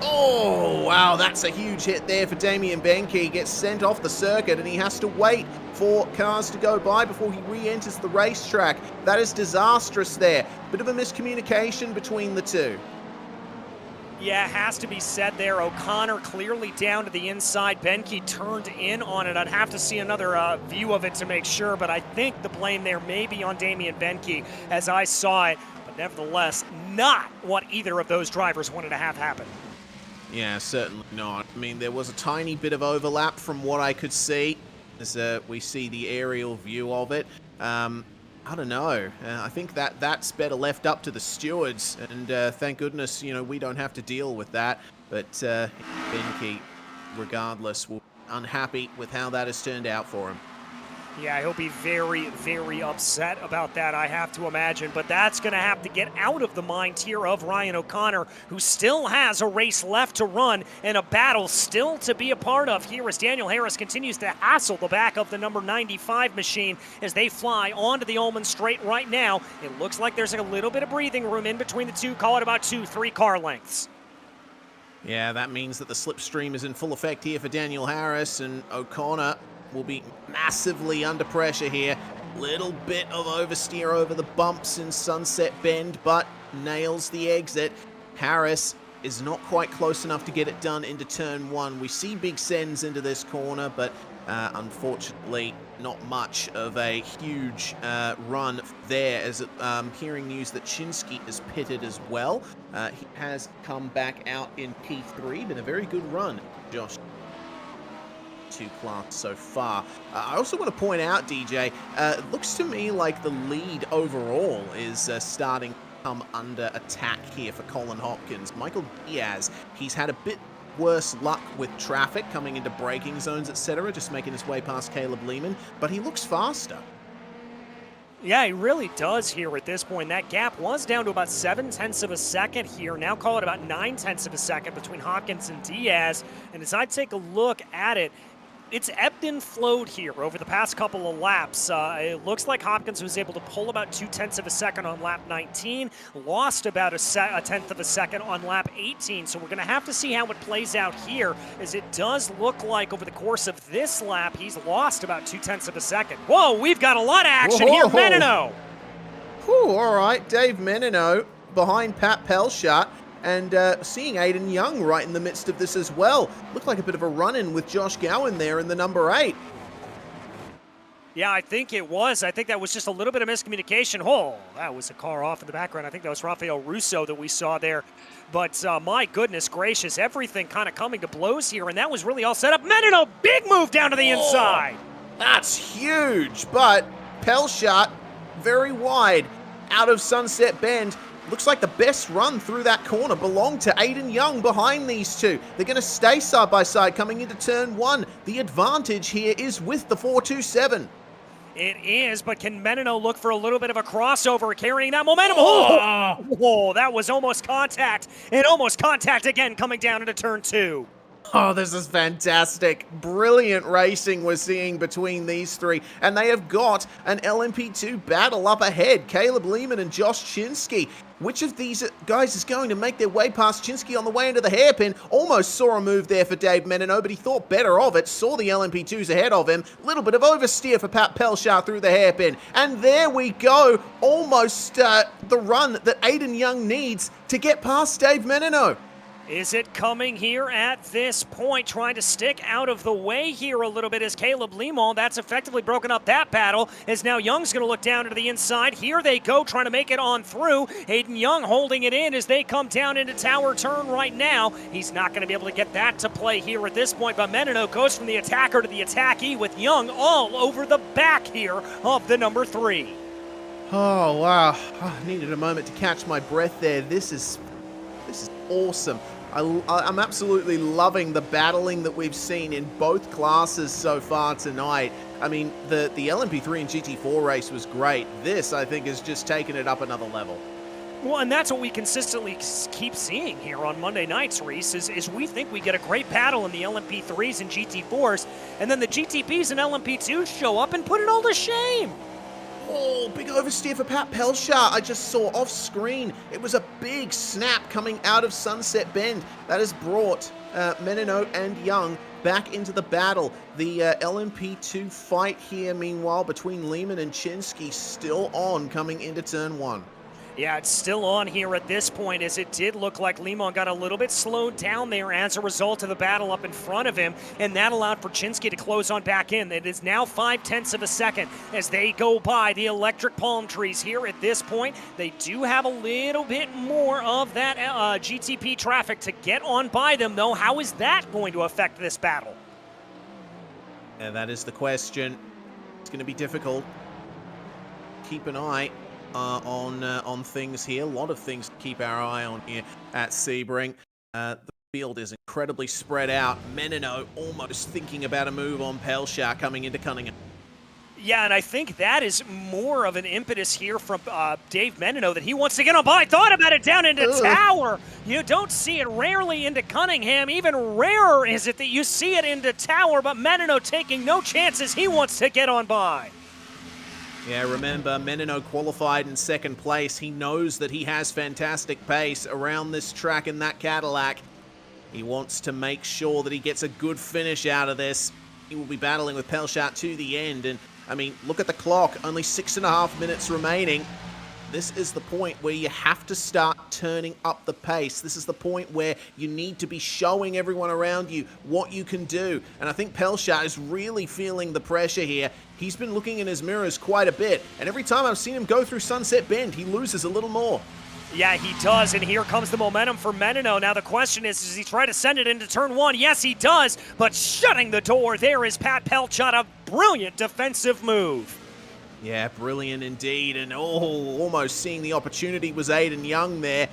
Oh, wow, that's a huge hit there for Damien Benke. He gets sent off the circuit and he has to wait for cars to go by before he re-enters the racetrack. That is disastrous there. Bit of a miscommunication between the two. Yeah, has to be said there. O'Connor clearly down to the inside. Benke turned in on it. I'd have to see another view of it to make sure, but I think the blame there may be on Damien Benke as I saw it. But nevertheless, not what either of those drivers wanted to have happen. Yeah, certainly not. I mean, there was a tiny bit of overlap from what I could see as we see the aerial view of it. I don't know. I think that's better left up to the stewards, and thank goodness, you know, we don't have to deal with that. But Benke, regardless, will be unhappy with how that has turned out for him. Yeah, he'll be very, very upset about that, I have to imagine. But that's going to have to get out of the mind here of Ryan O'Connor, who still has a race left to run and a battle still to be a part of here as Daniel Harris continues to hassle the back of the number 95 machine as they fly onto the Ullman Straight right now. It looks like there's a little bit of breathing room in between the two. Call it about 2-3 car lengths. Yeah, that means that the slipstream is in full effect here for Daniel Harris, and O'Connor will be massively under pressure here. Little bit of oversteer over the bumps in Sunset Bend, but nails the exit. Harris is not quite close enough to get it done into turn one. We see big sends into this corner, but unfortunately not much of a huge run there, as hearing news that Chinsky is pitted as well. He has come back out in P3, been a very good run, Josh. Two class so far. I also want to point out, DJ, it looks to me like the lead overall is starting to come under attack here for Colin Hopkins. Michael Diaz, he's had a bit worse luck with traffic coming into braking zones, etc., just making his way past Caleb Lehman, but he looks faster. Yeah, he really does here at this point. That gap was down to about 0.7 of a second here. Now call it about 0.9 of a second between Hopkins and Diaz. And as I take a look at it, it's ebbed and flowed here over the past couple of laps. It looks like Hopkins was able to pull about 0.2 of a second on lap 19, lost about a 1/10 of a second on lap 18. So we're going to have to see how it plays out here, as it does look like over the course of this lap, he's lost about 0.2 of a second. Whoa, we've got a lot of action here. Menino. Whew, all right, Dave Menino behind Pat Pelshot. And seeing Aiden Young right in the midst of this as well. Looked like a bit of a run-in with Josh Gowan there in the number 8. Yeah, I think it was. I think that was just a little bit of miscommunication. Oh, that was a car off in the background. I think that was Rafael Russo that we saw there. But my goodness gracious, everything kind of coming to blows here, and that was really all set up. Menino, big move down to the inside. That's huge, but Pelshot very wide out of Sunset Bend. Looks like the best run through that corner belonged to Aiden Young behind these two. They're going to stay side by side coming into turn one. The advantage here is with the 427. It is, but can Menino look for a little bit of a crossover carrying that momentum? Oh, that was almost contact, and almost contact again coming down into turn two. Oh, this is fantastic. Brilliant racing we're seeing between these three. And they have got an LMP2 battle up ahead. Caleb Lehman and Josh Chinsky. Which of these guys is going to make their way past Chinsky on the way into the hairpin? Almost saw a move there for Dave Menino, but he thought better of it. Saw the LMP2s ahead of him. Little bit of oversteer for Pat Pelchar through the hairpin. And there we go. Almost the run that Aiden Young needs to get past Dave Menino. Is it coming here at this point? Trying to stick out of the way here a little bit as Caleb Limon. That's effectively broken up that battle. As now Young's going to look down to the inside. Here they go, trying to make it on through. Aiden Young holding it in as they come down into tower turn right now. He's not going to be able to get that to play here at this point, but Menino goes from the attacker to the attackee with Young all over the back here of the number 3. Oh, wow. I needed a moment to catch my breath there. This is awesome. I'm absolutely loving the battling that we've seen in both classes so far tonight. I mean, the LMP3 and GT4 race was great. This, I think, has just taken it up another level. Well, and that's what we consistently keep seeing here on Monday nights, Reese, is we think we get a great battle in the LMP3s and GT4s, and then the GTPs and LMP2s show up and put it all to shame. Oh, big oversteer for Pat Pelchar. I just saw off screen. It was a big snap coming out of Sunset Bend. That has brought Menino and Young back into the battle. The LMP2 fight here, meanwhile, between Lehman and Chinsky still on coming into turn 1. Yeah, it's still on here at this point, as it did look like Limon got a little bit slowed down there as a result of the battle up in front of him, and that allowed for Chinsky to close on back in. It is now 0.5 of a second as they go by the electric palm trees here at this point. They do have a little bit more of that GTP traffic to get on by them, though. How is that going to affect this battle? Yeah, that is the question. It's going to be difficult. Keep an eye on things here. A lot of things to keep our eye on here at Sebring. The field is incredibly spread out. Menino almost thinking about a move on Pelchar coming into Cunningham. Yeah, and I think that is more of an impetus here from Dave Menino that he wants to get on by. Thought about it down into Tower. You don't see it rarely into Cunningham. Even rarer is it that you see it into Tower, but Menino taking no chances. He wants to get on by. Yeah, remember, Menino qualified in 2nd place. He knows that he has fantastic pace around this track in that Cadillac. He wants to make sure that he gets a good finish out of this. He will be battling with Pelchar to the end. And, I mean, look at the clock. Only 6.5 minutes remaining. This is the point where you have to start turning up the pace. This is the point where you need to be showing everyone around you what you can do. And I think Pelchar is really feeling the pressure here. He's been looking in his mirrors quite a bit. And every time I've seen him go through Sunset Bend, he loses a little more. Yeah, he does, and here comes the momentum for Menino. Now the question is, does he try to send it into turn 1? Yes, he does, but shutting the door, there is Pat Pelchar, a brilliant defensive move. Yeah, brilliant indeed, and almost seeing the opportunity was Aiden Young there.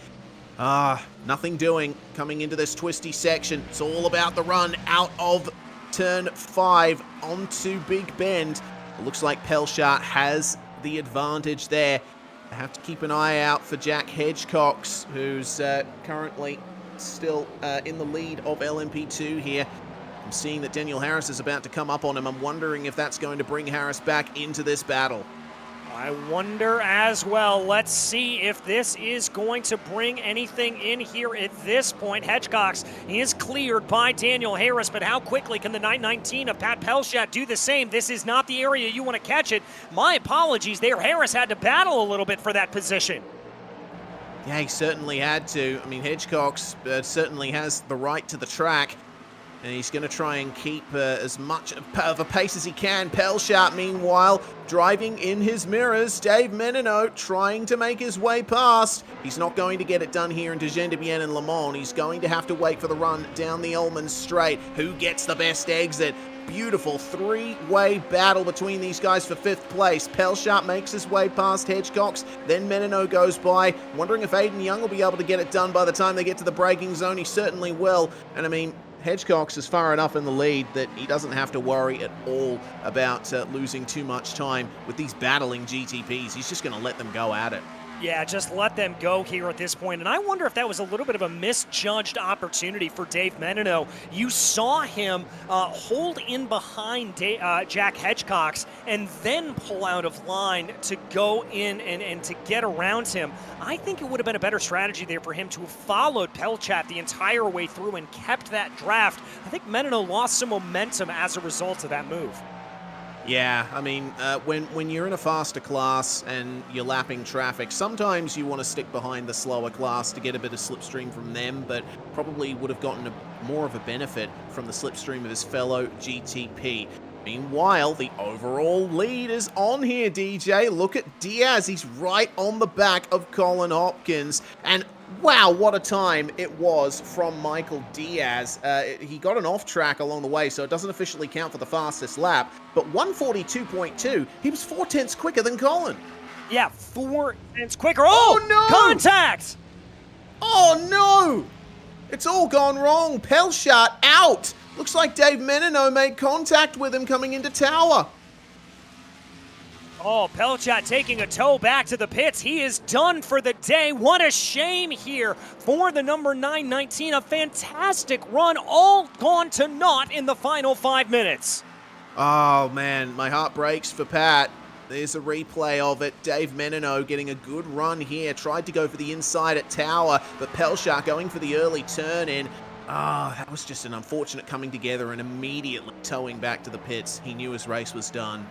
Nothing doing coming into this twisty section. It's all about the run out of turn 5 onto Big Bend. It looks like Pelchar has the advantage there. I have to keep an eye out for Jack Hedgecox, who's currently still in the lead of LMP2 here. I'm seeing that Daniel Harris is about to come up on him. I'm wondering if that's going to bring Harris back into this battle. I wonder as well. Let's see if this is going to bring anything in here at this point. Hedgecox is cleared by Daniel Harris, but how quickly can the 919 of Pat Pelchar do the same? This is not the area you want to catch it. My apologies there. Harris had to battle a little bit for that position. Yeah, he certainly had to. I mean, Hedgecox certainly has the right to the track. And he's going to try and keep as much of a pace as he can. Pelchar, meanwhile, driving in his mirrors. Dave Menino trying to make his way past. He's not going to get it done here in Dijon-de-Bienne and Le Mans. He's going to have to wait for the run down the Ullman Straight. Who gets the best exit? Beautiful three-way battle between these guys for 5th place. Pelchar makes his way past Hedgecox. Then Menino goes by. Wondering if Aiden Young will be able to get it done by the time they get to the braking zone. He certainly will. And I mean, Hedgecox is far enough in the lead that he doesn't have to worry at all about losing too much time with these battling GTPs. He's just going to let them go at it. Yeah, just let them go here at this point. And I wonder if that was a little bit of a misjudged opportunity for Dave Menino. You saw him hold in behind Jack Hedgecox and then pull out of line to go in and to get around him. I think it would have been a better strategy there for him to have followed Pelchat the entire way through and kept that draft. I think Menino lost some momentum as a result of that move. Yeah, I mean, when you're in a faster class and you're lapping traffic, sometimes you want to stick behind the slower class to get a bit of slipstream from them, but probably would have gotten more of a benefit from the slipstream of his fellow GTP. Meanwhile, the overall lead is on here, DJ. Look at Diaz. He's right on the back of Colin Hopkins. And wow, what a time it was from Michael Diaz. He got an off track along the way, so it doesn't officially count for the fastest lap. But 142.2, he was 4/10 quicker than Colin. Yeah, 4/10 quicker. Oh, no! Contact! Oh, no! It's all gone wrong. Pelchat out. Looks like Dave Menino made contact with him coming into tower. Oh, Pelchat taking a tow back to the pits. He is done for the day. What a shame here for the number 919. A fantastic run, all gone to naught in the final 5 minutes. Oh, man, my heart breaks for Pat. There's a replay of it. Dave Menino getting a good run here. Tried to go for the inside at tower, but Pelchat going for the early turn in. Ah, that was just an unfortunate coming together and immediately towing back to the pits. He knew his race was done.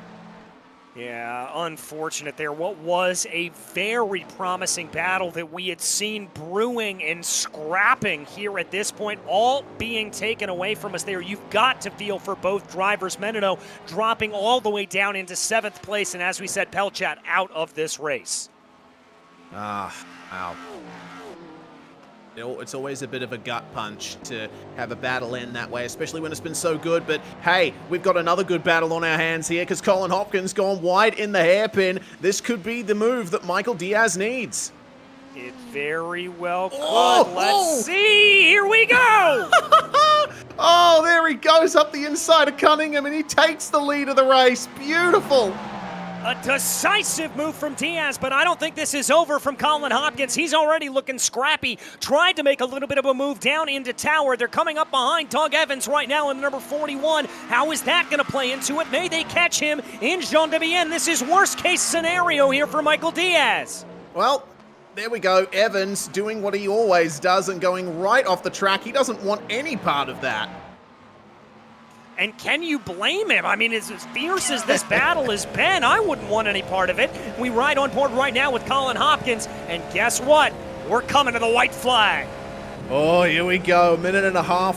Yeah, unfortunate there. What was a very promising battle that we had seen brewing and scrapping here at this point, all being taken away from us there. You've got to feel for both drivers. Menino dropping all the way down into 7th place, and as we said, Pelchat out of this race. Ah, wow. It's always a bit of a gut punch to have a battle end that way, especially when it's been so good. But hey, we've got another good battle on our hands here because Colin Hopkins gone wide in the hairpin. This could be the move that Michael Diaz needs. It very well could. Let's see. Here we go. Oh, there he goes up the inside of Cunningham and he takes the lead of the race. Beautiful. A decisive move from Diaz, but I don't think this is over from Colin Hopkins. He's already looking scrappy. Tried to make a little bit of a move down into tower. They're coming up behind Doug Evans right now in number 41. How is that going to play into it? May they catch him in Jean de Bienne? This is worst case scenario here for Michael Diaz. Well, there we go. Evans doing what he always does and going right off the track. He doesn't want any part of that. And can you blame him? I mean, as fierce as this battle has been, I wouldn't want any part of it. We ride on board right now with Colin Hopkins, and guess what? We're coming to the white flag. Oh, here we go. 1.5 minutes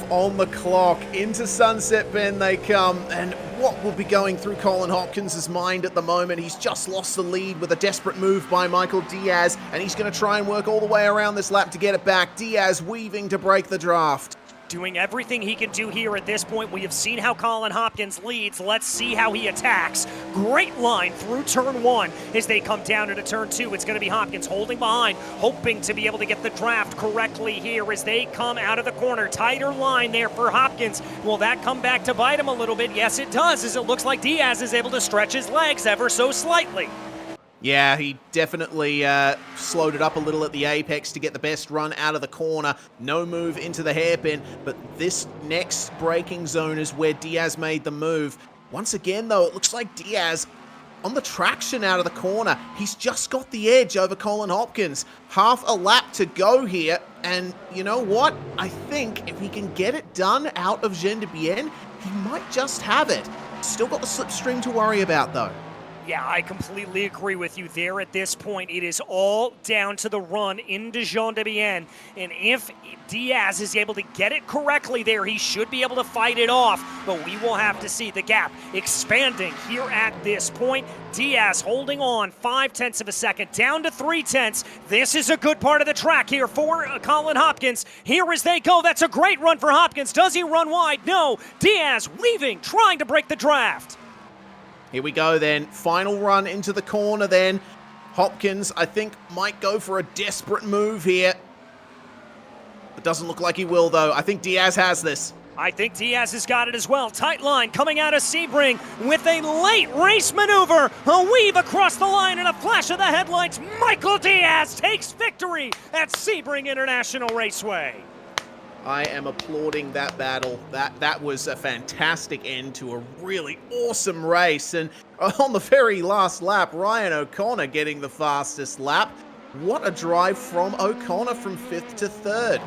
on the clock. Into Sunset Bend they come. And what will be going through Colin Hopkins' mind at the moment? He's just lost the lead with a desperate move by Michael Diaz, and he's going to try and work all the way around this lap to get it back. Diaz weaving to break the draft. Doing everything he can do here at this point. We have seen how Colin Hopkins leads. Let's see how he attacks. Great line through turn 1 as they come down into turn 2. It's going to be Hopkins holding behind, hoping to be able to get the draft correctly here as they come out of the corner. Tighter line there for Hopkins. Will that come back to bite him a little bit? Yes, it does, as it looks like Diaz is able to stretch his legs ever so slightly. Yeah, he definitely slowed it up a little at the apex to get the best run out of the corner. No move into the hairpin, but this next braking zone is where Diaz made the move. Once again, though, it looks like Diaz on the traction out of the corner. He's just got the edge over Colin Hopkins. Half a lap to go here, and you know what? I think if he can get it done out of Jean de Bienne, he might just have it. Still got the slipstream to worry about, though. Yeah, I completely agree with you there at this point. It is all down to the run into Jean de Bienne. And if Diaz is able to get it correctly there, he should be able to fight it off. But we will have to see the gap expanding here at this point. Diaz holding on 0.5 of a second, down to 0.3. This is a good part of the track here for Colin Hopkins. Here as they go, that's a great run for Hopkins. Does he run wide? No. Diaz weaving, trying to break the draft. Here we go then. Final run into the corner then. Hopkins, I think, might go for a desperate move here. It doesn't look like he will, though. I think Diaz has this. I think Diaz has got it as well. Tight line coming out of Sebring with a late race maneuver. A weave across the line and a flash of the headlights. Michael Diaz takes victory at Sebring International Raceway. I am applauding that battle. That was a fantastic end to a really awesome race. And on the very last lap, Ryan O'Connor getting the fastest lap. What a drive from O'Connor from 5th to 3rd.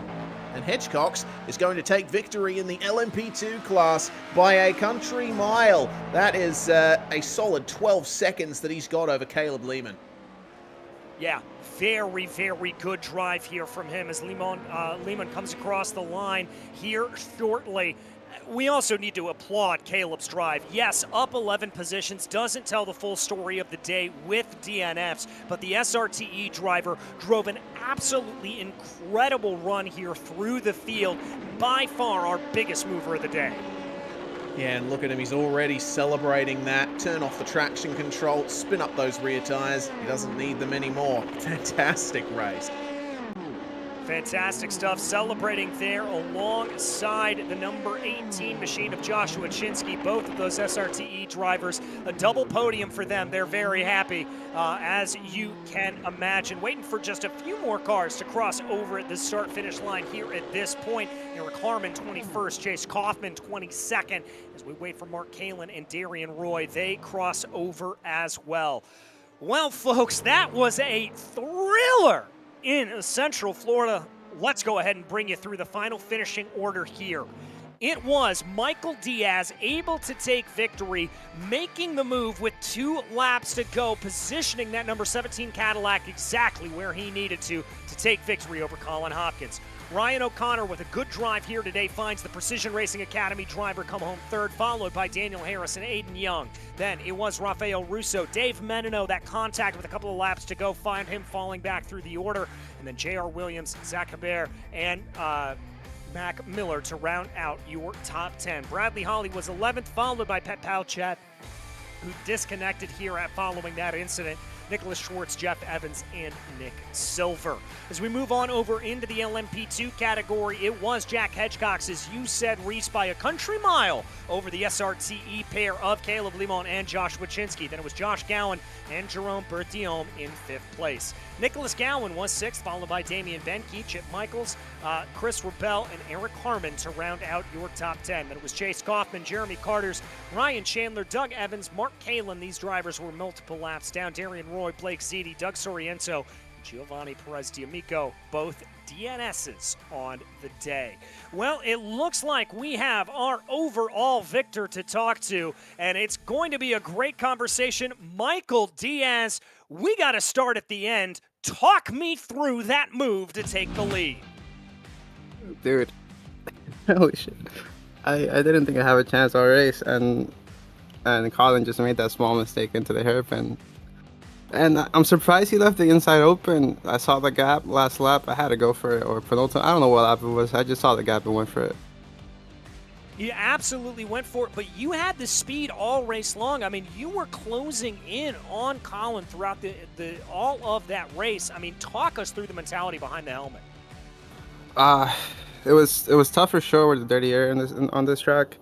And Hedgecox is going to take victory in the LMP2 class by a country mile. That is a solid 12 seconds that he's got over Caleb Lehman. Yeah, very, very good drive here from him as Lehman comes across the line here shortly. We also need to applaud Caleb's drive. Yes, up 11 positions doesn't tell the full story of the day with DNFs, but the SRTE driver drove an absolutely incredible run here through the field. By far our biggest mover of the day. Yeah, and look at him, he's already celebrating that. Turn off the traction control, spin up those rear tires. He doesn't need them anymore. Fantastic race. Fantastic stuff, celebrating there alongside the number 18 machine of Joshua Chinsky. Both of those SRTE drivers, a double podium for them. They're very happy, as you can imagine. Waiting for just a few more cars to cross over at the start-finish line here at this point. Eric Harmon 21st, Chase Kaufman 22nd. As we wait for Mark Kalin and Darian Roy, they cross over as well. Well, folks, that was a thriller in Central Florida. Let's go ahead and bring you through the final finishing order here. It was Michael Diaz able to take victory, making the move with 2 laps to go, positioning that number 17 Cadillac exactly where he needed to take victory over Colin Hopkins. Ryan O'Connor with a good drive here today finds the Precision Racing Academy driver come home 3rd, followed by Daniel Harris and Aiden Young. Then it was Rafael Russo, Dave Menino, that contact with a couple of laps to go, find him falling back through the order. And then J.R. Williams, Zach Hebert, and Mac Miller to round out your top 10. Bradley Holly was 11th, followed by Pet Palchat, who disconnected here following that incident. Nicholas Schwartz, Jeff Evans, and Nick Silver. As we move on over into the LMP2 category, it was Jack Hedgecox, as you said, Reese, by a country mile over the SRTE pair of Caleb Limon and Josh Wachinski. Then it was Josh Gowan and Jerome Berthiaume in 5th place. Nicholas Gowan was 6th, followed by Damian Benke, Chip Michaels, Chris Rebel, and Eric Harmon to round out your top 10. Then it was Chase Kaufman, Jeremy Carters, Ryan Chandler, Doug Evans, Mark Kalin. These drivers were multiple laps down. Darian Roy, Blake Ziti, Doug Soriento, Giovanni Perez D'Amico, both DNSs on the day. Well, it looks like we have our overall victor to talk to, and it's going to be a great conversation. Michael Diaz, we got to start at the end. Talk me through that move to take the lead. Dude, holy shit. I didn't think I have a chance all race, and Colin just made that small mistake into the hairpin. And I'm surprised he left the inside open. I saw the gap last lap. I had to go for it, or penultimate. I don't know what lap it was. I just saw the gap and went for it. You absolutely went for it, but you had the speed all race long. I mean, you were closing in on Colin throughout the all of that race. I mean, talk us through the mentality behind the helmet. It was tough for sure with the dirty air on this track.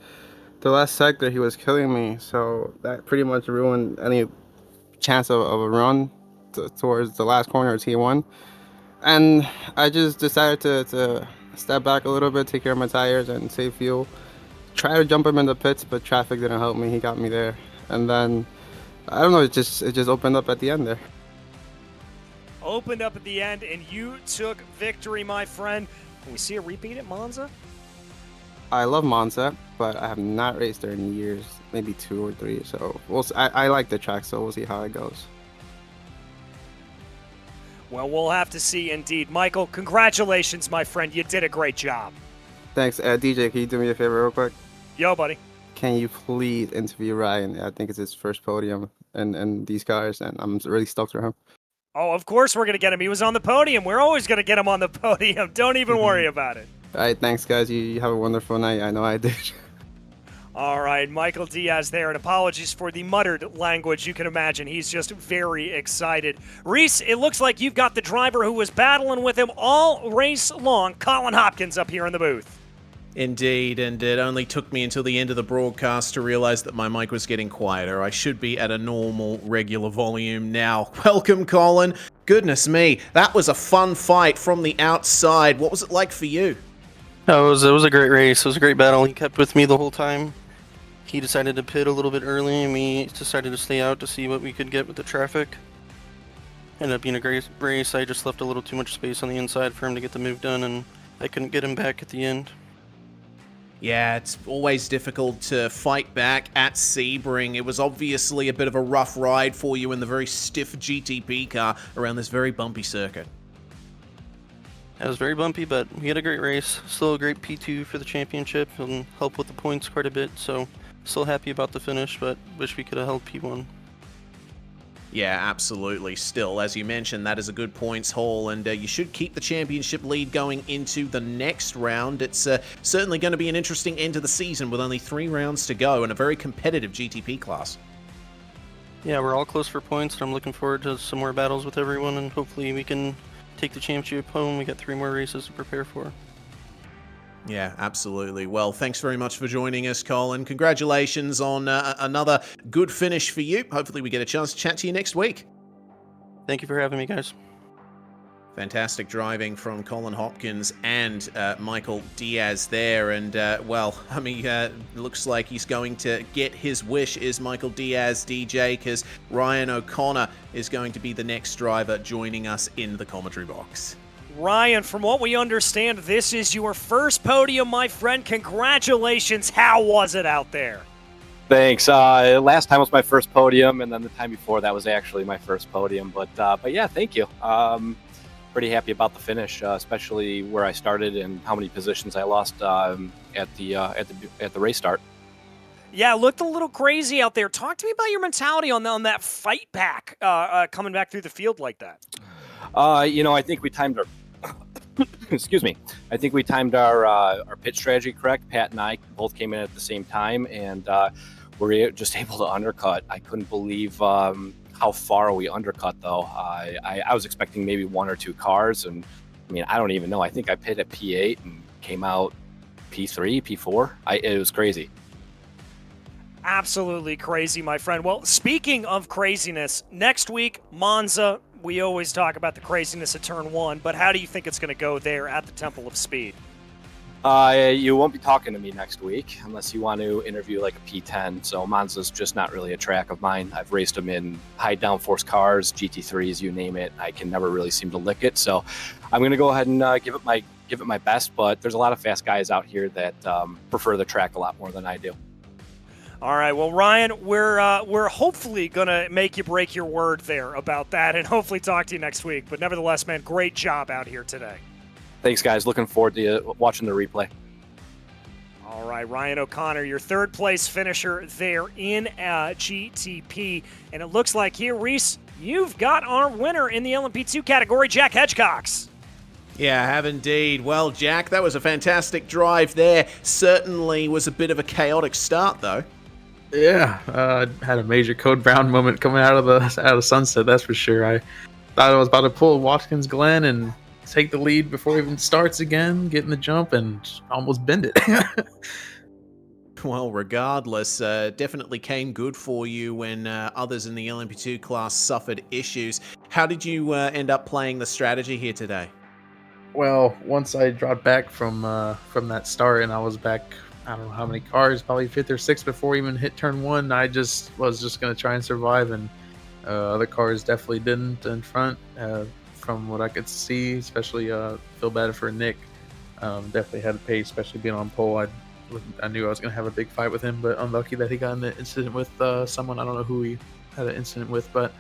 The last sector, he was killing me, so that pretty much ruined any chance of a run towards the last corner of T1. And I just decided to step back a little bit, take care of my tires and save fuel. Try to jump him in the pits, but traffic didn't help me. He got me there. And then, I don't know, it just opened up at the end there. Opened up at the end, and you took victory, my friend. Can we see a repeat at Monza? I love Monza, but I have not raced there in years, maybe 2 or 3. So we'll see. I like the track, so we'll see how it goes. Well, we'll have to see indeed. Michael, congratulations, my friend. You did a great job. Thanks. DJ, can you do me a favor real quick? Yo, buddy. Can you please interview Ryan? I think it's his first podium in these cars, and I'm really stoked for him. Oh, of course we're going to get him. He was on the podium. We're always going to get him on the podium. Don't even worry about it. All right, thanks, guys. You have a wonderful night. I know I did. All right, Michael Diaz there, and apologies for the muttered language. You can imagine he's just very excited. Reese, it looks like you've got the driver who was battling with him all race long, Colin Hopkins, up here in the booth. Indeed, and it only took me until the end of the broadcast to realize that my mic was getting quieter. I should be at a normal, regular volume now. Welcome, Colin. Goodness me, that was a fun fight from the outside. What was it like for you? Oh, it was a great race. It was a great battle. He kept with me the whole time. He decided to pit a little bit early, and we decided to stay out to see what we could get with the traffic. Ended up being a great race. I just left a little too much space on the inside for him to get the move done, and I couldn't get him back at the end. Yeah, it's always difficult to fight back at Sebring. It was obviously a bit of a rough ride for you in the very stiff GTP car around this very bumpy circuit. It was very bumpy, but we had a great race. Still a great P2 for the championship and helped with the points quite a bit, so still happy about the finish, but wish we could have held P1. Yeah, absolutely. Still, as you mentioned, that is a good points haul, and you should keep the championship lead going into the next round. It's certainly going to be an interesting end to the season with only 3 rounds to go and a very competitive GTP class. Yeah, we're all close for points, and I'm looking forward to some more battles with everyone, and hopefully we can take the championship home. We got 3 more races to prepare for. Yeah, absolutely. Well, thanks very much for joining us, Colin. Congratulations on another good finish for you. Hopefully we get a chance to chat to you next week. Thank you for having me, guys. Fantastic driving from Colin Hopkins and Michael Diaz there. And, well, I mean, looks like he's going to get his wish, is Michael Diaz, DJ, because Ryan O'Connor is going to be the next driver joining us in the commentary box. Ryan, from what we understand, this is your first podium, my friend. Congratulations. How was it out there? Thanks. Last time was my first podium, and then the time before that was actually my first podium. But yeah, thank you. Pretty happy about the finish, especially where I started and how many positions I lost at the race start. Yeah, it looked a little crazy out there. Talk to me about your mentality on that fight back, coming back through the field like that. I think we timed our excuse me. I think we timed our pit strategy correct. Pat and I both came in at the same time, and we're just able to undercut. I couldn't believe how far we undercut, though. I was expecting maybe 1 or 2 cars, and I mean, I don't even know. I think I pit at P8 and came out P3, P4. It was crazy. Absolutely crazy, my friend. Well, speaking of craziness, next week, Monza. We always talk about the craziness at Turn 1, but how do you think it's going to go there at the Temple of Speed? You won't be talking to me next week unless you want to interview like a P10. So Monza's just not really a track of mine. I've raced them in high downforce cars, GT3s, you name it. I can never really seem to lick it. So I'm going to go ahead and give it my best. But there's a lot of fast guys out here that prefer the track a lot more than I do. All right, well, Ryan, we're hopefully going to make you break your word there about that and hopefully talk to you next week. But nevertheless, man, great job out here today. Thanks, guys. Looking forward to watching the replay. All right, Ryan O'Connor, your 3rd place finisher there in GTP. And it looks like here, Reese, you've got our winner in the LMP2 category, Jack Hedgecox. Yeah, I have indeed. Well, Jack, that was a fantastic drive there. Certainly was a bit of a chaotic start, though. Yeah, had a major Code Brown moment coming out of Sunset, that's for sure. I thought I was about to pull Watkins Glen and take the lead before it even starts again, get in the jump, and almost bend it. Well, regardless, definitely came good for you when others in the LMP2 class suffered issues. How did you end up playing the strategy here today? Well, once I dropped back from that start and I was back, I don't know how many cars, probably 5th or 6th before we even hit turn 1. I was just going to try and survive, and other cars definitely didn't in front from what I could see, especially feel bad for Nick. Definitely had a pace, especially being on pole. I knew I was going to have a big fight with him, but unlucky that he got in an incident with someone. I don't know who he had an incident with, but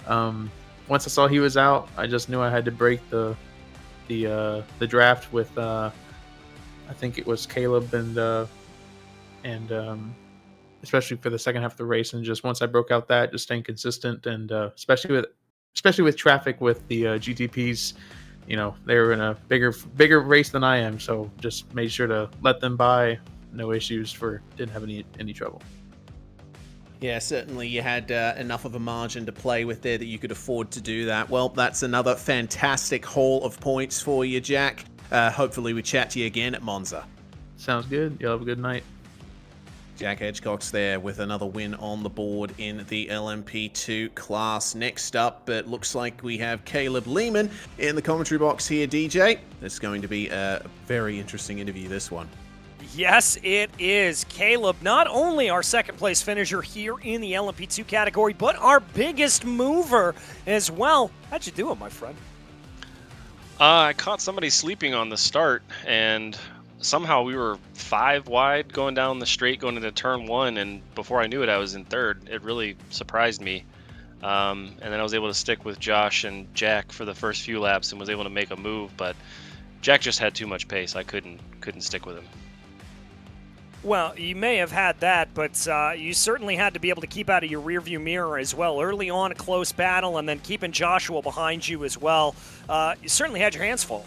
once I saw he was out, I just knew I had to break the draft with I think it was Caleb and especially for the second half of the race, and just once I broke out that, just staying consistent, and especially with traffic with the GTPs, they were in a bigger race than I am, so just made sure to let them by, no issues, didn't have any trouble. Yeah, certainly you had enough of a margin to play with there that you could afford to do that. Well, that's another fantastic haul of points for you, Jack. Hopefully we chat to you again at Monza. Sounds good. Y'all have a good night. Jack Edgecox there with another win on the board in the LMP2 class. Next up, it looks like we have Caleb Lehman in the commentary box here, DJ. It's going to be a very interesting interview, this one. Yes, it is. Caleb, not only our second place finisher here in the LMP2 category, but our biggest mover as well. How'd you do it, my friend? I caught somebody sleeping on the start, and somehow we were 5 wide going down the straight going into turn 1, and before I knew it, I was in third. It really surprised me. And then I was able to stick with Josh and Jack for the first few laps and was able to make a move, but Jack just had too much pace. I couldn't stick with him. Well, you may have had that, but you certainly had to be able to keep out of your rearview mirror as well. Early on, a close battle, and then keeping Joshua behind you as well. You certainly had your hands full.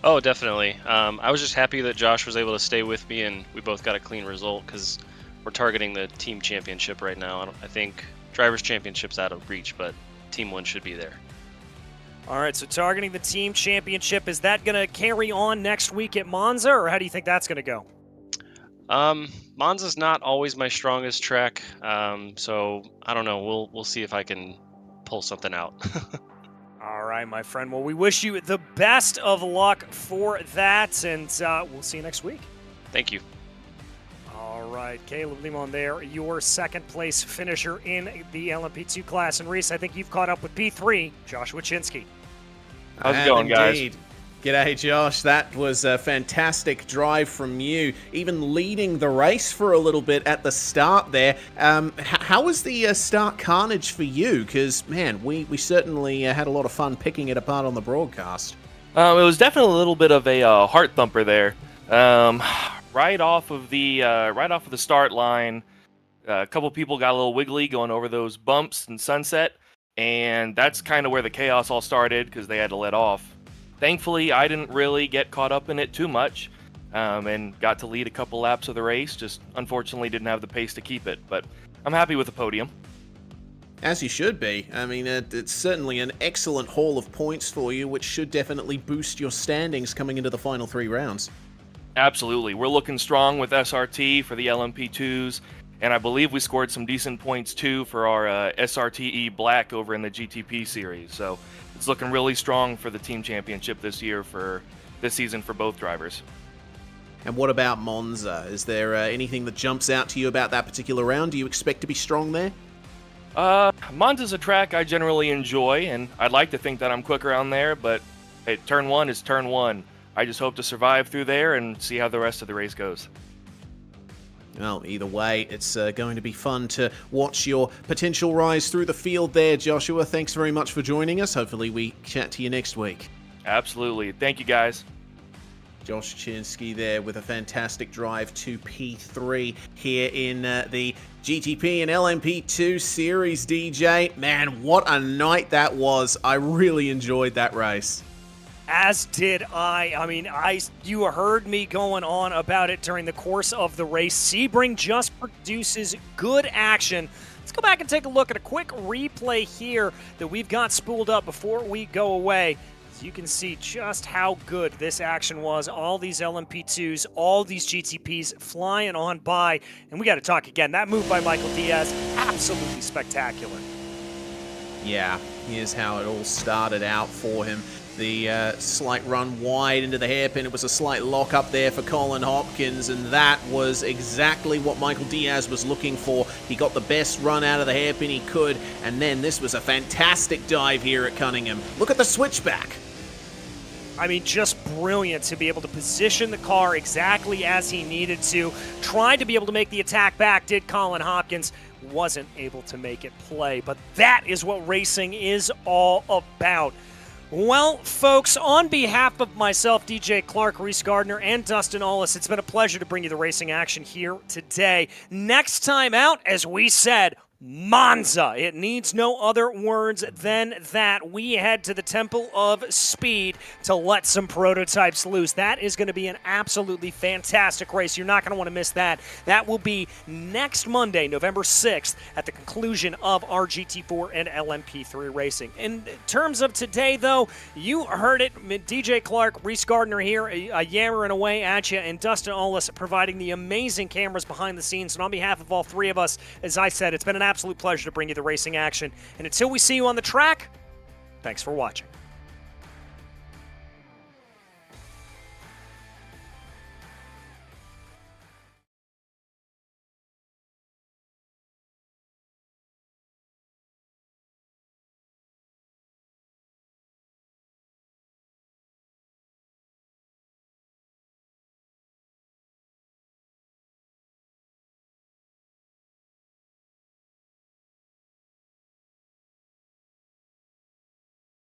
Oh, definitely. I was just happy that Josh was able to stay with me, and we both got a clean result because we're targeting the team championship right now. I think Drivers' Championship's out of reach, but Team 1 should be there. All right, so targeting the team championship, is that going to carry on next week at Monza, or how do you think that's going to go? Monza's not always my strongest track, so I don't know. We'll see if I can pull something out. All right, my friend. Well, we wish you the best of luck for that, and we'll see you next week. Thank you. All right, Caleb Limon there, your second place finisher in the LMP2 class. And Reese, I think you've caught up with P3, Joshua Chinsky. How's it going, guys? Indeed. G'day, Josh. That was a fantastic drive from you, even leading the race for a little bit at the start there. How was the start carnage for you? Because, man, we certainly had a lot of fun picking it apart on the broadcast. It was definitely a little bit of a heart thumper there. Right off of the start line, a couple people got a little wiggly going over those bumps and sunset, and that's kind of where the chaos all started because they had to let off. Thankfully, I didn't really get caught up in it too much and got to lead a couple laps of the race. Just unfortunately didn't have the pace to keep it, but I'm happy with the podium. As you should be. I mean, it's certainly an excellent haul of points for you, which should definitely boost your standings coming into the final 3 rounds. Absolutely. We're looking strong with SRT for the LMP2s, and I believe we scored some decent points too for our SRTE Black over in the GTP series. So it's looking really strong for the team championship this season for both drivers. And what about Monza? Is there anything that jumps out to you about that particular round? Do you expect to be strong there? Monza's a track I generally enjoy, and I'd like to think that I'm quicker on there, but hey, turn 1 is turn 1. I just hope to survive through there and see how the rest of the race goes. Well, either way, it's going to be fun to watch your potential rise through the field there, Joshua. Thanks very much for joining us. Hopefully we chat to you next week. Absolutely. Thank you, guys. Josh Chinsky there with a fantastic drive to P3 here in the GTP and LMP2 series, DJ. Man, what a night that was. I really enjoyed that race. As did I. I mean, you heard me going on about it during the course of the race. Sebring just produces good action. Let's go back and take a look at a quick replay here that we've got spooled up before we go away. So you can see just how good this action was. All these LMP2s, all these GTPs flying on by. And we got to talk again. That move by Michael Diaz, absolutely spectacular. Yeah, here's how it all started out for him. The slight run wide into the hairpin. It was a slight lock up there for Colin Hopkins, and that was exactly what Michael Diaz was looking for. He got the best run out of the hairpin he could, and then this was a fantastic dive here at Cunningham. Look at the switchback. I mean, just brilliant to be able to position the car exactly as he needed to. Tried to be able to make the attack back, did Colin Hopkins. Wasn't able to make it play, but that is what racing is all about. Well, folks, on behalf of myself, DJ Clark, Reese Gardner, and Dustin Ollis, it's been a pleasure to bring you the racing action here today. Next time out, as we said, Monza. It needs no other words than that. We head to the Temple of Speed to let some prototypes loose. That is going to be an absolutely fantastic race. You're not going to want to miss that. That will be next Monday, November 6th, at the conclusion of our GT4 and LMP3 racing. In terms of today, though, you heard it. DJ Clark, Reese Gardner here, yammering away at you, and Dustin Ollis providing the amazing cameras behind the scenes. And on behalf of all three of us, as I said, it's been an absolute pleasure to bring you the racing action. And until we see you on the track, thanks for watching.